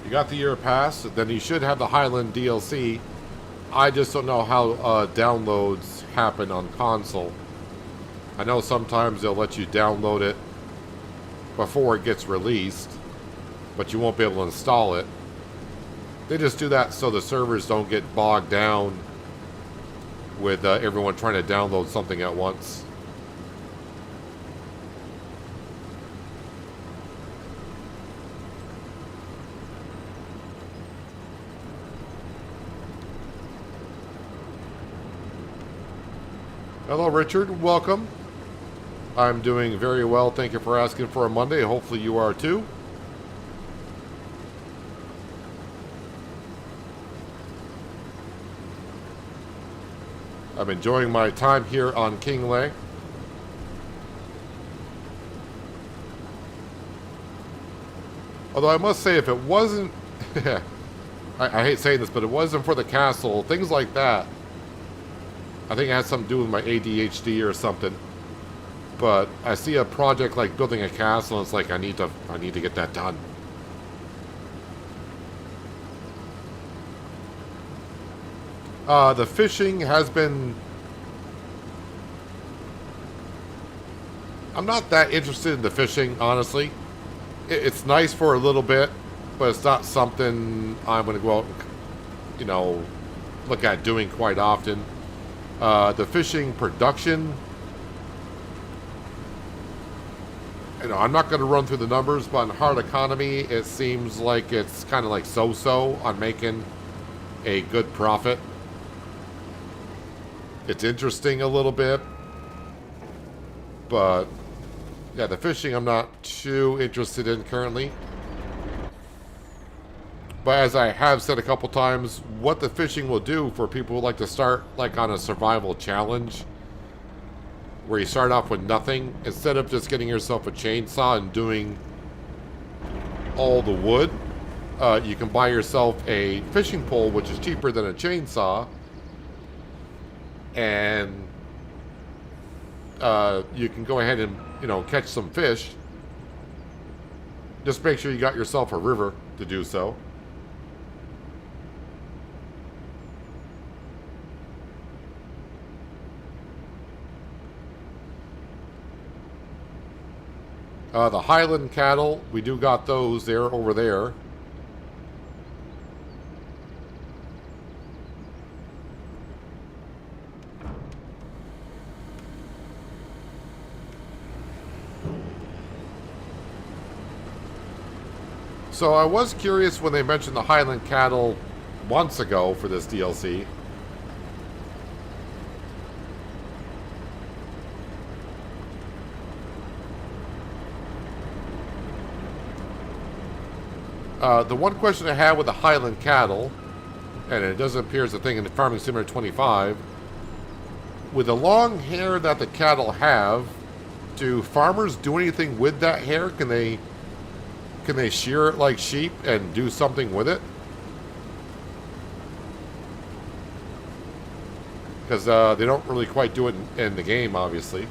You got the year pass, then you should have the Highland DLC. I just don't know how downloads happen on console. I know sometimes they'll let you download it before it gets released, but you won't be able to install it. They just do that so the servers don't get bogged down with everyone trying to download something at once. Hello, Richard. Welcome. I'm doing very well. Thank you for asking for a Monday. Hopefully you are too. I'm enjoying my time here on Kinlaig. Although I must say, if it wasn't... I hate saying this, but it wasn't for the castle, things like that. I think it has something to do with my ADHD or something. But I see a project like building a castle, and it's like I need to get that done. The fishing has been... I'm not that interested in the fishing, honestly. It's nice for a little bit, but it's not something I'm going to go out and, you know, look at doing quite often. The fishing production, you know, I'm not going to run through the numbers, but on hard economy, it seems like it's kind of like so-so on making a good profit. It's interesting a little bit, but yeah, the fishing I'm not too interested in currently. But as I have said a couple times, what the fishing will do for people who like to start like on a survival challenge, where you start off with nothing, instead of just getting yourself a chainsaw and doing all the wood, you can buy yourself a fishing pole, which is cheaper than a chainsaw, and you can go ahead and, you know, catch some fish. Just make sure you got yourself a river to do so. The Highland cattle, we do got those there over there. So I was curious when they mentioned the Highland cattle months ago for this DLC. The one question I had with the Highland cattle, and it doesn't appear as a thing in the Farming Simulator 25, with the long hair that the cattle have, do farmers do anything with that hair? Can they shear it like sheep and do something with it? Because they don't really quite do it in the game, obviously.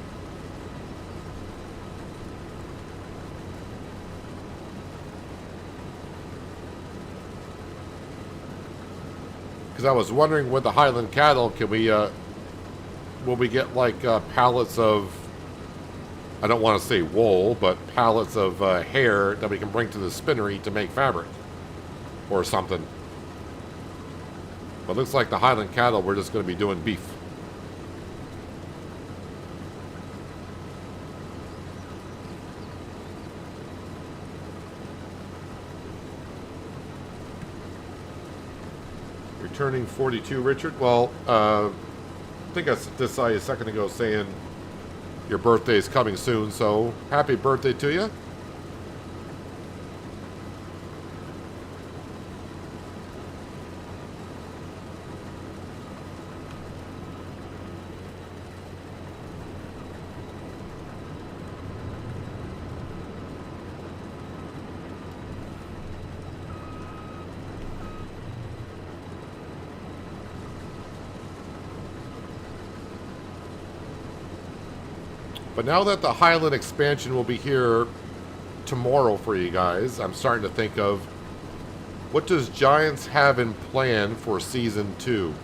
Because I was wondering with the Highland cattle, can we, will we get like pallets of, I don't want to say wool, but pallets of hair that we can bring to the spinnery to make fabric or something. But it looks like the Highland cattle, we're just going to be doing beef. You're turning 42, Richard. Well, I think I just saw you a second ago saying your birthday is coming soon, so happy birthday to you. But now that the Highland expansion will be here tomorrow for you guys, I'm starting to think of What does Giants have in plan for Season 2?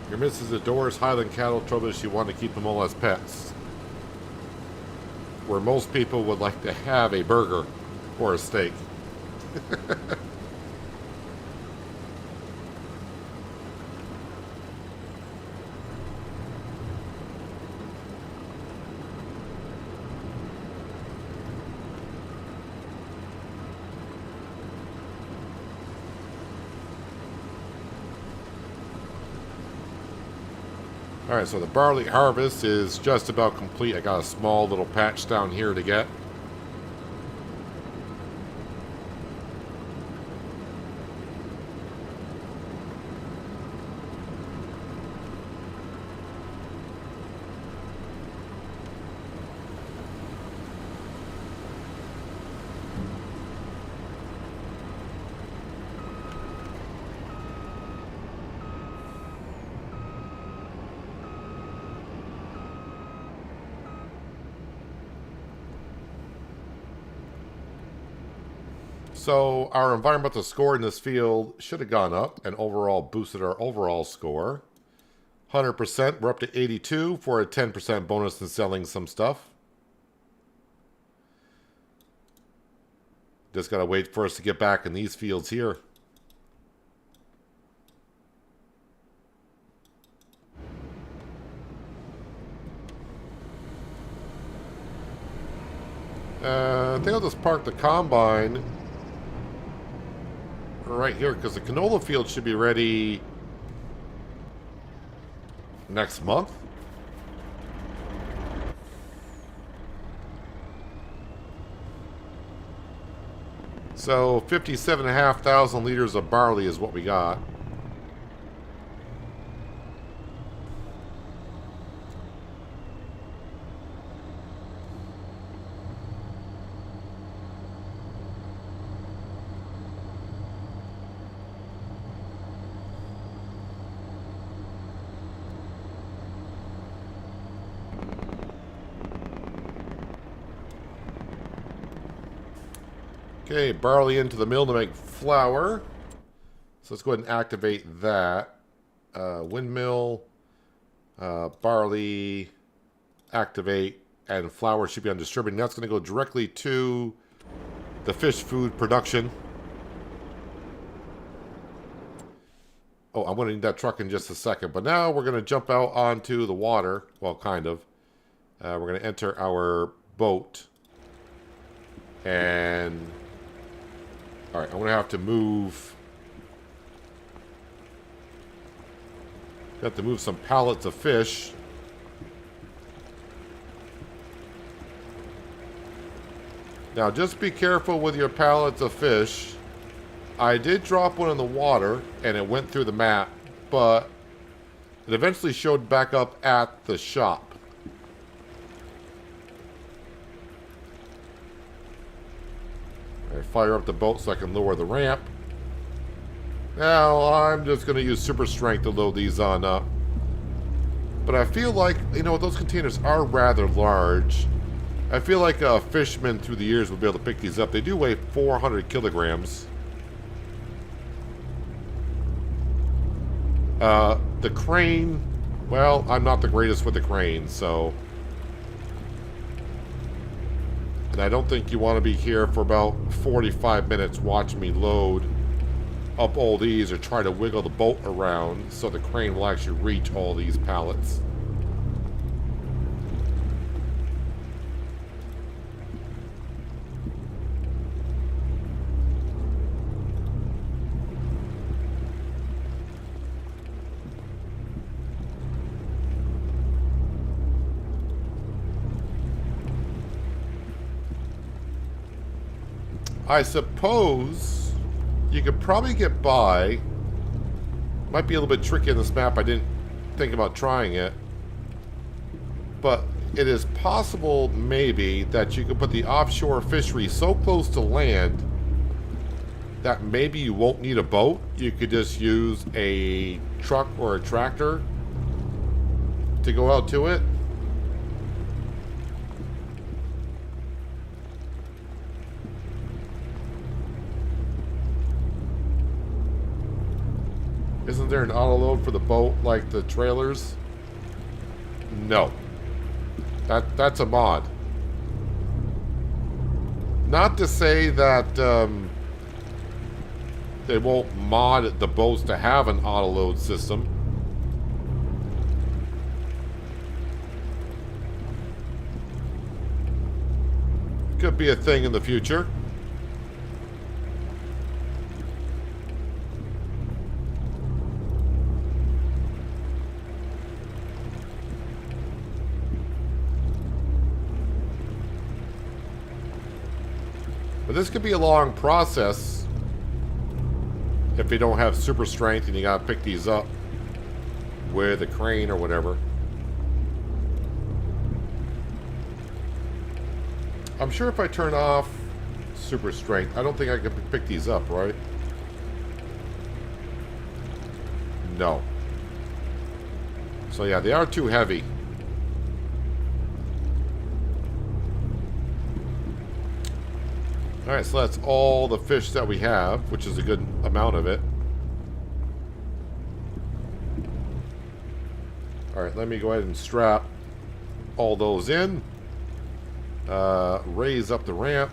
Your Mrs. adores Highland cattle trouble. She wanted to keep them all as pets. Where most people would like to have a burger or a steak. Alright, so the barley harvest is just about complete. I got a small little patch down here to get. So our environmental score in this field should have gone up and overall boosted our overall score. 100%, we're up to 82 for a 10% bonus in selling some stuff. Just gotta wait for us to get back in these fields here. I think I'll just park the combine right here, because the canola field should be ready next month. So 57,500 liters of barley is what we got. Okay, barley into the mill to make flour. So let's go ahead and activate that. Windmill, barley, activate, and flour should be on distributing. That's going to go directly to the fish food production. Oh, I'm going to need that truck in just a second. But now we're going to jump out onto the water. Well, kind of. We're going to enter our boat. And... alright, I'm going to have to move... got to move some pallets of fish. Now, just be careful with your pallets of fish. I did drop one in the water, and it went through the map, but it eventually showed back up at the shop. I fire up the boat so I can lower the ramp. Now, I'm just going to use super strength to load these on up. But I feel like, you know, those containers are rather large. I feel like a fisherman through the years will be able to pick these up. They do weigh 400 kilograms. The crane, well, I'm not the greatest with the crane, so... and I don't think you want to be here for about 45 minutes watching me load up all these or try to wiggle the boat around so the crane will actually reach all these pallets. I suppose you could probably get by. Might be a little bit tricky on this map. I didn't think about trying it. But it is possible, maybe, that you could put the offshore fishery so close to land that maybe you won't need a boat. You could just use a truck or a tractor to go out to it. Isn't there an auto load for the boat like the trailers? No. That's a mod. Not to say that they won't mod the boats to have an auto load system. Could be a thing in the future. But this could be a long process if you don't have super strength and you gotta pick these up with a crane or whatever. I'm sure if I turn off super strength, I don't think I can pick these up, right? No. So yeah, they are too heavy. Alright, so that's all the fish that we have, which is a good amount of it. Alright, let me go ahead and strap all those in. Raise up the ramp.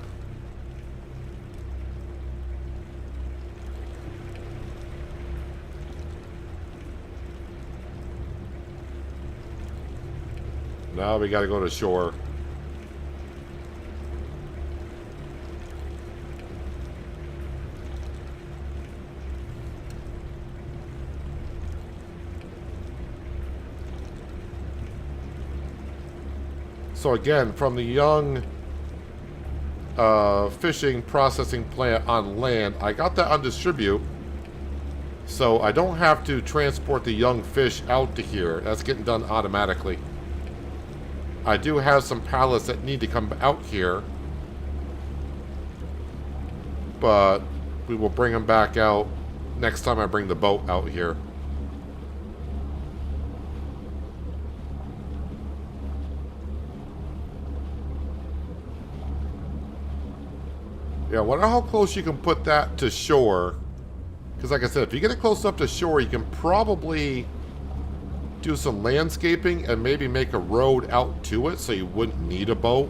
Now we gotta go to shore. So again, from the young fishing processing plant on land, I got that on distribute. So I don't have to transport the young fish out to here. That's getting done automatically. I do have some pallets that need to come out here. But we will bring them back out next time I bring the boat out here. Yeah, I wonder how close you can put that to shore. Because like I said, if you get it close up to shore, you can probably do some landscaping and maybe make a road out to it so you wouldn't need a boat.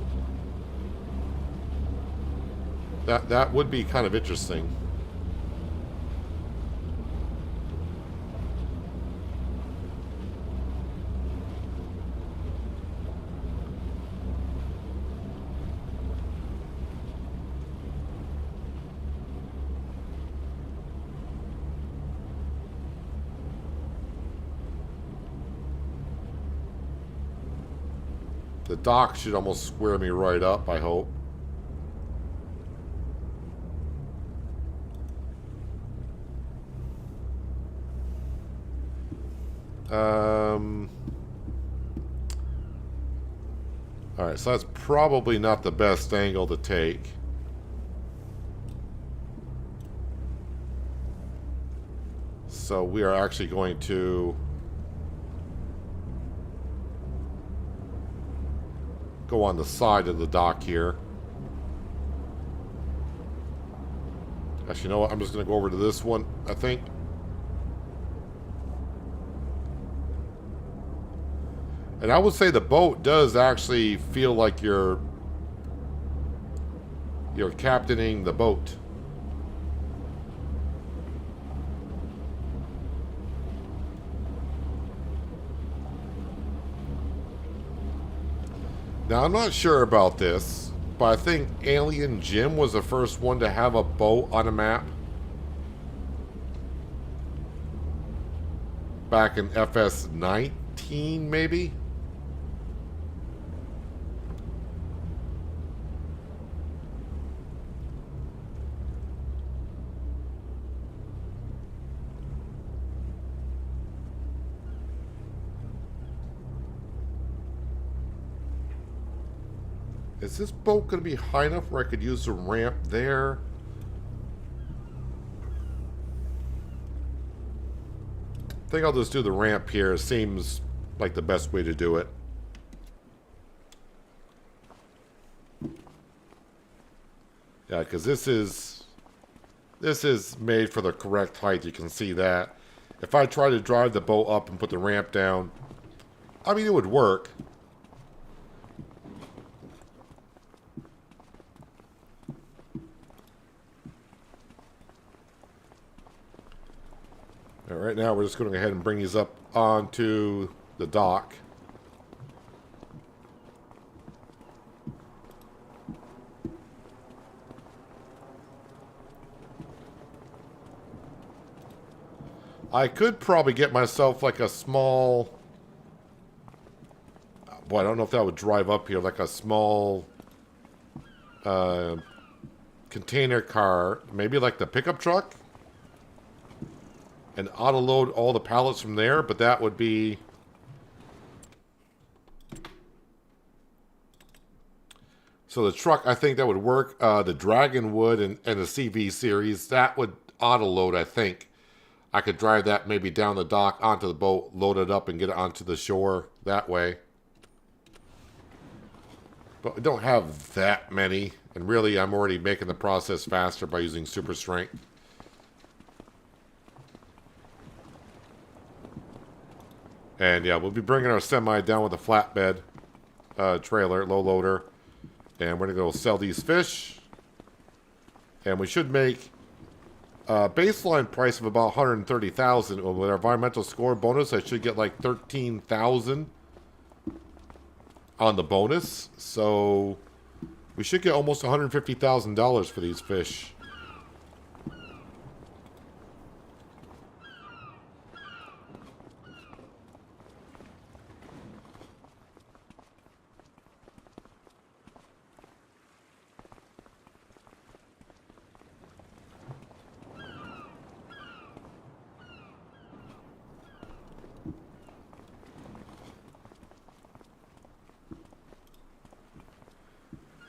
That would be kind of interesting. The dock should almost square me right up, I hope. Alright, so that's probably not the best angle to take. So we are actually going to go on the side of the dock here. Actually, you know what? I'm just going to go over to this one, I think. And I would say the boat does actually feel like you're captaining the boat. Now, I'm not sure about this, but I think Alien Jim was the first one to have a boat on a map. Back in FS19, maybe? Is this boat going to be high enough where I could use the ramp there? I think I'll just do the ramp here. It seems like the best way to do it. Yeah, because this is made for the correct height. You can see that. If I try to drive the boat up and put the ramp down, I mean, it would work. All right, now we're just going to go ahead and bring these up onto the dock. I could probably get myself like a small... Boy, I don't know if that would drive up here. Like a small container car. Maybe like the pickup truck. And auto-load all the pallets from there. But that would be... So the truck, I think that would work. The Dragon would and the CV series, that would auto-load, I think. I could drive that maybe down the dock onto the boat, load it up, and get it onto the shore that way. But we don't have that many. And really, I'm already making the process faster by using super strength. And yeah, we'll be bringing our semi down with a flatbed trailer, low loader. And we're going to go sell these fish. And we should make a baseline price of about 130,000. With our environmental score bonus, I should get like 13,000 on the bonus. So we should get almost $150,000 for these fish.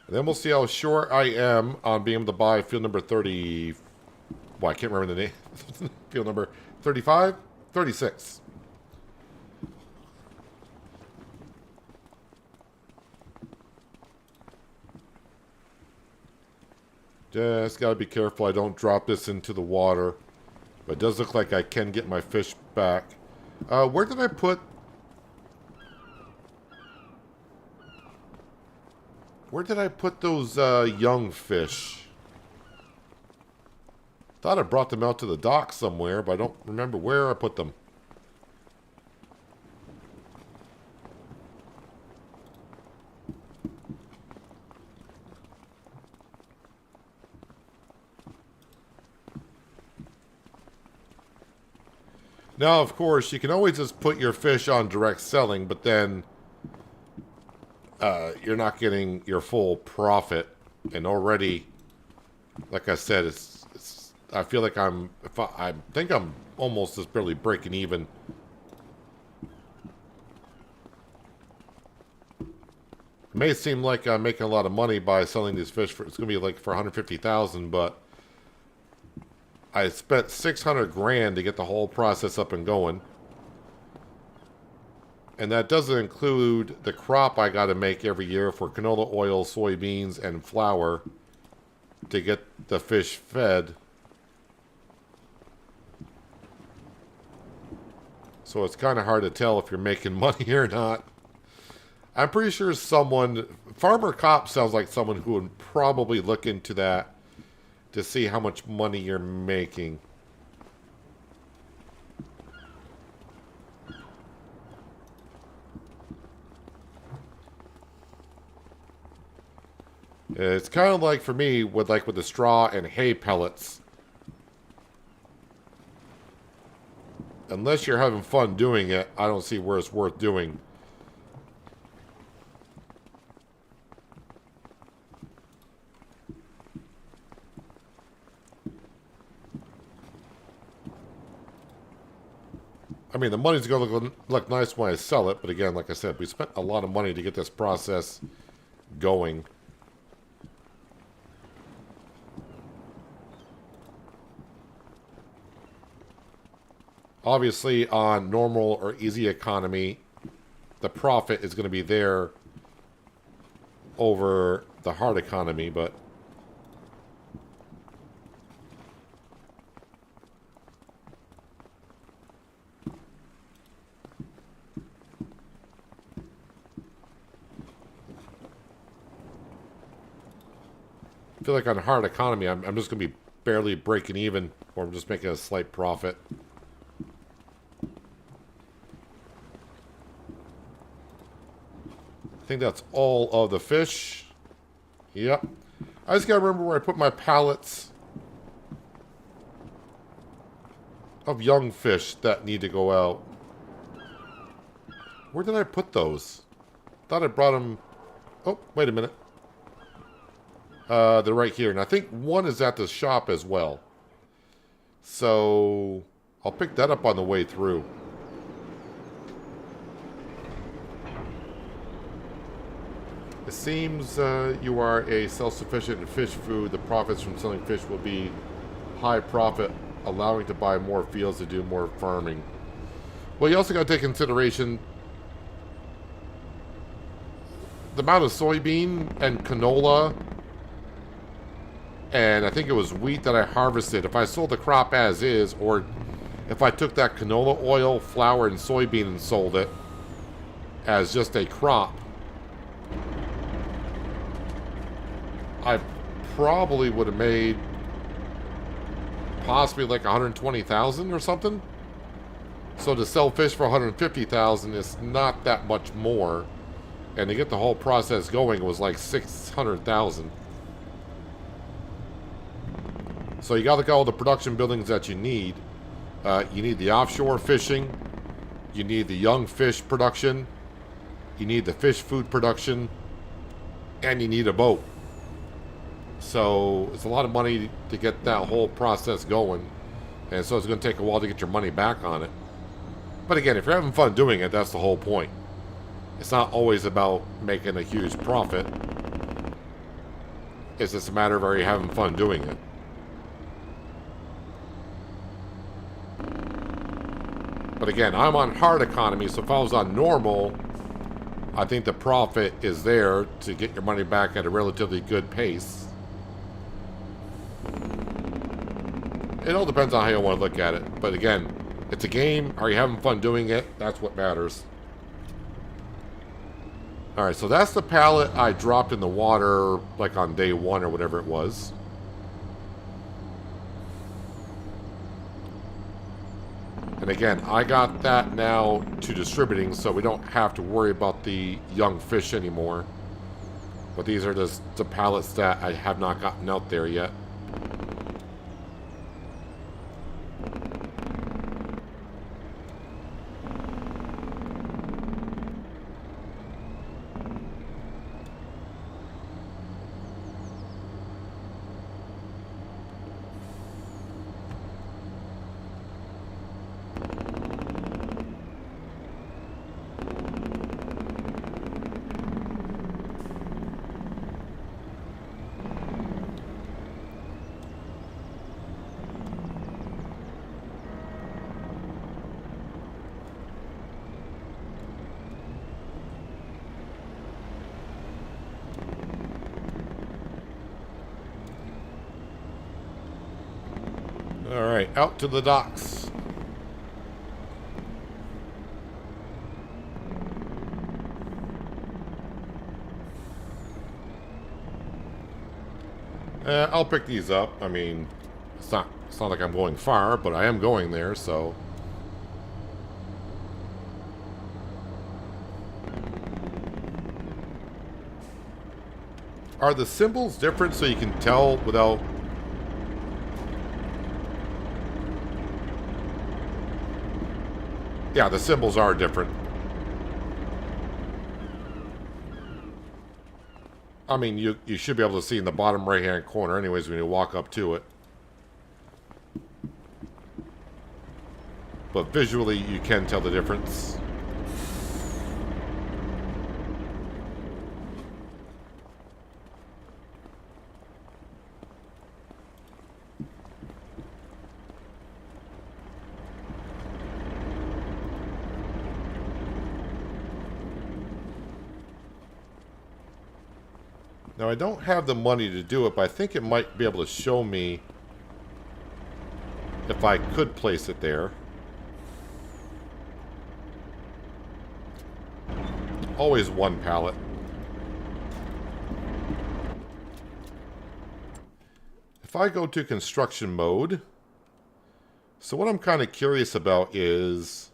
And then we'll see how short I am on being able to buy field number 30... Well, I can't remember the name. Field number 35? 36. Just gotta be careful I don't drop this into the water. But it does look like I can get my fish back. Where did I put... Where did I put those young fish? Thought I brought them out to the dock somewhere, but I don't remember where I put them. Now, of course, you can always just put your fish on direct selling, but then you're not getting your full profit. And already, like I said, I feel like I think I'm almost just barely breaking even. It may seem like I'm making a lot of money by selling these fish for, it's going to be like for 150,000, but I spent 600 grand to get the whole process up and going. And that doesn't include the crop I got to make every year for canola oil, soybeans, and flour to get the fish fed. So it's kind of hard to tell if you're making money or not. I'm pretty sure Farmer Cop sounds like someone who would probably look into that to see how much money you're making. It's kind of like for me with the straw and hay pellets. Unless you're having fun doing it, I don't see where it's worth doing. I mean, the money's going to look nice when I sell it, but again, like I said, we spent a lot of money to get this process going. Obviously, on normal or easy economy, the profit is going to be there over the hard economy, but I feel like on hard economy, I'm just going to be barely breaking even, or I'm just making a slight profit. I think that's all of the fish. Yep. I just got to remember where I put my pallets of young fish that need to go out. Where did I put those? Thought I brought them... Oh, wait a minute. They're right here. And I think one is at the shop as well. So, I'll pick that up on the way through. It seems you are a self-sufficient in fish food. The profits from selling fish will be high profit, allowing to buy more fields to do more farming. Well, you also got to take consideration the amount of soybean and canola, and I think it was wheat that I harvested. If I sold the crop as is, or if I took that canola oil, flour, and soybean and sold it as just a crop, I probably would have made possibly like 120,000 or something. So to sell fish for 150,000 is not that much more, and to get the whole process going was like 600,000. So you got to look at all the production buildings that you need. You need the offshore fishing, you need the young fish production, you need the fish food production, and you need a boat. So it's a lot of money to get that whole process going, and so it's going to take a while to get your money back on it. But again, if you're having fun doing it, that's the whole point. It's not always about making a huge profit. It's just a matter of are you having fun doing it. But again, I'm on hard economy, so if I was on normal, I think the profit is there to get your money back at a relatively good pace. It all depends on how you want to look at it. But again, it's a game. Are you having fun doing it? That's what matters. Alright, so that's the pallet I dropped in the water like on day 1 or whatever it was. And again, I got that now to distributing, so we don't have to worry about the young fish anymore. But these are just the pallets that I have not gotten out there yet. Alright, out to the docks. I'll pick these up. I mean, it's not like I'm going far, but I am going there, so... Are the symbols different so you can tell without... Yeah, the symbols are different. I mean, you should be able to see in the bottom right-hand corner anyways when you walk up to it. But visually, you can tell the difference. Now, I don't have the money to do it, but I think it might be able to show me if I could place it there. Always one pallet. If I go to construction mode, so what I'm kind of curious about is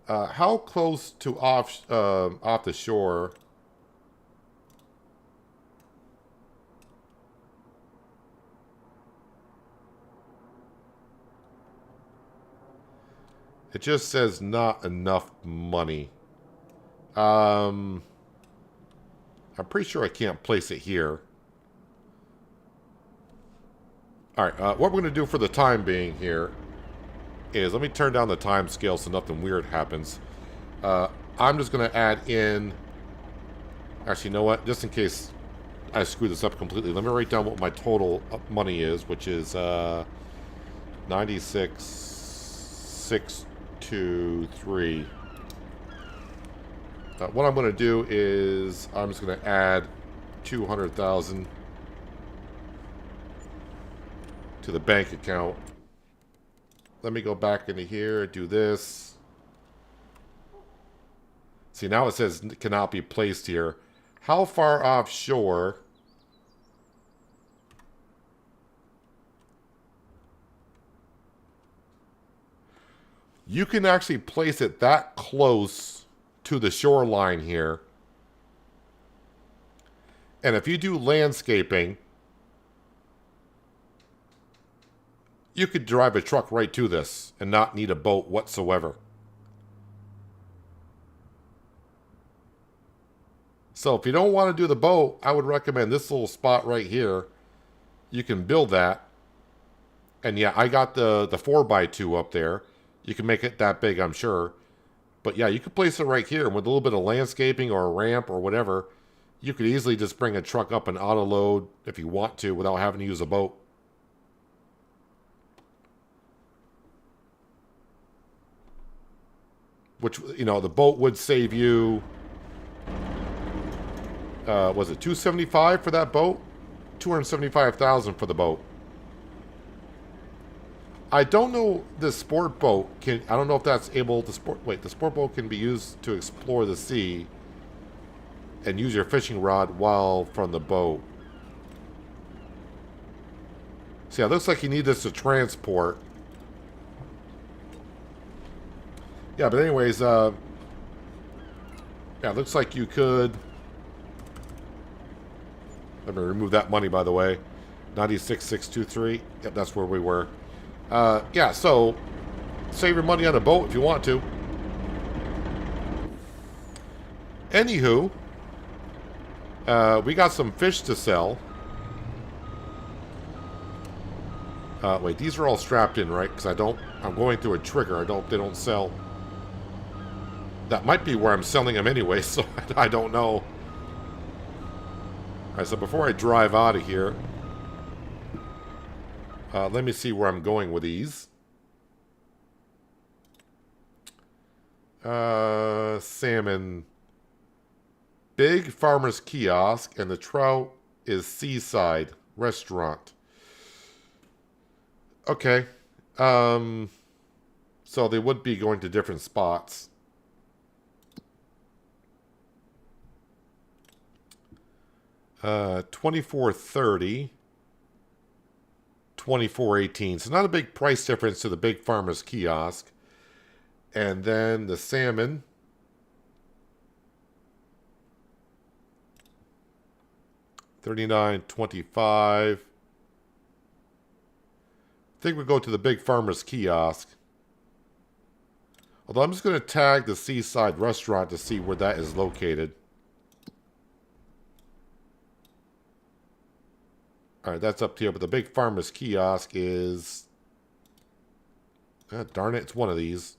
how close to off the shore. It just says not enough money. I'm pretty sure I can't place it here. Alright, what we're going to do for the time being here is, let me turn down the time scale so nothing weird happens. I'm just going to add in... Actually, you know what? Just in case I screw this up completely, let me write down what my total money is, which is 96,623. What I'm going to do is I'm just going to add 200,000 to the bank account. Let me go back into here and do this. See, now it says cannot be placed here. How far offshore? You can actually place it that close to the shoreline here. And if you do landscaping, you could drive a truck right to this and not need a boat whatsoever. So if you don't want to do the boat, I would recommend this little spot right here. You can build that. And yeah, I got the 4x2 up there. You can make it that big, I'm sure. But yeah, you could place it right here. And with a little bit of landscaping or a ramp or whatever, you could easily just bring a truck up and auto load if you want to without having to use a boat. Which, you know, the boat would save you... was it $275 for that boat? $275,000 for the boat. I don't know the sport boat can... I don't know if that's able to... the sport boat can be used to explore the sea and use your fishing rod while from the boat. So yeah, it looks like you need this to transport. Yeah, but anyways, yeah, it looks like you could... Let me remove that money, by the way. 96,623. Yep, that's where we were. Yeah, so save your money on a boat if you want to. Anywho, we got some fish to sell. Wait, these are all strapped in, right? Because I'm going through a trigger. They don't sell. That might be where I'm selling them anyway, so I don't know. Alright, so before I drive out of here, let me see where I'm going with these. Salmon. Big Farmer's Kiosk, and the trout is Seaside Restaurant. Okay. So they would be going to different spots. $24.30, $24.18. So not a big price difference to the Big Farmer's Kiosk. And then the salmon. $39.25. I think we go to the big farmer's kiosk. Although I'm just going to tag the seaside restaurant to see where that is located. Alright, that's up here, but the big farmer's kiosk is... darn it, it's one of these.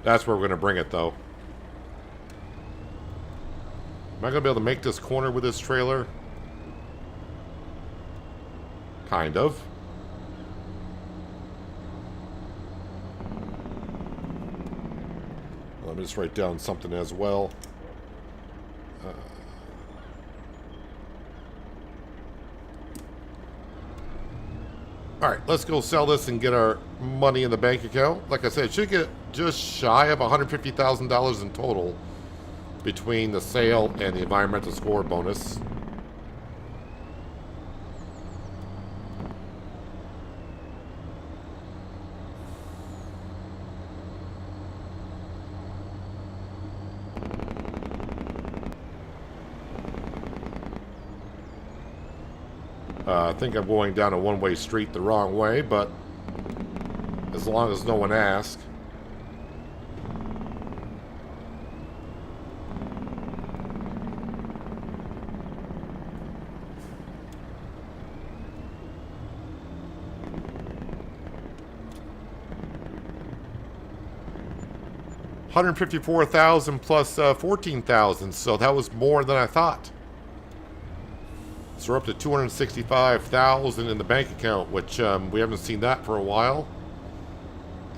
That's where we're going to bring it, though. Am I going to be able to make this corner with this trailer? Kind of. Let me just write down something as well. Alright, let's go sell this and get our money in the bank account. Like I said, it should get just shy of $150,000 in total between the sale and the environmental score bonus. I think I'm going down a one-way street the wrong way, but as long as no one asks. $154,000 plus $14,000, so that was more than I thought. So we're up to $265,000 in the bank account, which we haven't seen that for a while.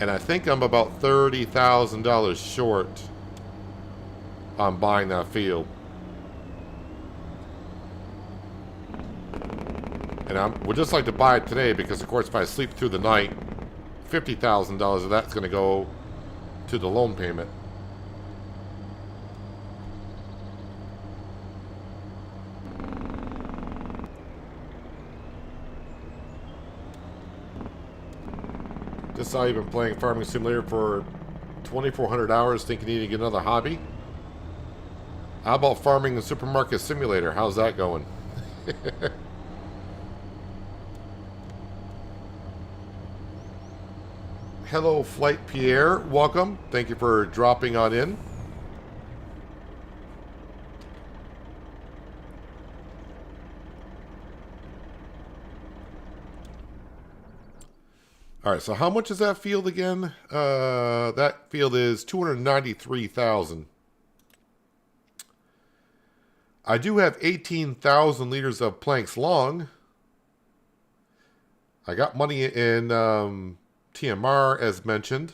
And I think I'm about $30,000 short on buying that field. And I would just like to buy it today because, of course, if I sleep through the night, $50,000 of that's going to go to the loan payment. Just saw you've been playing Farming Simulator for 2,400 hours, thinking you need to get another hobby. How about Farming the Supermarket Simulator? How's that going? Hello, Flight Pierre. Welcome. Thank you for dropping on in. All right, so how much is that field again? That field is $293,000. I do have 18,000 liters of planks long. I got money in TMR, as mentioned.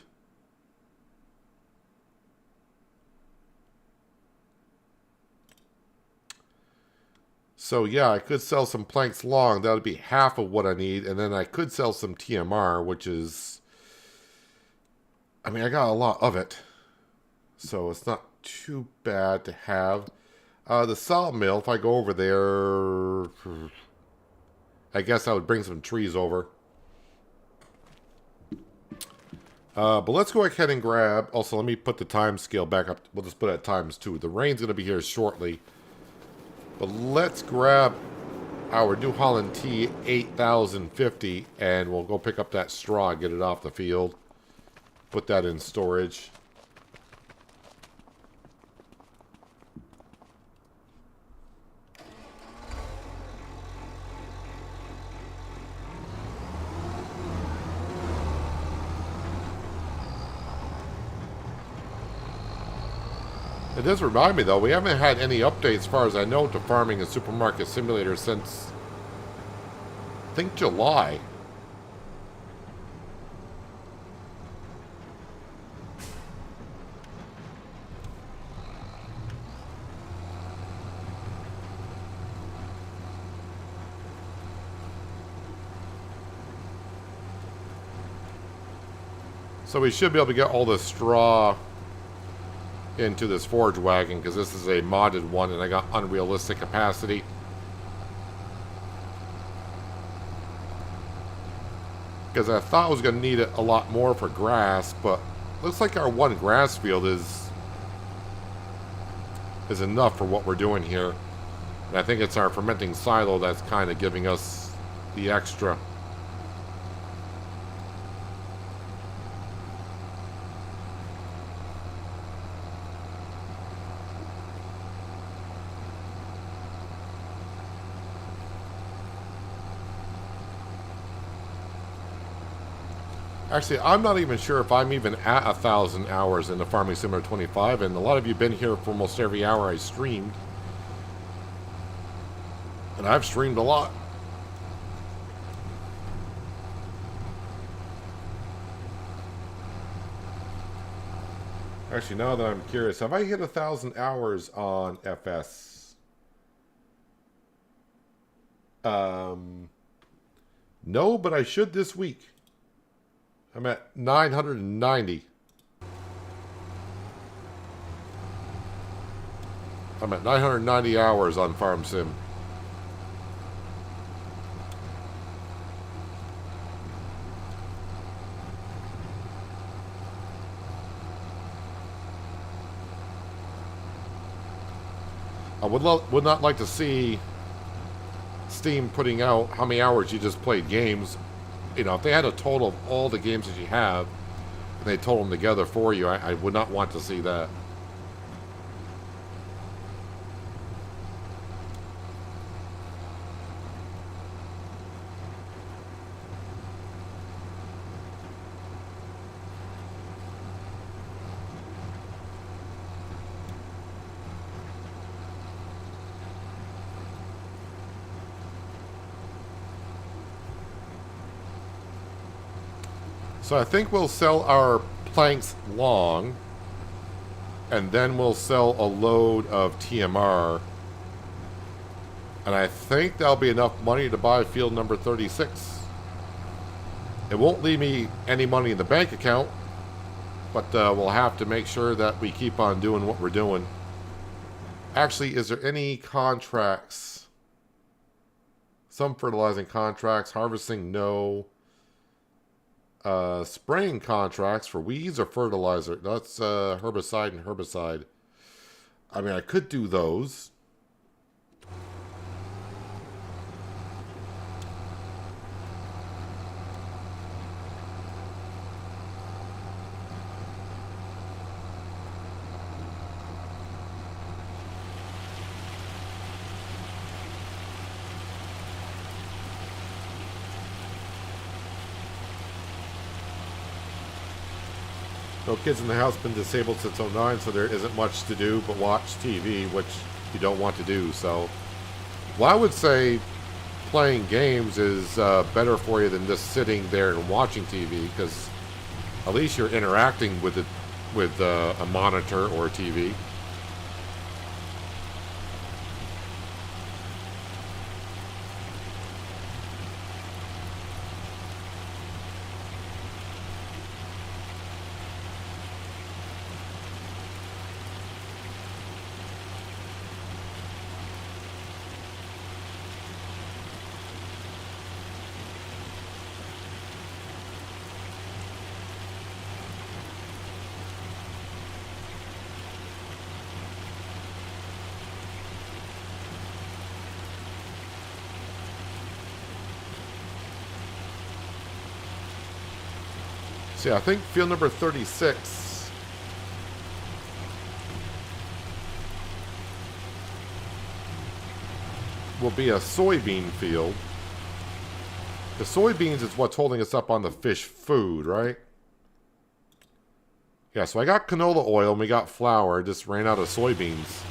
So yeah, I could sell some planks long. That would be half of what I need. And then I could sell some TMR, which is... I mean, I got a lot of it. So it's not too bad to have. The sawmill, if I go over there... I guess I would bring some trees over. But let's go ahead and grab... Also, let me put the time scale back up. We'll just put it at ×2. The rain's going to be here shortly. But let's grab our New Holland T 8050 and we'll go pick up that straw, get it off the field. Put that in storage. It does remind me, though, we haven't had any updates, as far as I know, to Farming and Supermarket Simulator since, I think, July. So we should be able to get all the straw into this forage wagon, because this is a modded one and I got unrealistic capacity. Because I thought I was going to need it a lot more for grass, but looks like our one grass field is enough for what we're doing here. And I think it's our fermenting silo that's kind of giving us the extra. Actually, I'm not even sure if I'm even at 1,000 hours in the Farming Simulator 25, and a lot of you have been here for almost every hour I streamed. And I've streamed a lot. Actually, now that I'm curious, have I hit 1,000 hours on FS? No, but I should this week. I'm at 990. I'm at 990 hours on Farm Sim. I would not like to see Steam putting out how many hours you just played games. You know, if they had a total of all the games that you have, and they total them together for you, I would not want to see that. So I think we'll sell our planks long, and then we'll sell a load of TMR. And I think that'll be enough money to buy field number 36. It won't leave me any money in the bank account, but we'll have to make sure that we keep on doing what we're doing. Actually, is there any contracts? Some fertilizing contracts, harvesting, no. Spraying contracts for weeds or fertilizer. That's herbicide and herbicide. I mean, I could do those. No kids in the house, been disabled since '09, so there isn't much to do but watch TV, which you don't want to do. So, well, I would say playing games is better for you than just sitting there and watching TV, because at least you're interacting with it, with a monitor or a TV. See, I think field number 36 will be a soybean field. The soybeans is what's holding us up on the fish food, right? Yeah, so I got canola oil and we got flour. Just ran out of soybeans.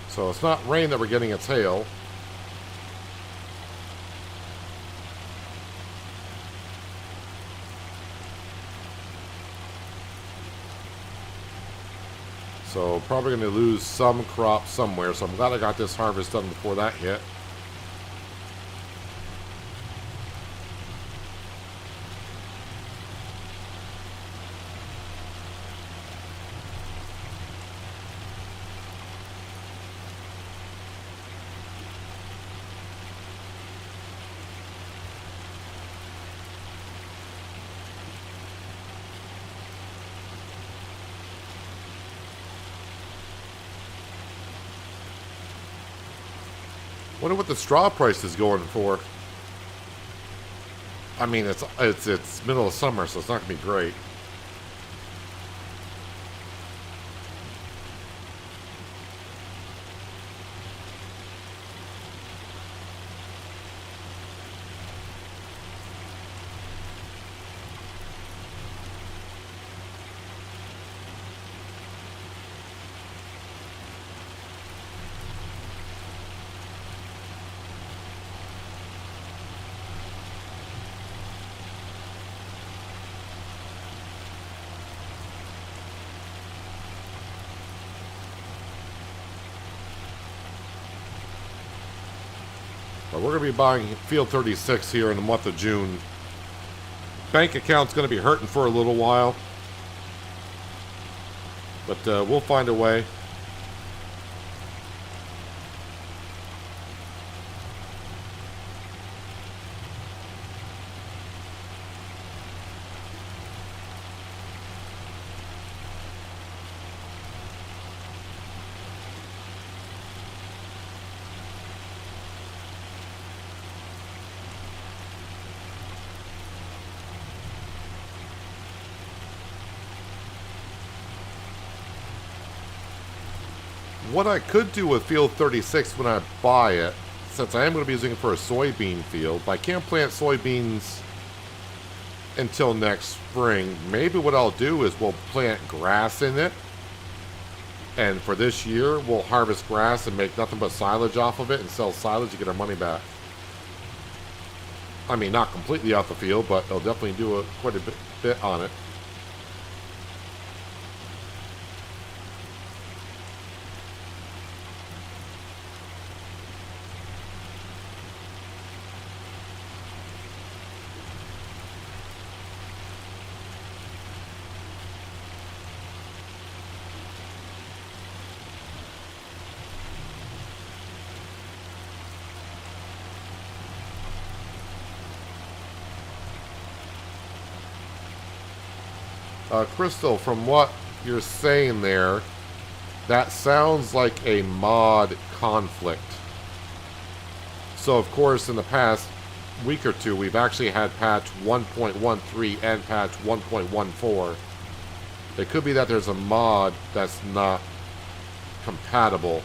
So it's not rain that we're getting, it's hail. So probably going to lose some crop somewhere. So I'm glad I got this harvest done before that hit. Wonder what the straw price is going for. I mean, it's middle of summer, so it's not gonna be great. But we're going to be buying Field 36 here in the month of June. Bank account's going to be hurting for a little while. But we'll find a way. What I could do with Field 36 when I buy it, since I am going to be using it for a soybean field, but I can't plant soybeans until next spring. Maybe what I'll do is we'll plant grass in it. And for this year, we'll harvest grass and make nothing but silage off of it and sell silage to get our money back. I mean, not completely off the field, but it'll definitely do quite a bit on it. Crystal, from what you're saying there, that sounds like a mod conflict. So, of course, in the past week or two, we've actually had patch 1.13 and patch 1.14. It could be that there's a mod that's not compatible.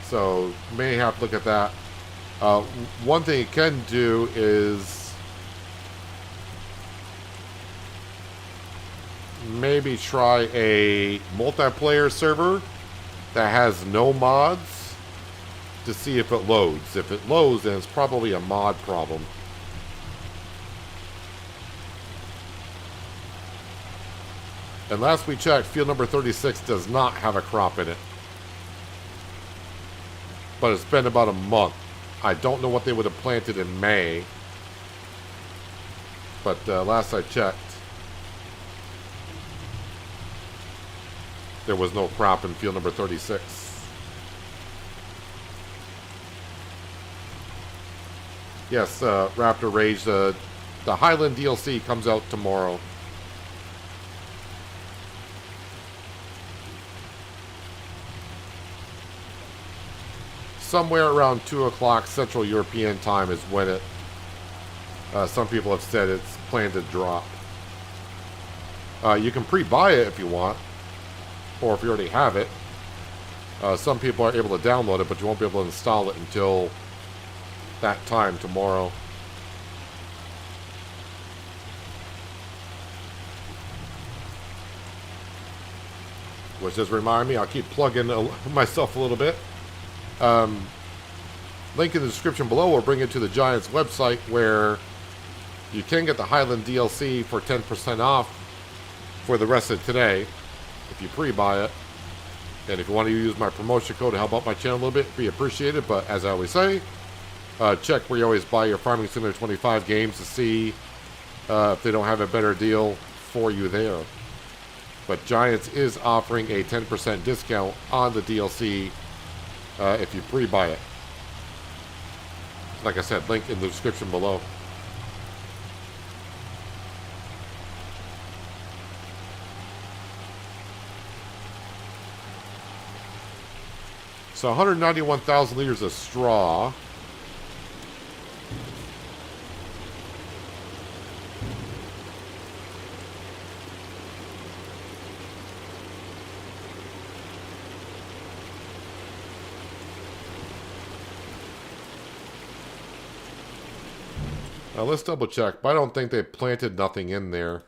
So, you may have to look at that. One thing you can do is maybe try a multiplayer server that has no mods to see if it loads. If it loads, then it's probably a mod problem. And last we checked, field number 36 does not have a crop in it. But it's been about a month. I don't know what they would have planted in May. But last I checked, there was no crop in field number 36. Yes, Raptor Rage, the Highland DLC comes out tomorrow. Somewhere around 2 o'clock Central European time is when it, some people have said it's planned to drop. You can pre-buy it if you want, or if you already have it. Some people are able to download it, but you won't be able to install it until that time tomorrow. Which does remind me, I'll keep plugging myself a little bit. Link in the description below will bring you to the Giants website where you can get the Highland DLC for 10% off for the rest of today if you pre-buy it. And if you want to use my promotion code to help out my channel a little bit, be appreciated. But as I always say, check where you always buy your Farming Simulator 25 games to see if they don't have a better deal for you there. But Giants is offering a 10% discount on the DLC if you pre-buy it. Like I said, link in the description below. So 191,000 liters of straw. Now let's double check, but I don't think they planted nothing in there.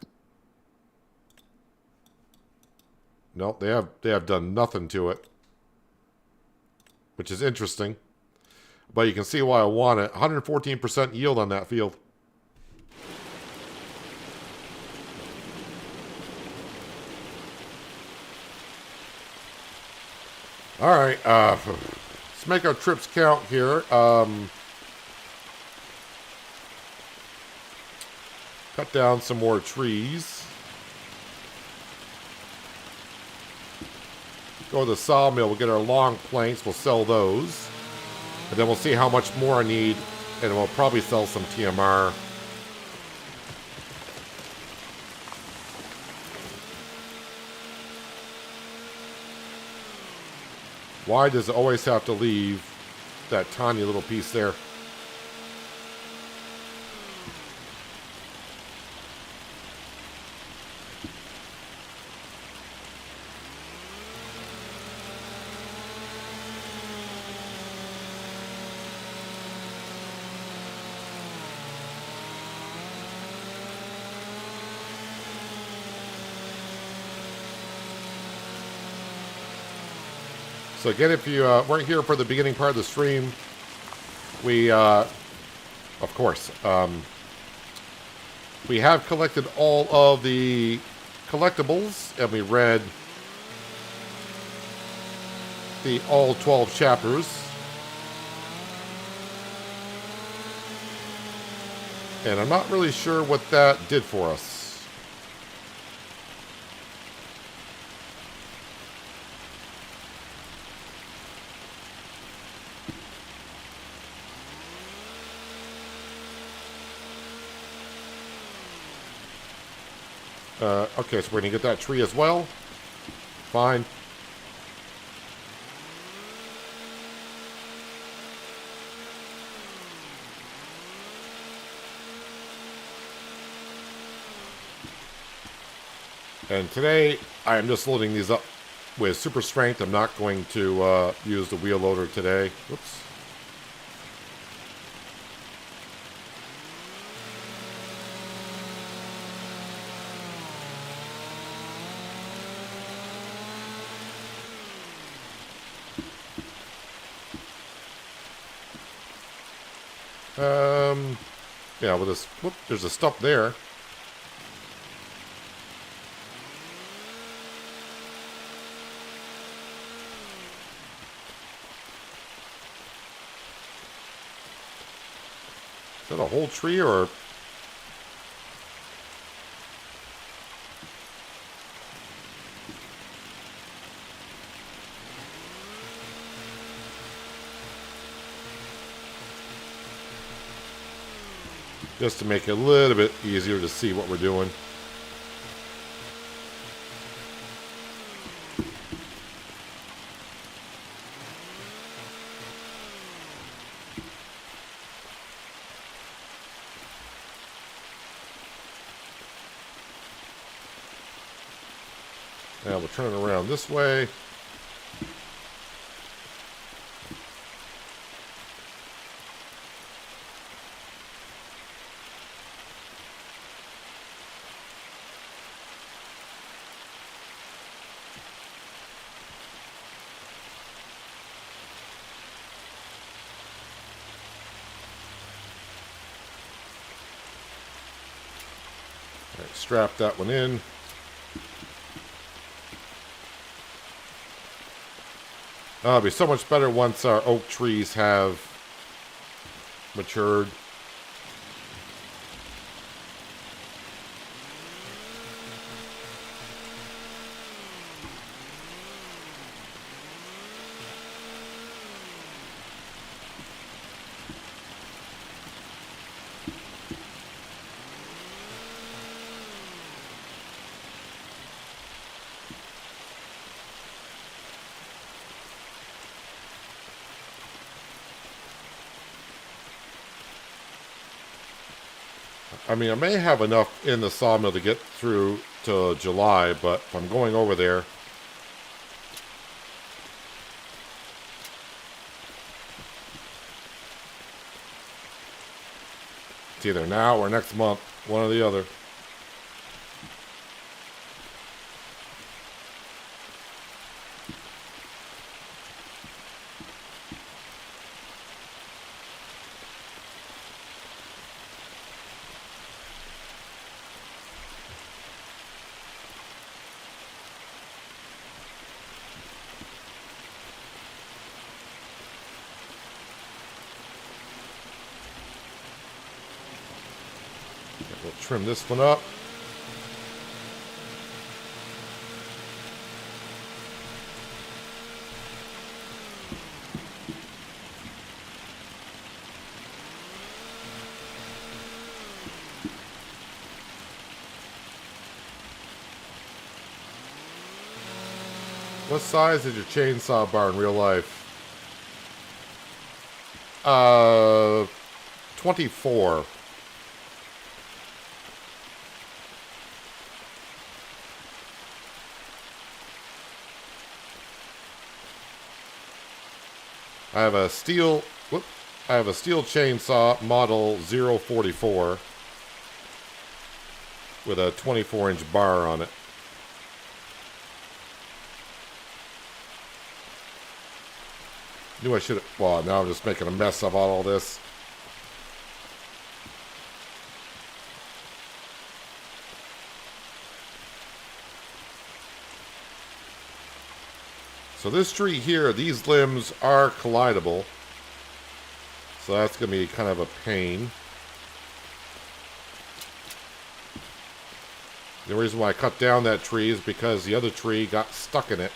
Nope, they have done nothing to it. Which is interesting. But you can see why I want it. 114% yield on that field. Alright, let's make our trips count here. Cut down some more trees. Go to the sawmill, we'll get our long planks, we'll sell those. And then we'll see how much more I need, and we'll probably sell some TMR. Why does it always have to leave that tiny little piece there? So again, if you weren't here for the beginning part of the stream, we, of course, we have collected all of the collectibles, and we read the all 12 chapters. And I'm not really sure what that did for us. Okay, so we're going to get that tree as well. Fine. And today, I am just loading these up with super strength. I'm not going to use the wheel loader today. Whoops. Yeah, with this, whoop, there's a stump there. Is that a whole tree or? Just to make it a little bit easier to see what we're doing. Now we'll turn it around this way. Strap that one in. It'll be so much better once our oak trees have matured. I mean, I may have enough in the sawmill to get through to July, but if I'm going over there, it's either now or next month, one or the other. We'll trim this one up. What size is your chainsaw bar in real life? 24. I have a steel chainsaw model 044 with a 24-inch bar on it. Knew I should have. Well, now I'm just making a mess of all this. So this tree here, these limbs are collidable. So that's going to be kind of a pain. The reason why I cut down that tree is because the other tree got stuck in it.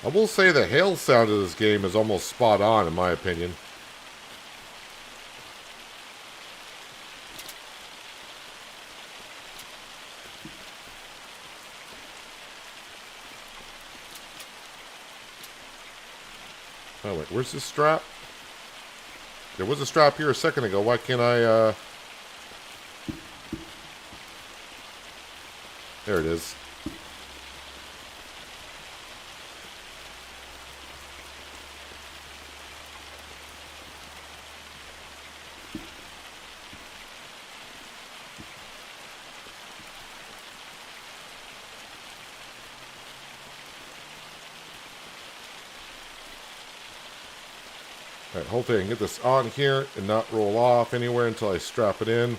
I will say the hail sound of this game is almost spot on, in my opinion. Oh wait, where's this strap? There was a strap here a second ago. Why can't I, There it is. Alright, hopefully I can get this on here and not roll off anywhere until I strap it in.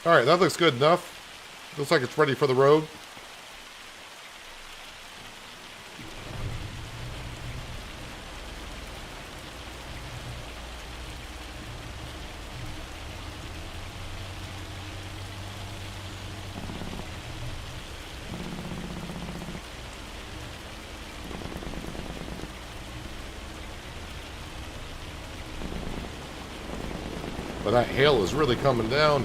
Alright, that looks good enough. Looks like it's ready for the road. But that hail is really coming down.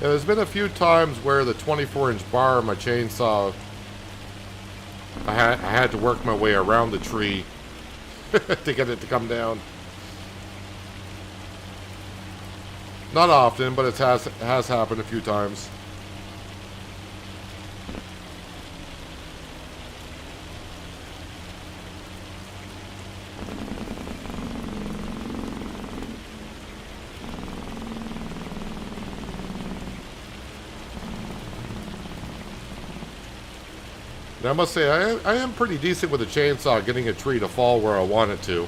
Yeah, there's been a few times where the 24-inch bar on my chainsaw, I had to work my way around the tree to get it to come down. Not often, but it has happened a few times. And I must say, I am pretty decent with a chainsaw getting a tree to fall where I want it to.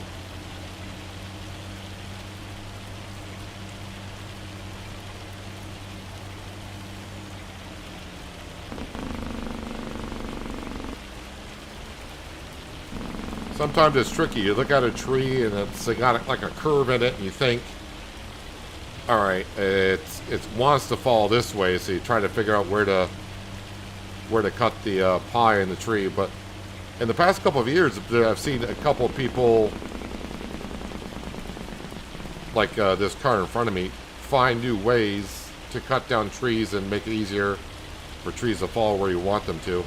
Sometimes it's tricky. You look at a tree and it's got like a curve in it, and you think, all right, it wants to fall this way, so you try to figure out where to cut the pie in the tree. But in the past couple of years, I've seen a couple of people, like this car in front of me, find new ways to cut down trees and make it easier for trees to fall where you want them to.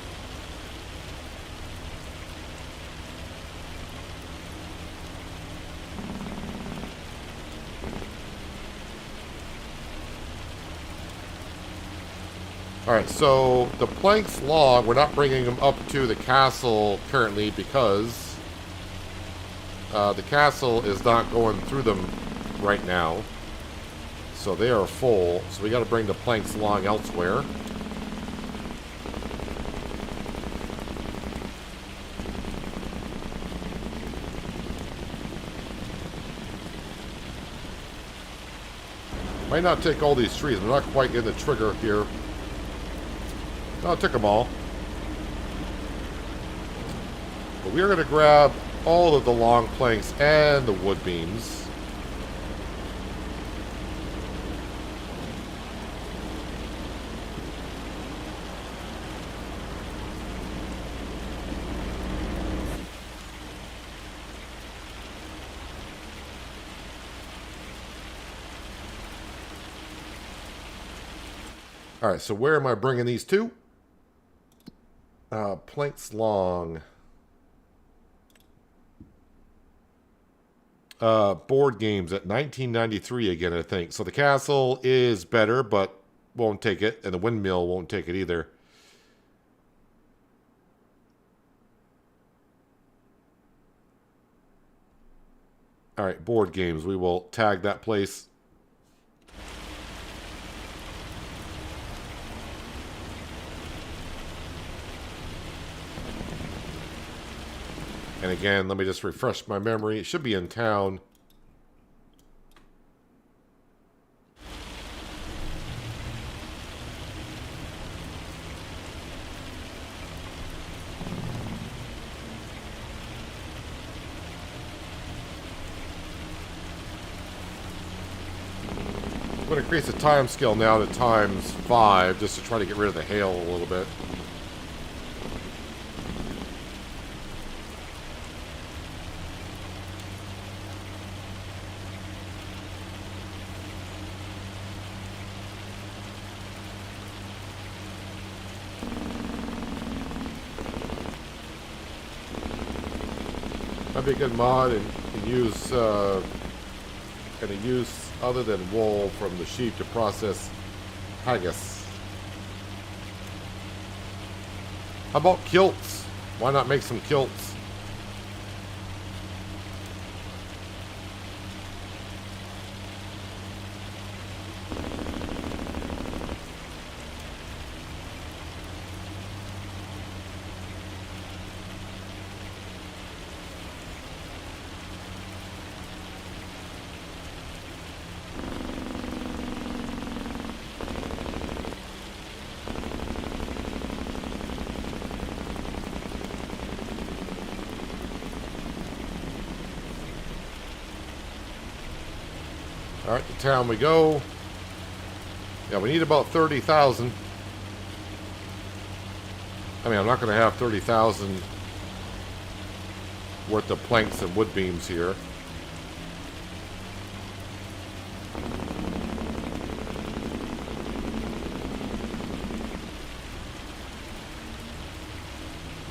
Alright, so the planks log, we're not bringing them up to the castle currently because the castle is not going through them right now. So they are full. So we got to bring the planks along elsewhere. Might not take all these trees. We're not quite getting the trigger here. No, I took them all. But we are going to grab all of the long planks and the wood beams. All right, so where am I bringing these to? Planks long. Board games at 1993 again, I think. So the castle is better, but won't take it. And the windmill won't take it either. All right, board games. We will tag that place. And again, let me just refresh my memory. It should be in town. I'm going to increase the time scale now to ×5 just to try to get rid of the hail a little bit. Might be a good mod and use kind of use other than wool from the sheep to process haggis. How about kilts? Why not make some kilts? Alright, to town we go. Yeah, we need about 30,000. I mean, I'm not going to have 30,000 worth of planks and wood beams here.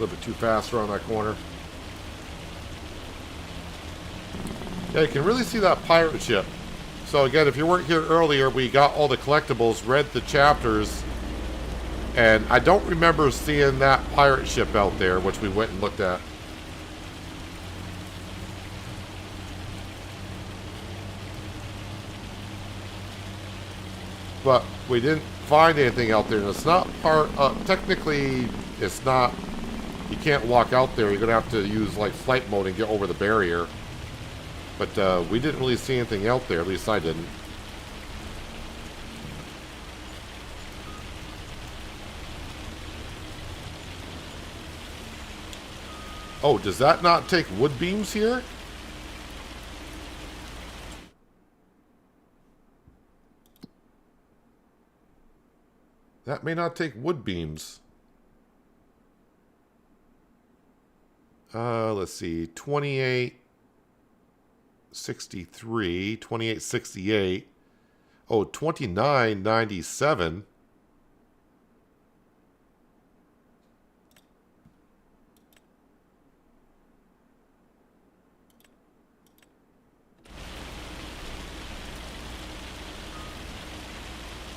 little bit too fast around that corner. Yeah, you can really see that pirate ship. So again, if you weren't here earlier, we got all the collectibles, read the chapters, and I don't remember seeing that pirate ship out there, which we went and looked at. But we didn't find anything out there, and it's not part, technically, it's not, you can't walk out there. You're going to have to use, like, flight mode and get over the barrier. But we didn't really see anything out there, at least I didn't. Oh, does that not take wood beams here? That may not take wood beams. Let's see. 2863, 2868. Oh, 2997.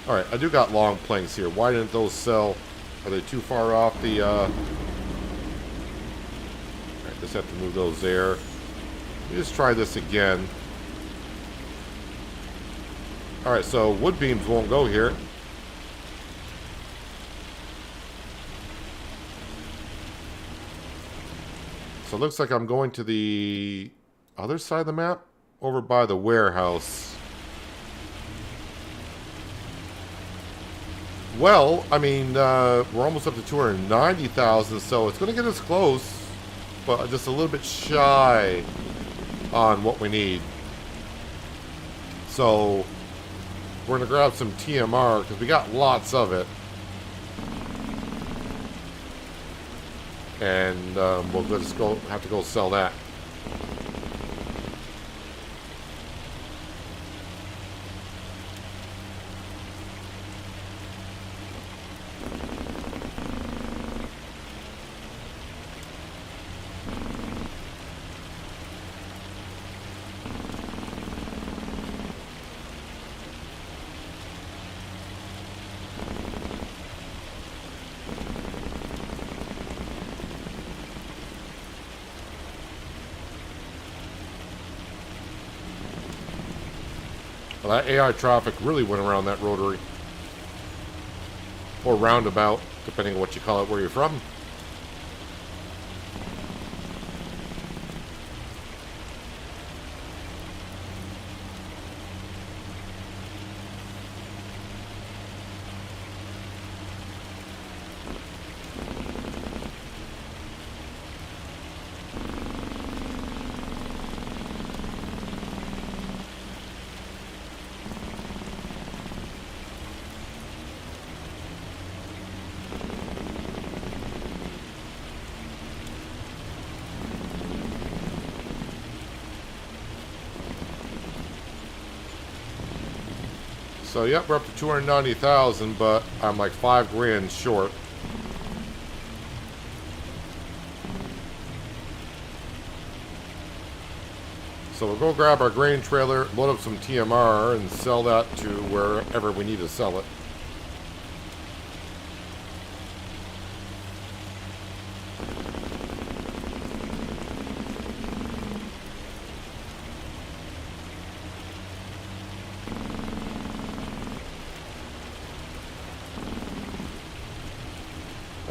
Alright, I do got long planks here. Why didn't those sell? Are they too far off the, Alright, just have to move those there. Let me just try this again. Alright, so wood beams won't go here. So it looks like I'm going to the other side of the map, over by the warehouse. Well, I mean, we're almost up to 290,000, so it's going to get us close, but just a little bit shy on what we need. So we're going to grab some TMR because we got lots of it. And we'll just have to go sell that. Well, that AI traffic really went around that rotary. Or roundabout, depending on what you call it, where you're from. So, yep, we're up to 290,000, but I'm like 5 grand short. So we'll go grab our grain trailer, load up some TMR, and sell that to wherever we need to sell it.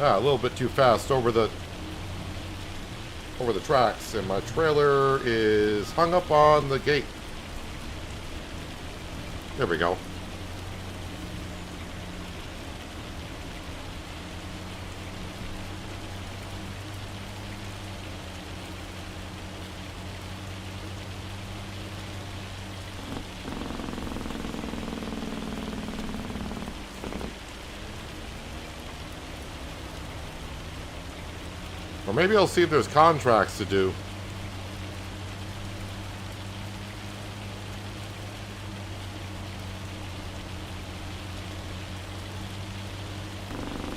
Ah, a little bit too fast over the tracks, and my trailer is hung up on the gate. There we go. Or maybe I'll see if there's contracts to do.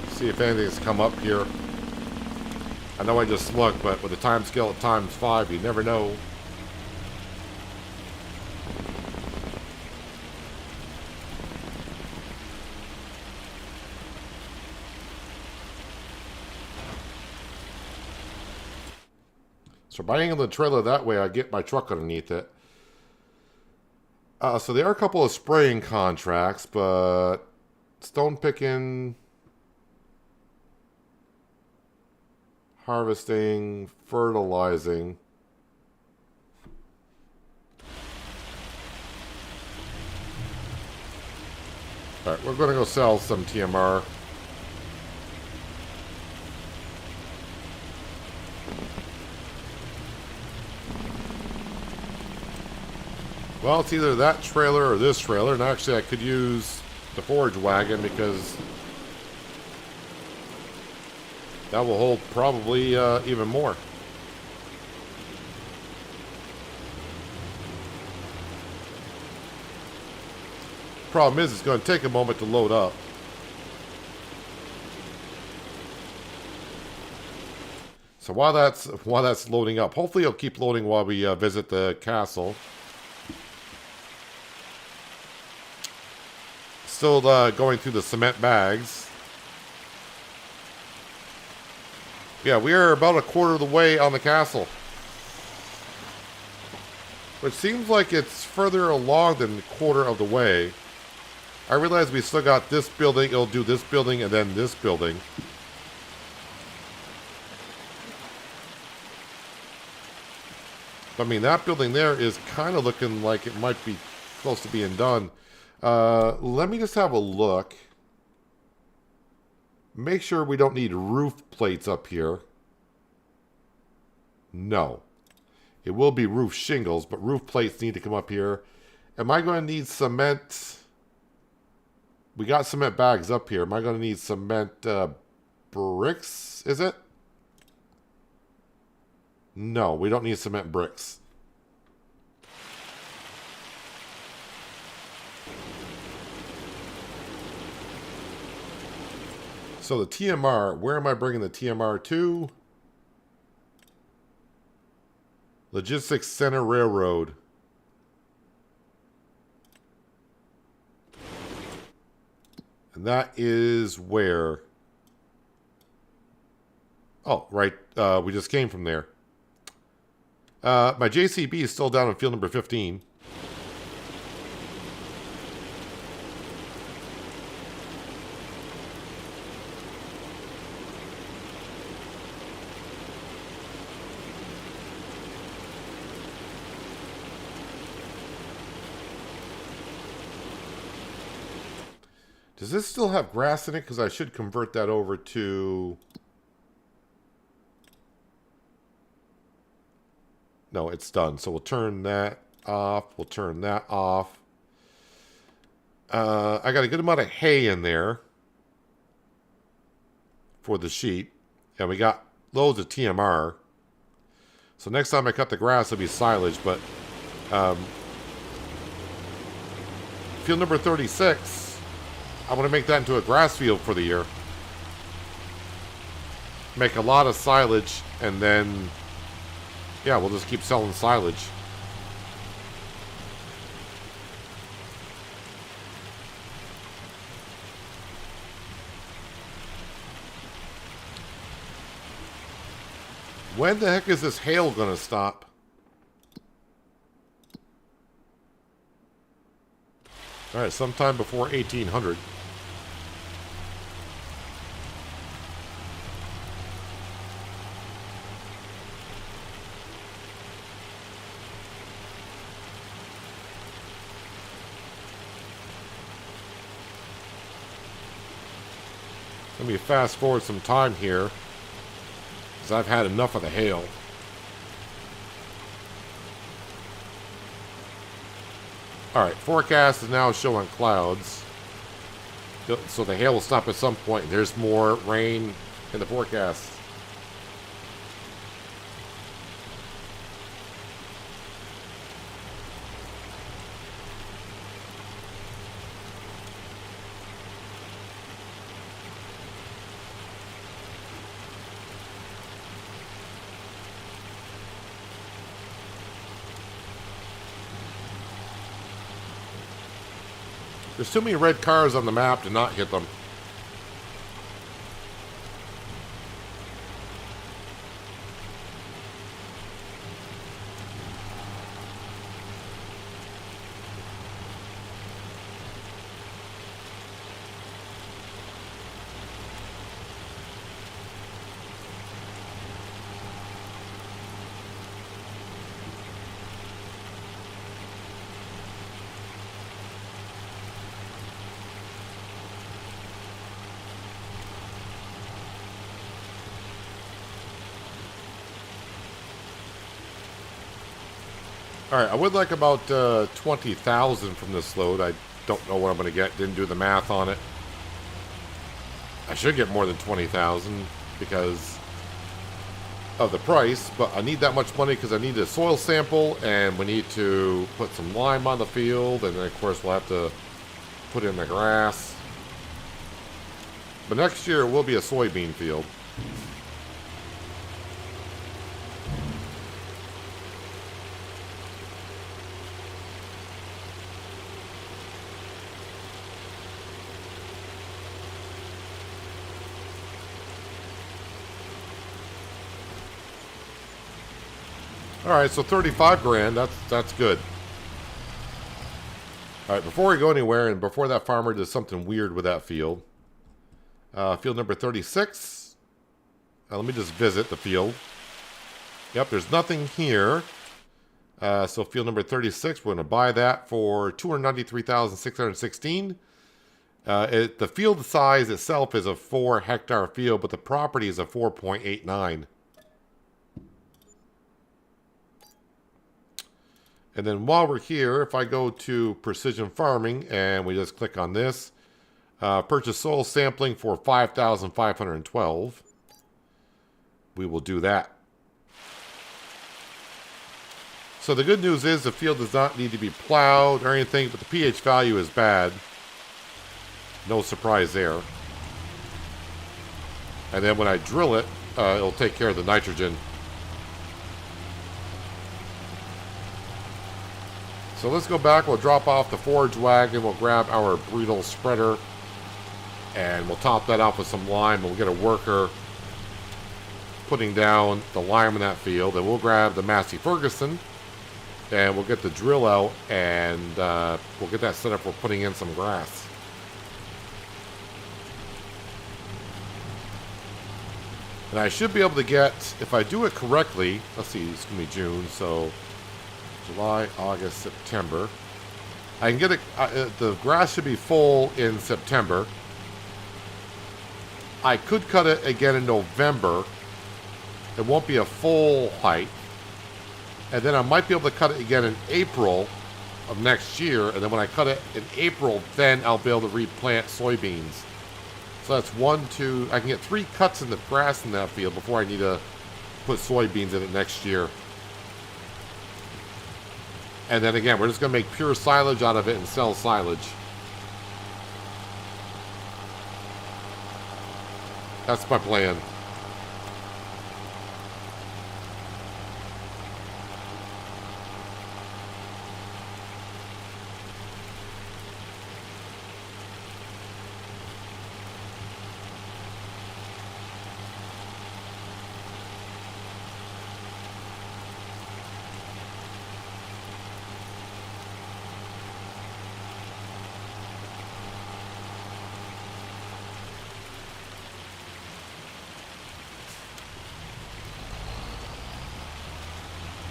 See if anything's come up here. I know I just looked, but with the time scale at ×5, you never know. So by angling the trailer that way, I get my truck underneath it. So there are a couple of spraying contracts, but stone picking, harvesting, fertilizing. Alright, we're going to go sell some TMR. Well, it's either that trailer or this trailer, and actually I could use the forage wagon because that will hold probably even more. Problem is, it's going to take a moment to load up. So while that's loading up, hopefully it'll keep loading while we visit the castle. Still going through the cement bags. Yeah, we are about a quarter of the way on the castle. Which seems like it's further along than a quarter of the way. I realize we still got this building, it'll do this building, and then this building. I mean, that building there is kind of looking like it might be close to being done. Let me just have a look. Make sure we don't need roof plates up here. No. It will be roof shingles, but roof plates need to come up here. Am I going to need cement? We got cement bags up here. Am I going to need cement bricks? Is it? No, we don't need cement bricks. So the TMR, where am I bringing the TMR to? Logistics Center Railroad. And that is where? Oh, right. We just came from there. My JCB is still down in field number 15. Does this still have grass in it? Because I should convert that over to... No, it's done. So we'll turn that off. We'll turn that off. I got a good amount of hay in there for the sheep. And we got loads of TMR. So next time I cut the grass, it'll be silage. But field number 36... I want to make that into a grass field for the year. Make a lot of silage, and then, yeah, we'll just keep selling silage. When the heck is this hail going to stop? Alright, sometime before 1800. Let me fast forward some time here, because I've had enough of the hail. Alright, forecast is now showing clouds. So the hail will stop at some point. There's more rain in the forecast. There's too many red cars on the map to not hit them. Alright, I would like about 20,000 from this load. I don't know what I'm going to get. Didn't do the math on it. I should get more than 20,000 because of the price, but I need that much money because I need a soil sample and we need to put some lime on the field, and then of course we'll have to put in the grass. But next year it will be a soybean field. Alright, so 35 grand, that's good. Alright, before we go anywhere, and before that farmer does something weird with that field, field number 36. Let me just visit the field. Yep, there's nothing here. So field number 36, we're going to buy that for 293,616. The field size itself is a 4-hectare field, but the property is a 4.89. And then while we're here, if I go to Precision Farming and we just click on this, purchase soil sampling for 5,512, we will do that. So the good news is the field does not need to be plowed or anything, but the pH value is bad. No surprise there. And then when I drill it, it'll take care of the nitrogen. So let's go back, we'll drop off the forage wagon, we'll grab our bridle spreader, and we'll top that off with some lime, and we'll get a worker putting down the lime in that field, and we'll grab the Massey Ferguson, and we'll get the drill out, and we'll get that set up for putting in some grass. And I should be able to get, if I do it correctly, let's see, it's going to be June, so July, August, September. I can get it, the grass should be full in September. I could cut it again in November. It won't be a full height. And then I might be able to cut it again in April of next year. And then when I cut it in April, then I'll be able to replant soybeans. So that's 1, 2, I can get 3 cuts in the grass in that field before I need to put soybeans in it next year. And then again, we're just going to make pure silage out of it and sell silage. That's my plan.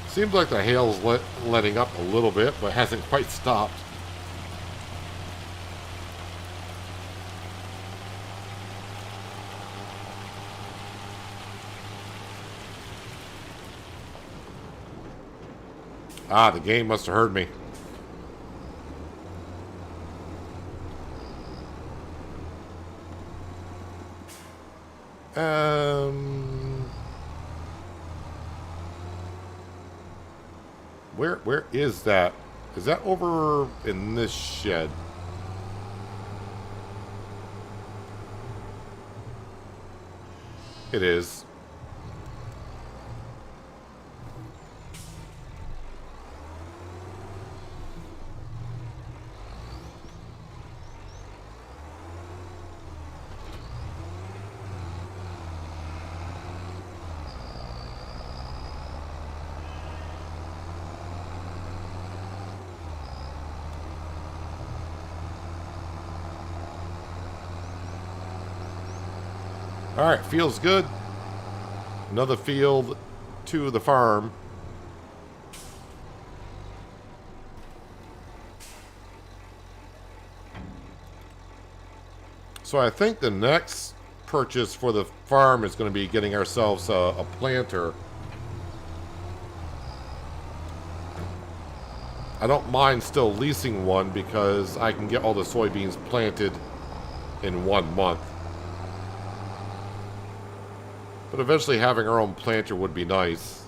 Seems like the hail's letting up a little bit, but hasn't quite stopped. Ah, the game must have heard me. Where is that? Is that over in this shed? It is. Alright, feels good. Another field to the farm. So I think the next purchase for the farm is going to be getting ourselves a planter. I don't mind still leasing one because I can get all the soybeans planted in 1 month. But eventually having our own planter would be nice.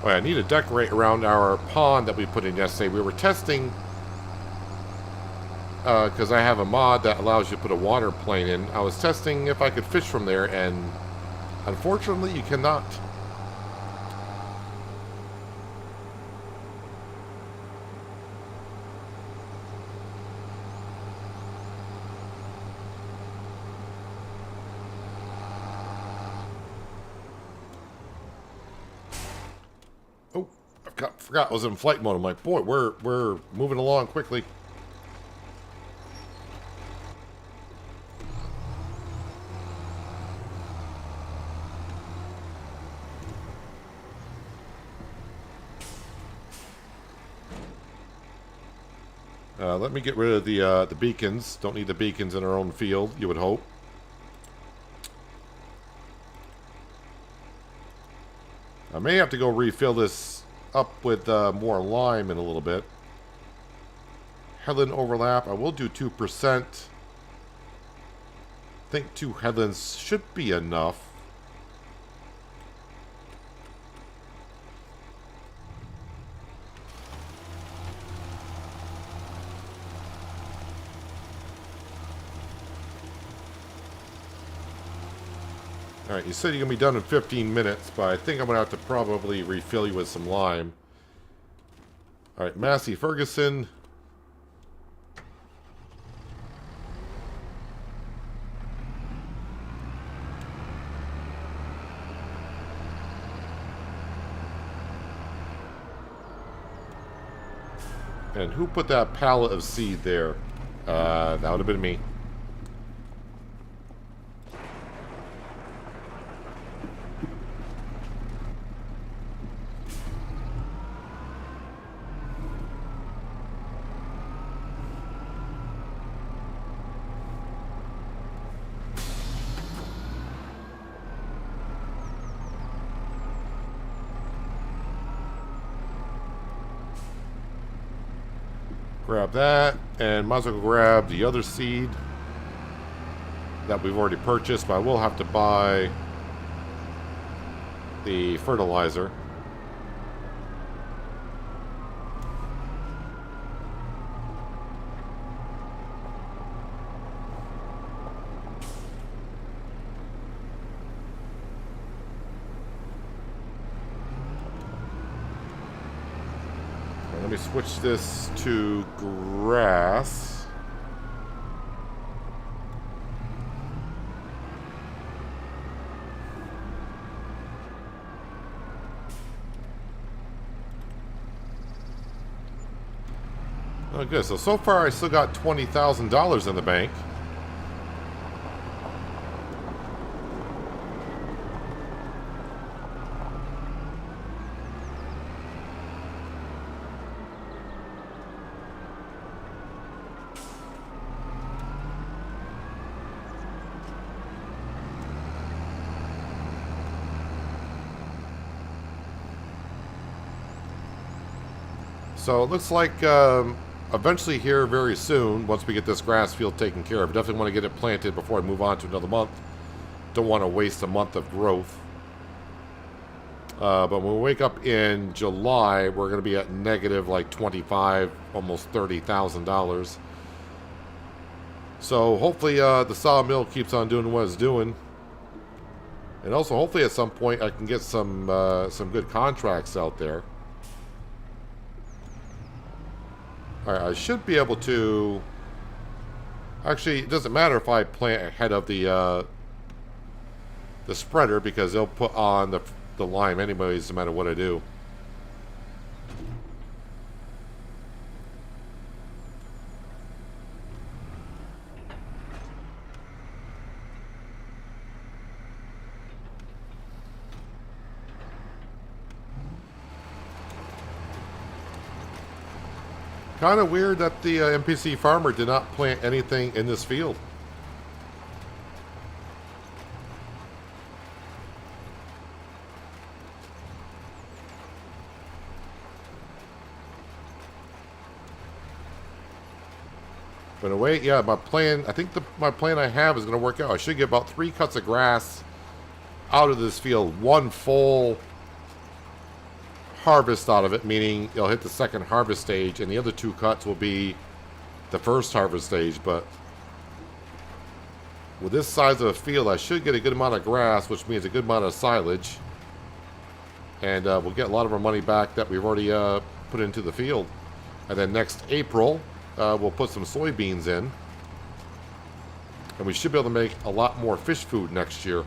Oh, yeah, I need to decorate around our pond that we put in yesterday. We were testing, because I have a mod that allows you to put a water plane in. I was testing if I could fish from there, and unfortunately you cannot. Oh, forgot I was in flight mode. I'm like, boy, we're moving along quickly. Let me get rid of the beacons. Don't need the beacons in our own field, you would hope. I may have to go refill this up with more lime in a little bit. Headland overlap, I will do 2%. I think 2 headlands should be enough. Alright, you said you're going to be done in 15 minutes, but I think I'm going to have to probably refill you with some lime. Alright, Massey Ferguson. And who put that pallet of seed there? That would have been me. Grab that, and might as well grab the other seed that we've already purchased, but I will have to buy the fertilizer. Let me switch this to grass. Oh, good. So far I still got $20,000 in the bank. So it looks like eventually here very soon, once we get this grass field taken care of, definitely want to get it planted before I move on to another month. Don't want to waste a month of growth. But when we wake up in July, we're going to be at negative like $25, almost $30,000. So hopefully the sawmill keeps on doing what it's doing. And also hopefully at some point I can get some good contracts out there. Alright, I should be able to... Actually, it doesn't matter if I plant ahead of the the spreader because they'll put on the lime anyways, no matter what I do. Kind of weird that the NPC farmer did not plant anything in this field. But in a way, yeah, my plan, I think my plan I have is going to work out. I should get about 3 cuts of grass out of this field. 1 full harvest out of it, meaning it'll hit the second harvest stage, and the other 2 cuts will be the first harvest stage. But with this size of a field, I should get a good amount of grass, which means a good amount of silage, and we'll get a lot of our money back that we've already put into the field. And then next April, we'll put some soybeans in, and we should be able to make a lot more fish food next year.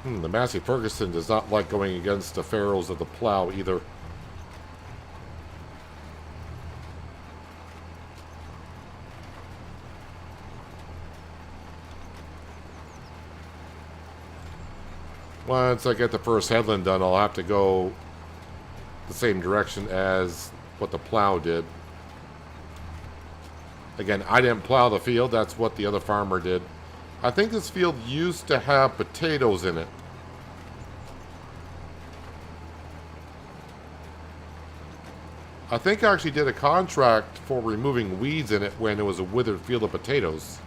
The Massey Ferguson does not like going against the Pharaohs of the plow either. Once I get the first headland done, I'll have to go the same direction as what the plow did. Again, I didn't plow the field, that's what the other farmer did. I think this field used to have potatoes in it. I think I actually did a contract for removing weeds in it when it was a withered field of potatoes.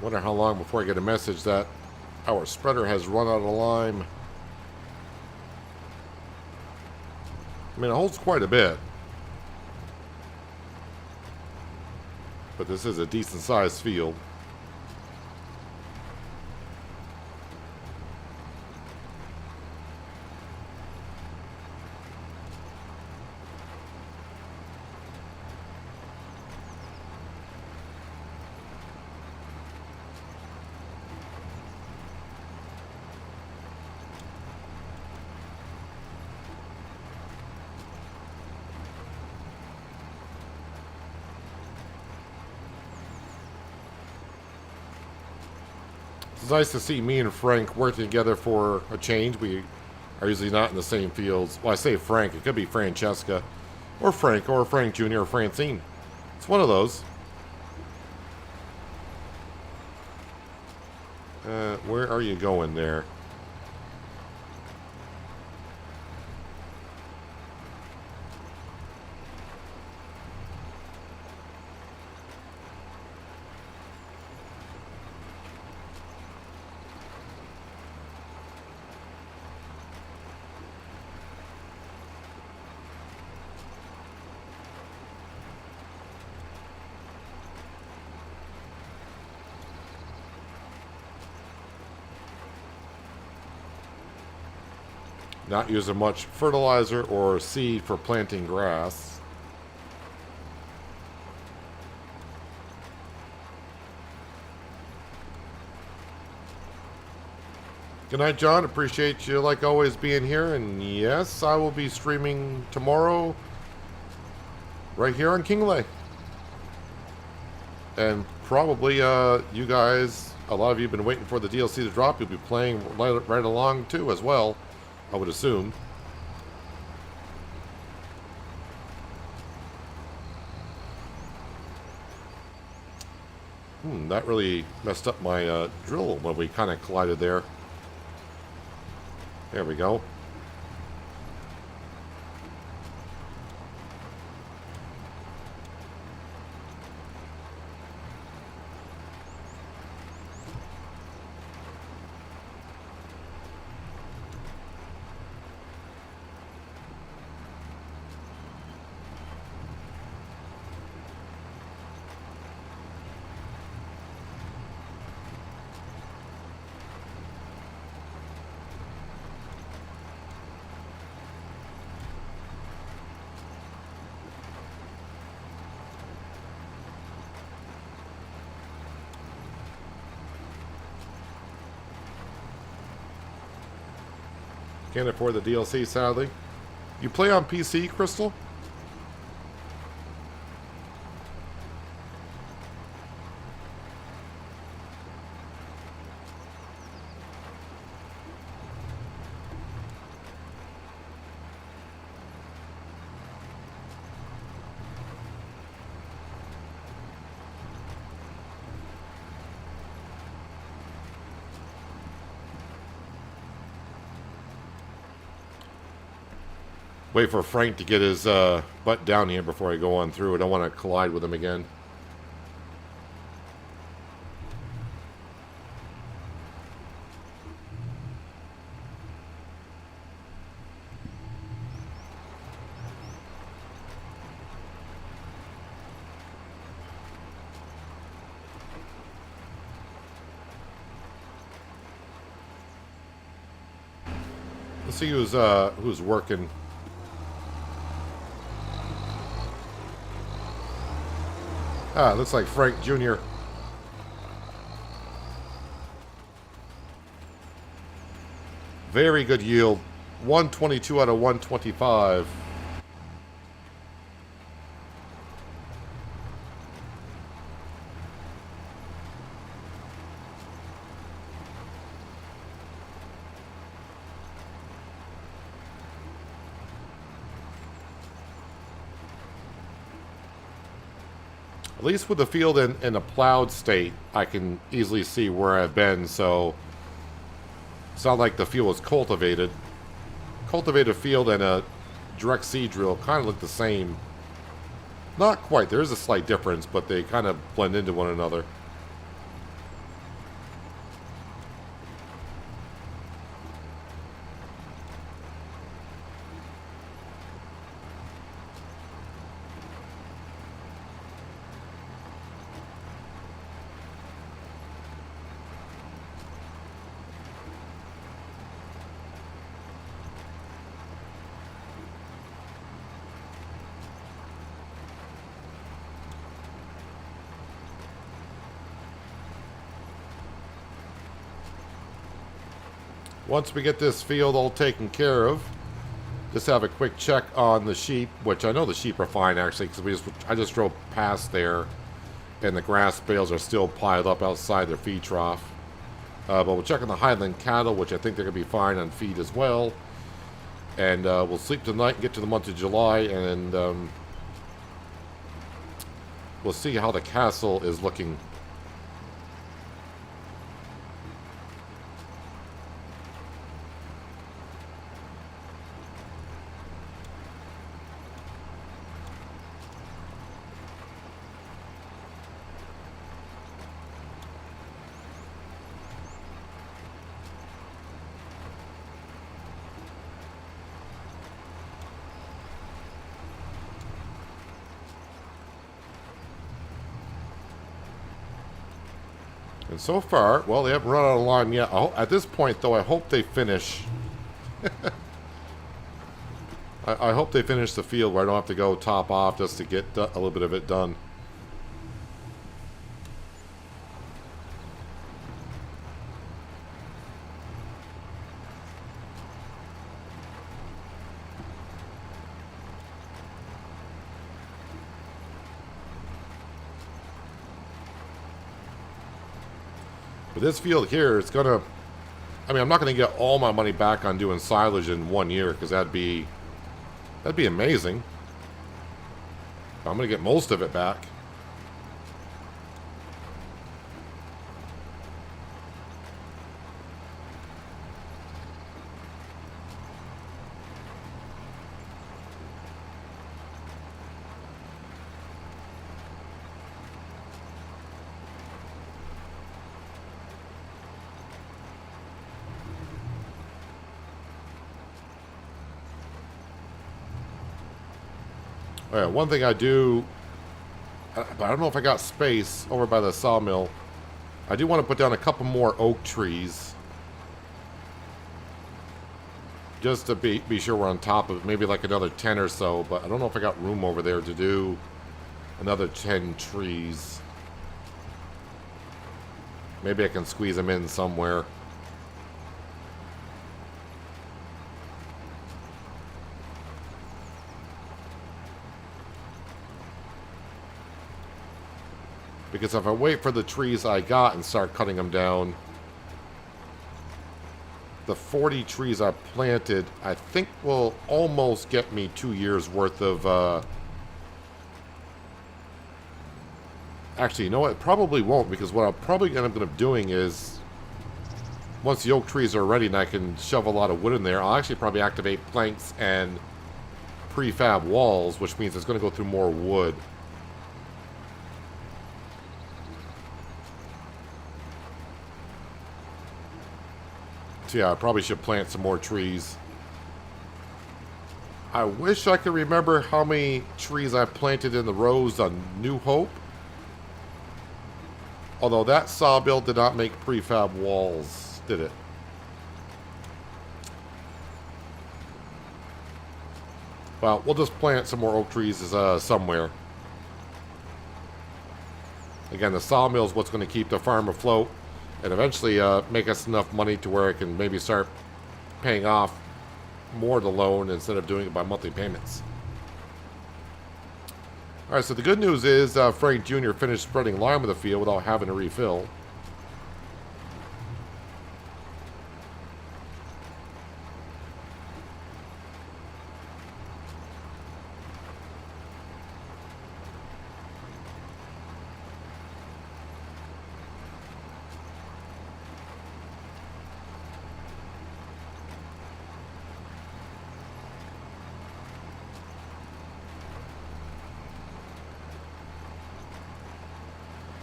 Wonder how long before I get a message that our spreader has run out of lime. I mean, it holds quite a bit. But this is a decent sized field. It's nice to see me and Frank working together for a change. We are usually not in the same fields. Well, I say Frank, it could be Francesca, or Frank Jr., or Francine. It's one of those. Where are you going there? Not using much fertilizer or seed for planting grass. Good night, John. Appreciate you, like always, being here. And yes, I will be streaming tomorrow right here on Kinlaig. And probably you guys, a lot of you have been waiting for the DLC to drop. You'll be playing right along too as well, I would assume. That really messed up my drill when we kind of collided there. There we go. Can't afford the DLC, sadly. You play on PC, Crystal? Wait for Frank to get his butt down here before I go on through. I don't want to collide with him again. Let's see who's working. Looks like Frank Jr. Very good yield. 122 out of 125. At least with the field in a plowed state, I can easily see where I've been, so it's not like the field was cultivated. Cultivated field and a direct seed drill kind of look the same. Not quite, there is a slight difference, but they kind of blend into one another. Once we get this field all taken care of, just have a quick check on the sheep, which I know the sheep are fine actually, because I just drove past there, and the grass bales are still piled up outside their feed trough. But we'll check on the Highland cattle, which I think they're going to be fine on feed as well. And we'll sleep tonight and get to the month of July, and we'll see how the castle is looking. And so far, well, they haven't run out of lime yet. At this point, though, I hope they finish. I hope they finish the field where I don't have to go top off just to get a little bit of it done. But this field here is going to... I mean, I'm not going to get all my money back on doing silage in 1 year, because that'd be amazing. I'm going to get most of it back. One thing I do, but I don't know if I got space over by the sawmill. I do want to put down a couple more oak trees. Just to be sure we're on top of it. Maybe like another 10 or so, but I don't know if I got room over there to do another 10 trees. Maybe I can squeeze them in somewhere. Because if I wait for the trees I got and start cutting them down, the 40 trees I planted, I think will almost get me 2 years worth of... Actually, you know what? It probably won't, because what I'll probably end up doing is, once the oak trees are ready and I can shove a lot of wood in there, I'll actually probably activate planks and prefab walls, which means it's going to go through more wood. So yeah, I probably should plant some more trees. I wish I could remember how many trees I planted in the rows on New Hope. Although that sawmill did not make prefab walls, did it? Well, we'll just plant some more oak trees somewhere. Again, the sawmill is what's going to keep the farm afloat. And eventually make us enough money to where I can maybe start paying off more of the loan instead of doing it by monthly payments. Alright, so the good news is Frank Jr. finished spreading lime in the field without having to refill.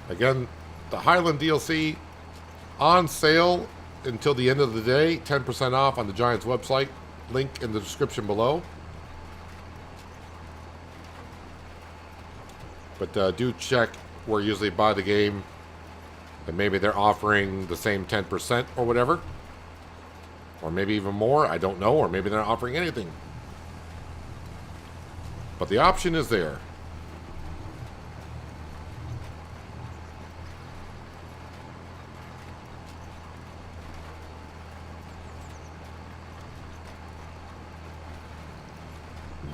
Again, the Highland DLC on sale until the end of the day. 10% off on the Giants website. Link in the description below. But do check where you usually buy the game. And maybe they're offering the same 10% or whatever. Or maybe even more. I don't know. Or maybe they're not offering anything. But the option is there.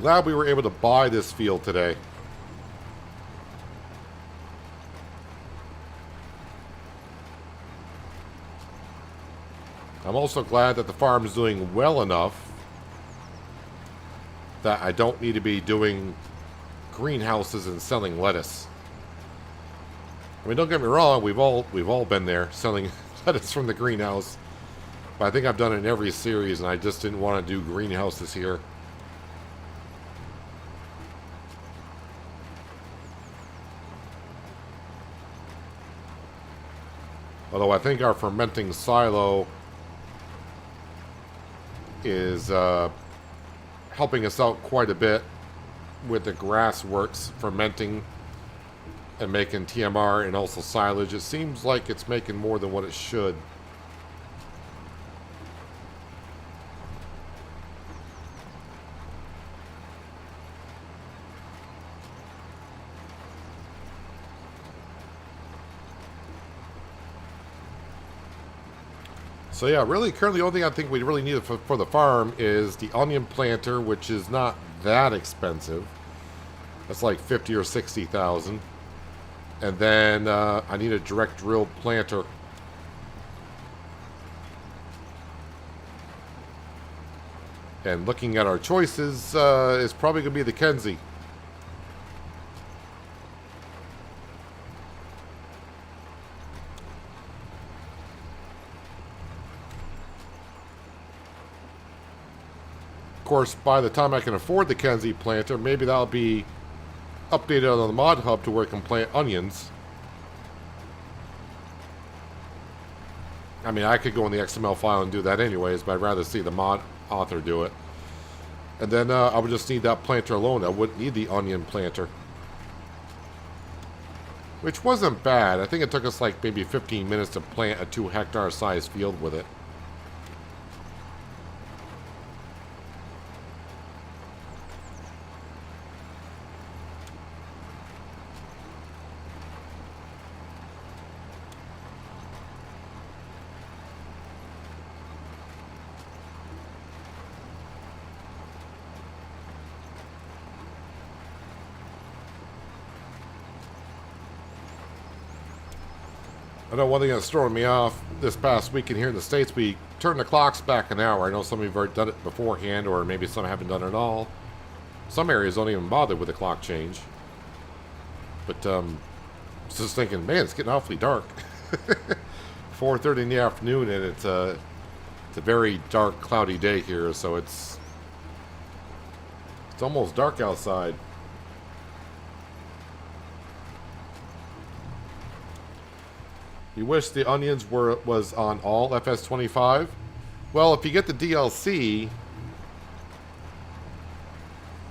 Glad we were able to buy this field today. I'm also glad that the farm is doing well enough that I don't need to be doing greenhouses and selling lettuce. I mean, don't get me wrong, we've all been there selling lettuce from the greenhouse. But I think I've done it in every series, and I just didn't want to do greenhouses here. Although I think our fermenting silo is helping us out quite a bit with the grass works fermenting and making TMR and also silage. It seems like it's making more than what it should. So yeah, really, currently the only thing I think we really need for the farm is the onion planter, which is not that expensive. That's like 50 or 60,000. And then I need a direct drill planter. And looking at our choices, is probably going to be the Kenzie. Of course, by the time I can afford the Kenzie planter, maybe that'll be updated on the mod hub to where it can plant onions. I mean, I could go in the XML file and do that anyways, but I'd rather see the mod author do it. And then I would just need that planter alone. I wouldn't need the onion planter. Which wasn't bad. I think it took us like maybe 15 minutes to plant a 2-hectare size field with it. I know one thing that's throwing me off this past weekend here in the States, we turned the clocks back an hour. I know some of you have already done it beforehand, or maybe some haven't done it at all. Some areas don't even bother with the clock change. But, just thinking, man, it's getting awfully dark. 4:30 in the afternoon, and it's a very dark, cloudy day here, so it's almost dark outside. You wish the onions was on all FS25? Well, if you get the DLC,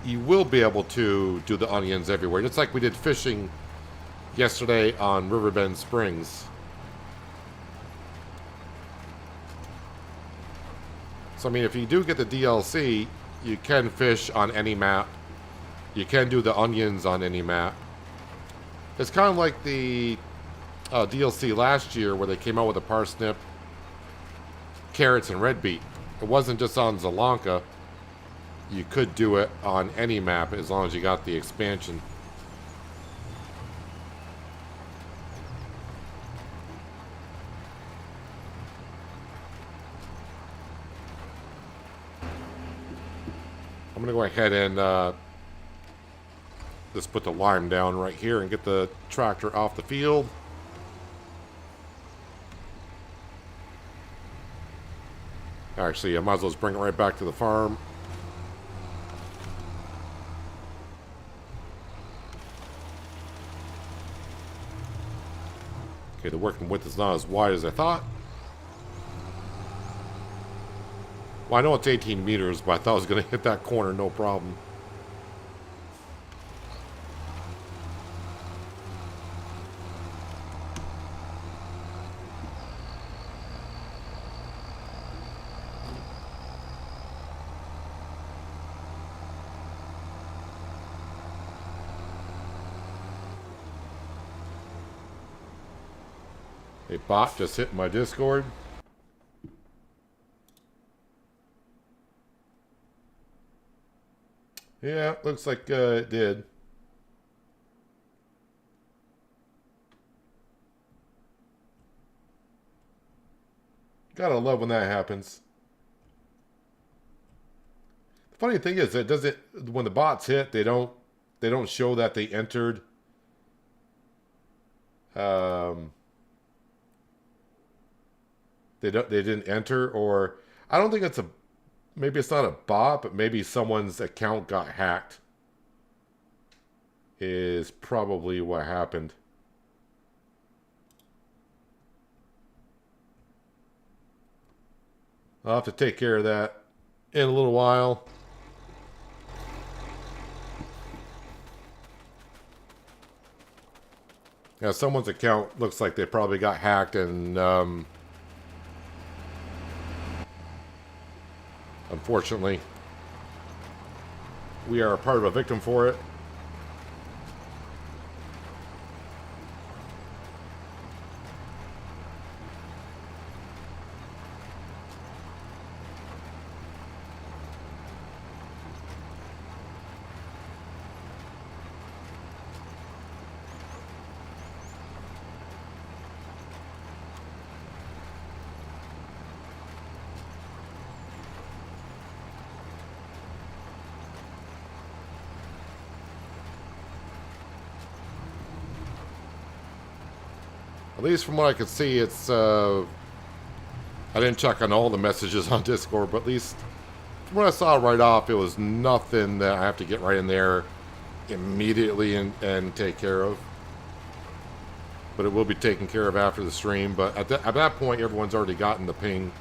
you will be able to do the onions everywhere. Just like we did fishing yesterday on Riverbend Springs. So, I mean, if you do get the DLC, you can fish on any map. You can do the onions on any map. It's kind of like the DLC last year where they came out with a parsnip, carrots, and red beet. It wasn't just on Zalanka. You could do it on any map as long as you got the expansion. I'm going to go ahead and just put the lime down right here and get the tractor off the field. Actually, I might as well just bring it right back to the farm. Okay, the working width is not as wide as I thought. Well, I know it's 18 meters, but I thought I was going to hit that corner no problem. A bot just hit my Discord. Yeah, looks like it did. Gotta love when that happens. The funny thing is, it doesn't. When the bots hit, they don't show that they entered. They didn't enter, or I don't think it's maybe it's not a bot, but maybe someone's account got hacked. Is probably what happened. I'll have to take care of that in a little while. Yeah, someone's account looks like they probably got hacked, and unfortunately, we are a part of a victim for it. At least from what I could see, it's... I didn't check on all the messages on Discord, but at least from what I saw right off, it was nothing that I have to get right in there immediately and take care of. But it will be taken care of after the stream. But at that point, everyone's already gotten the ping.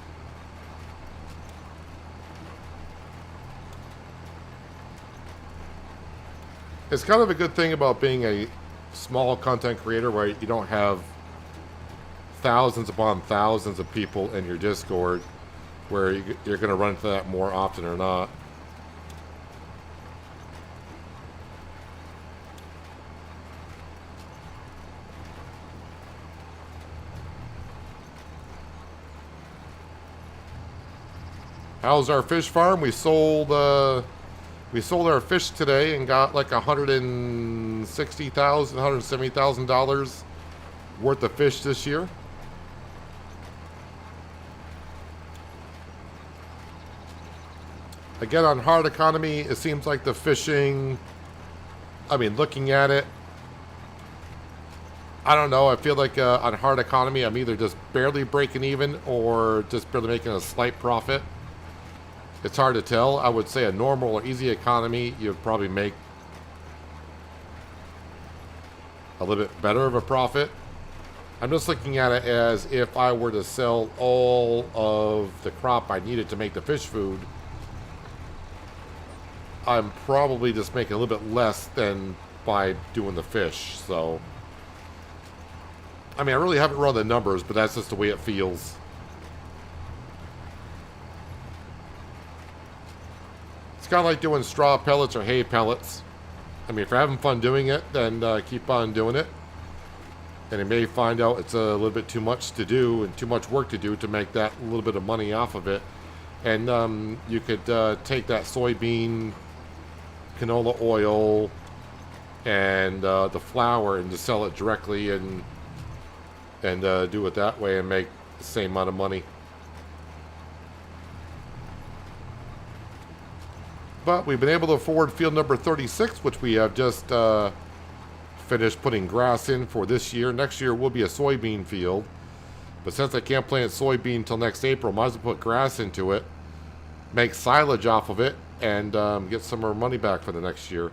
It's kind of a good thing about being a small content creator where you don't have thousands upon thousands of people in your Discord, where you're going to run into that more often or not. How's our fish farm? We sold our fish today and got like $160,000, $170,000 worth of fish this year. Again, on hard economy, it seems like the fishing, I mean, looking at it, I don't know. I feel like on hard economy, I'm either just barely breaking even or just barely making a slight profit. It's hard to tell. I would say a normal or easy economy, you'd probably make a little bit better of a profit. I'm just looking at it as if I were to sell all of the crop I needed to make the fish food, I'm probably just making a little bit less than by doing the fish. So, I mean, I really haven't run the numbers, but that's just the way it feels. It's kind of like doing straw pellets or hay pellets. I mean, if you're having fun doing it, then keep on doing it. And you may find out it's a little bit too much to do and too much work to do to make that little bit of money off of it. And you could take that soybean, canola oil, and the flour and just sell it directly and do it that way and make the same amount of money. But we've been able to afford field number 36, which we have just finished putting grass in for this year. Next year will be a soybean field. But since I can't plant soybean until next April, might as well put grass into it, make silage off of it, and get some more money back for the next year.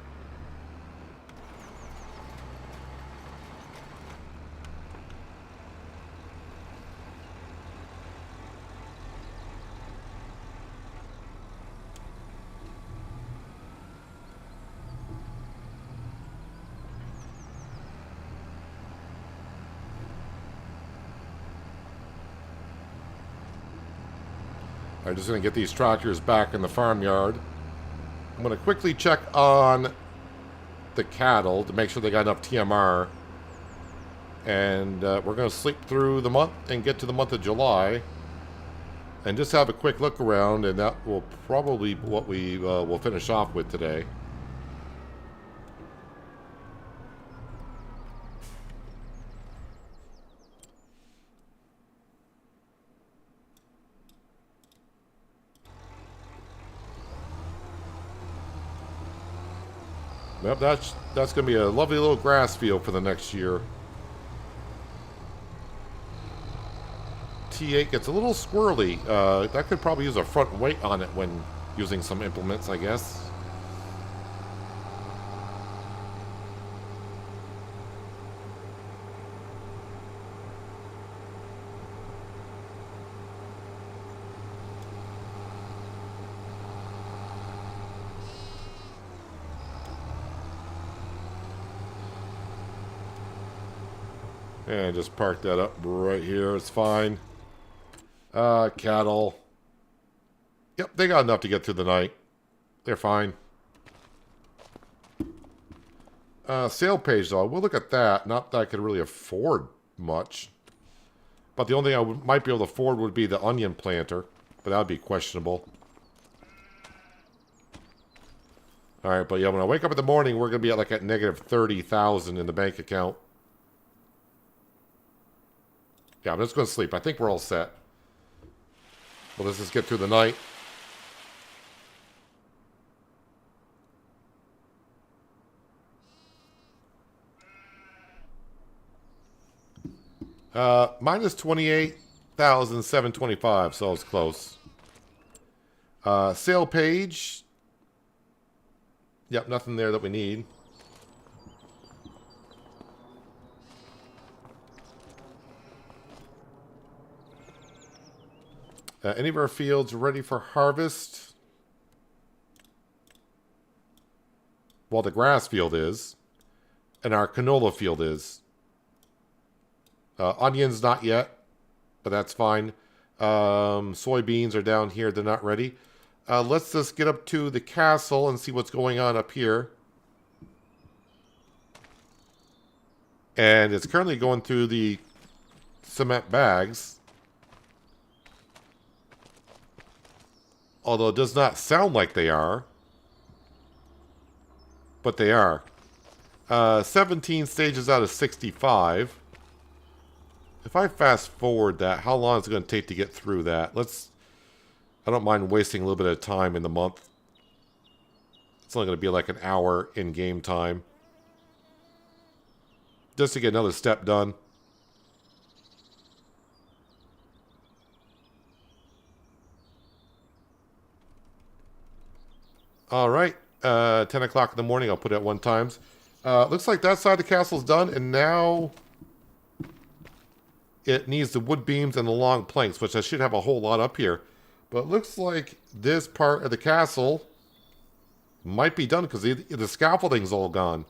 I'm just going to get these tractors back in the farmyard. I'm going to quickly check on the cattle to make sure they got enough TMR. And we're going to sleep through the month and get to the month of July. And just have a quick look around, and that will probably be what we will finish off with today. Yep, that's going to be a lovely little grass field for the next year. T8 gets a little squirrely. That could probably use a front weight on it when using some implements, I guess. And just park that up right here. It's fine. Cattle. Yep, they got enough to get through the night. They're fine. Sale page, though. We'll look at that. Not that I could really afford much. But the only thing I might be able to afford would be the onion planter. But that would be questionable. Alright, but yeah, when I wake up in the morning, we're going to be at like at negative 30,000 in the bank account. Yeah, I'm just going to sleep. I think we're all set. Well, let's just get through the night. Minus 28,725, so it's close. Sale page. Yep, nothing there that we need. Any of our fields ready for harvest? Well, the grass field is. And our canola field is. Onions not yet, but that's fine. Soybeans are down here. They're not ready. Let's just get up to the castle and see what's going on up here. And it's currently going through the cement bags. Although it does not sound like they are. But they are. 17 stages out of 65. If I fast forward that, how long is it going to take to get through that? I don't mind wasting a little bit of time in the month. It's only going to be like an hour in game time. Just to get another step done. All right. 10 o'clock in the morning. I'll put it at 1 times. Looks like that side of the castle's done. And now it needs the wood beams and the long planks, which I should have a whole lot up here. But it looks like this part of the castle might be done because the scaffolding's all gone.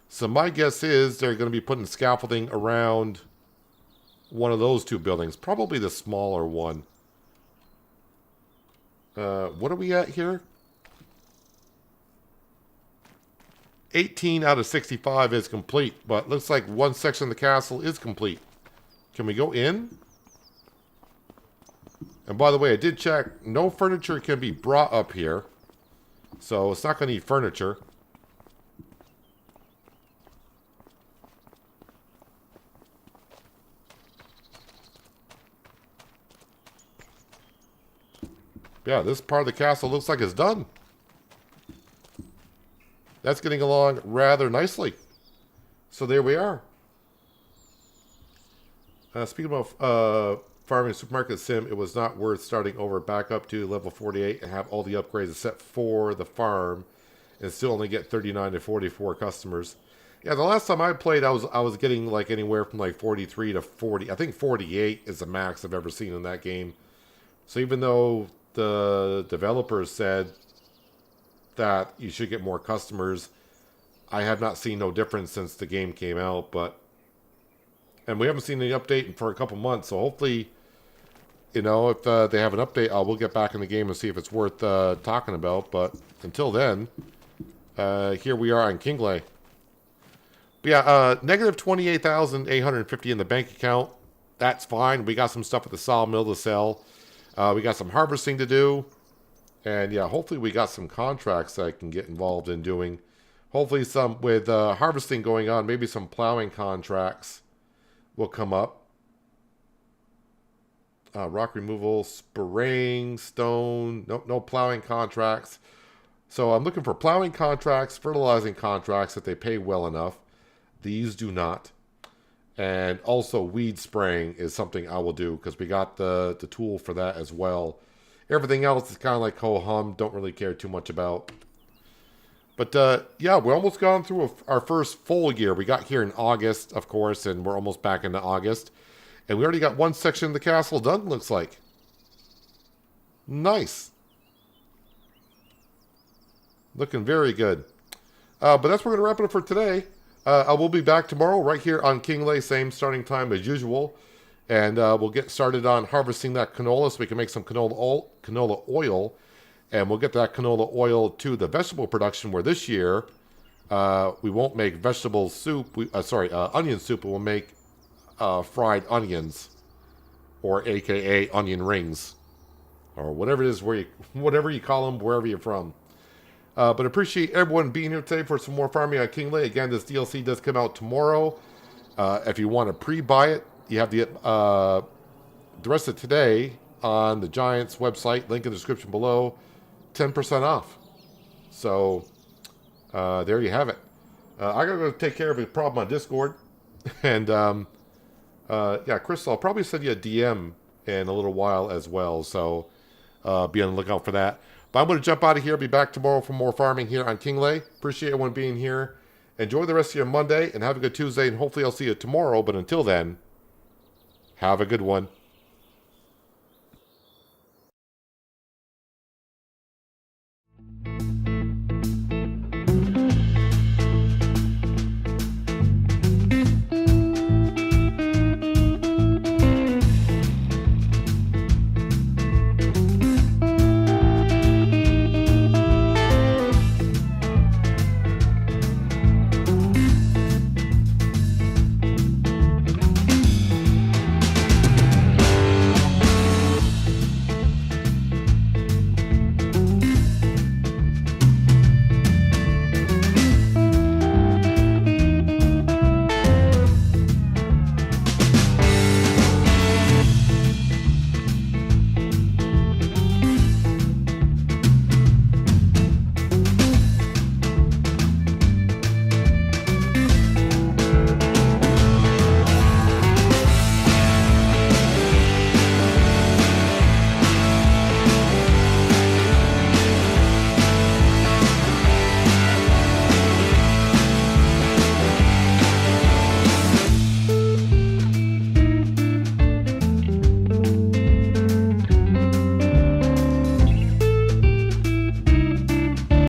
So my guess is they're going to be putting scaffolding around one of those 2 buildings. Probably the smaller one. What are we at here? 18 out of 65 is complete, but looks like one section of the castle is complete. Can we go in? And by the way, I did check. No furniture can be brought up here. So it's not going to need furniture. Yeah, this part of the castle looks like it's done. That's getting along rather nicely. So there we are. Speaking of farming supermarket sim, it was not worth starting over back up to level 48 and have all the upgrades except for the farm and still only get 39 to 44 customers. Yeah, the last time I played, I was getting like anywhere from like 43 to 40. I think 48 is the max I've ever seen in that game. So even though the developers said that you should get more customers, I have not seen no difference since the game came out. And we haven't seen any update for a couple months, so hopefully, you know, if they have an update, we'll get back in the game and see if it's worth talking about. But until then, here we are on Kinlaig. But yeah, negative 28,850 in the bank account. That's fine. We got some stuff at the sawmill to sell. We got some harvesting to do. And yeah, hopefully we got some contracts that I can get involved in doing. Hopefully some with harvesting going on, maybe some plowing contracts will come up. Rock removal, spraying, stone, no plowing contracts. So I'm looking for plowing contracts, fertilizing contracts that they pay well enough. These do not. And also weed spraying is something I will do because we got the tool for that as well. Everything else is kind of like ho-hum. Don't really care too much about. But yeah, we're almost gone through our first full year. We got here in August, of course, and we're almost back into August. And we already got one section of the castle done, looks like. Nice. Looking very good. But that's where we're going to wrap it up for today. I will be back tomorrow right here on Kinlaig, same starting time as usual. And we'll get started on harvesting that canola so we can make some canola oil. And we'll get that canola oil to the vegetable production where this year we won't make vegetable soup. Onion soup. We'll make fried onions, or AKA onion rings, or whatever it is, whatever you call them, wherever you're from. But appreciate everyone being here today for some more farming on Kinlaig. Again, this DLC does come out tomorrow. If you want to pre-buy it, you have the rest of today on the Giants website, link in the description below, 10% off. So there you have it. I gotta go take care of a problem on Discord, and Yeah, Crystal, I'll probably send you a DM in a little while as well, so be on the lookout for that. But I'm going to jump out of here. Be back tomorrow for more farming here on Kinlaig. Appreciate everyone being here. Enjoy the rest of your Monday, and have a good Tuesday, and hopefully I'll see you tomorrow. But until then, have a good one.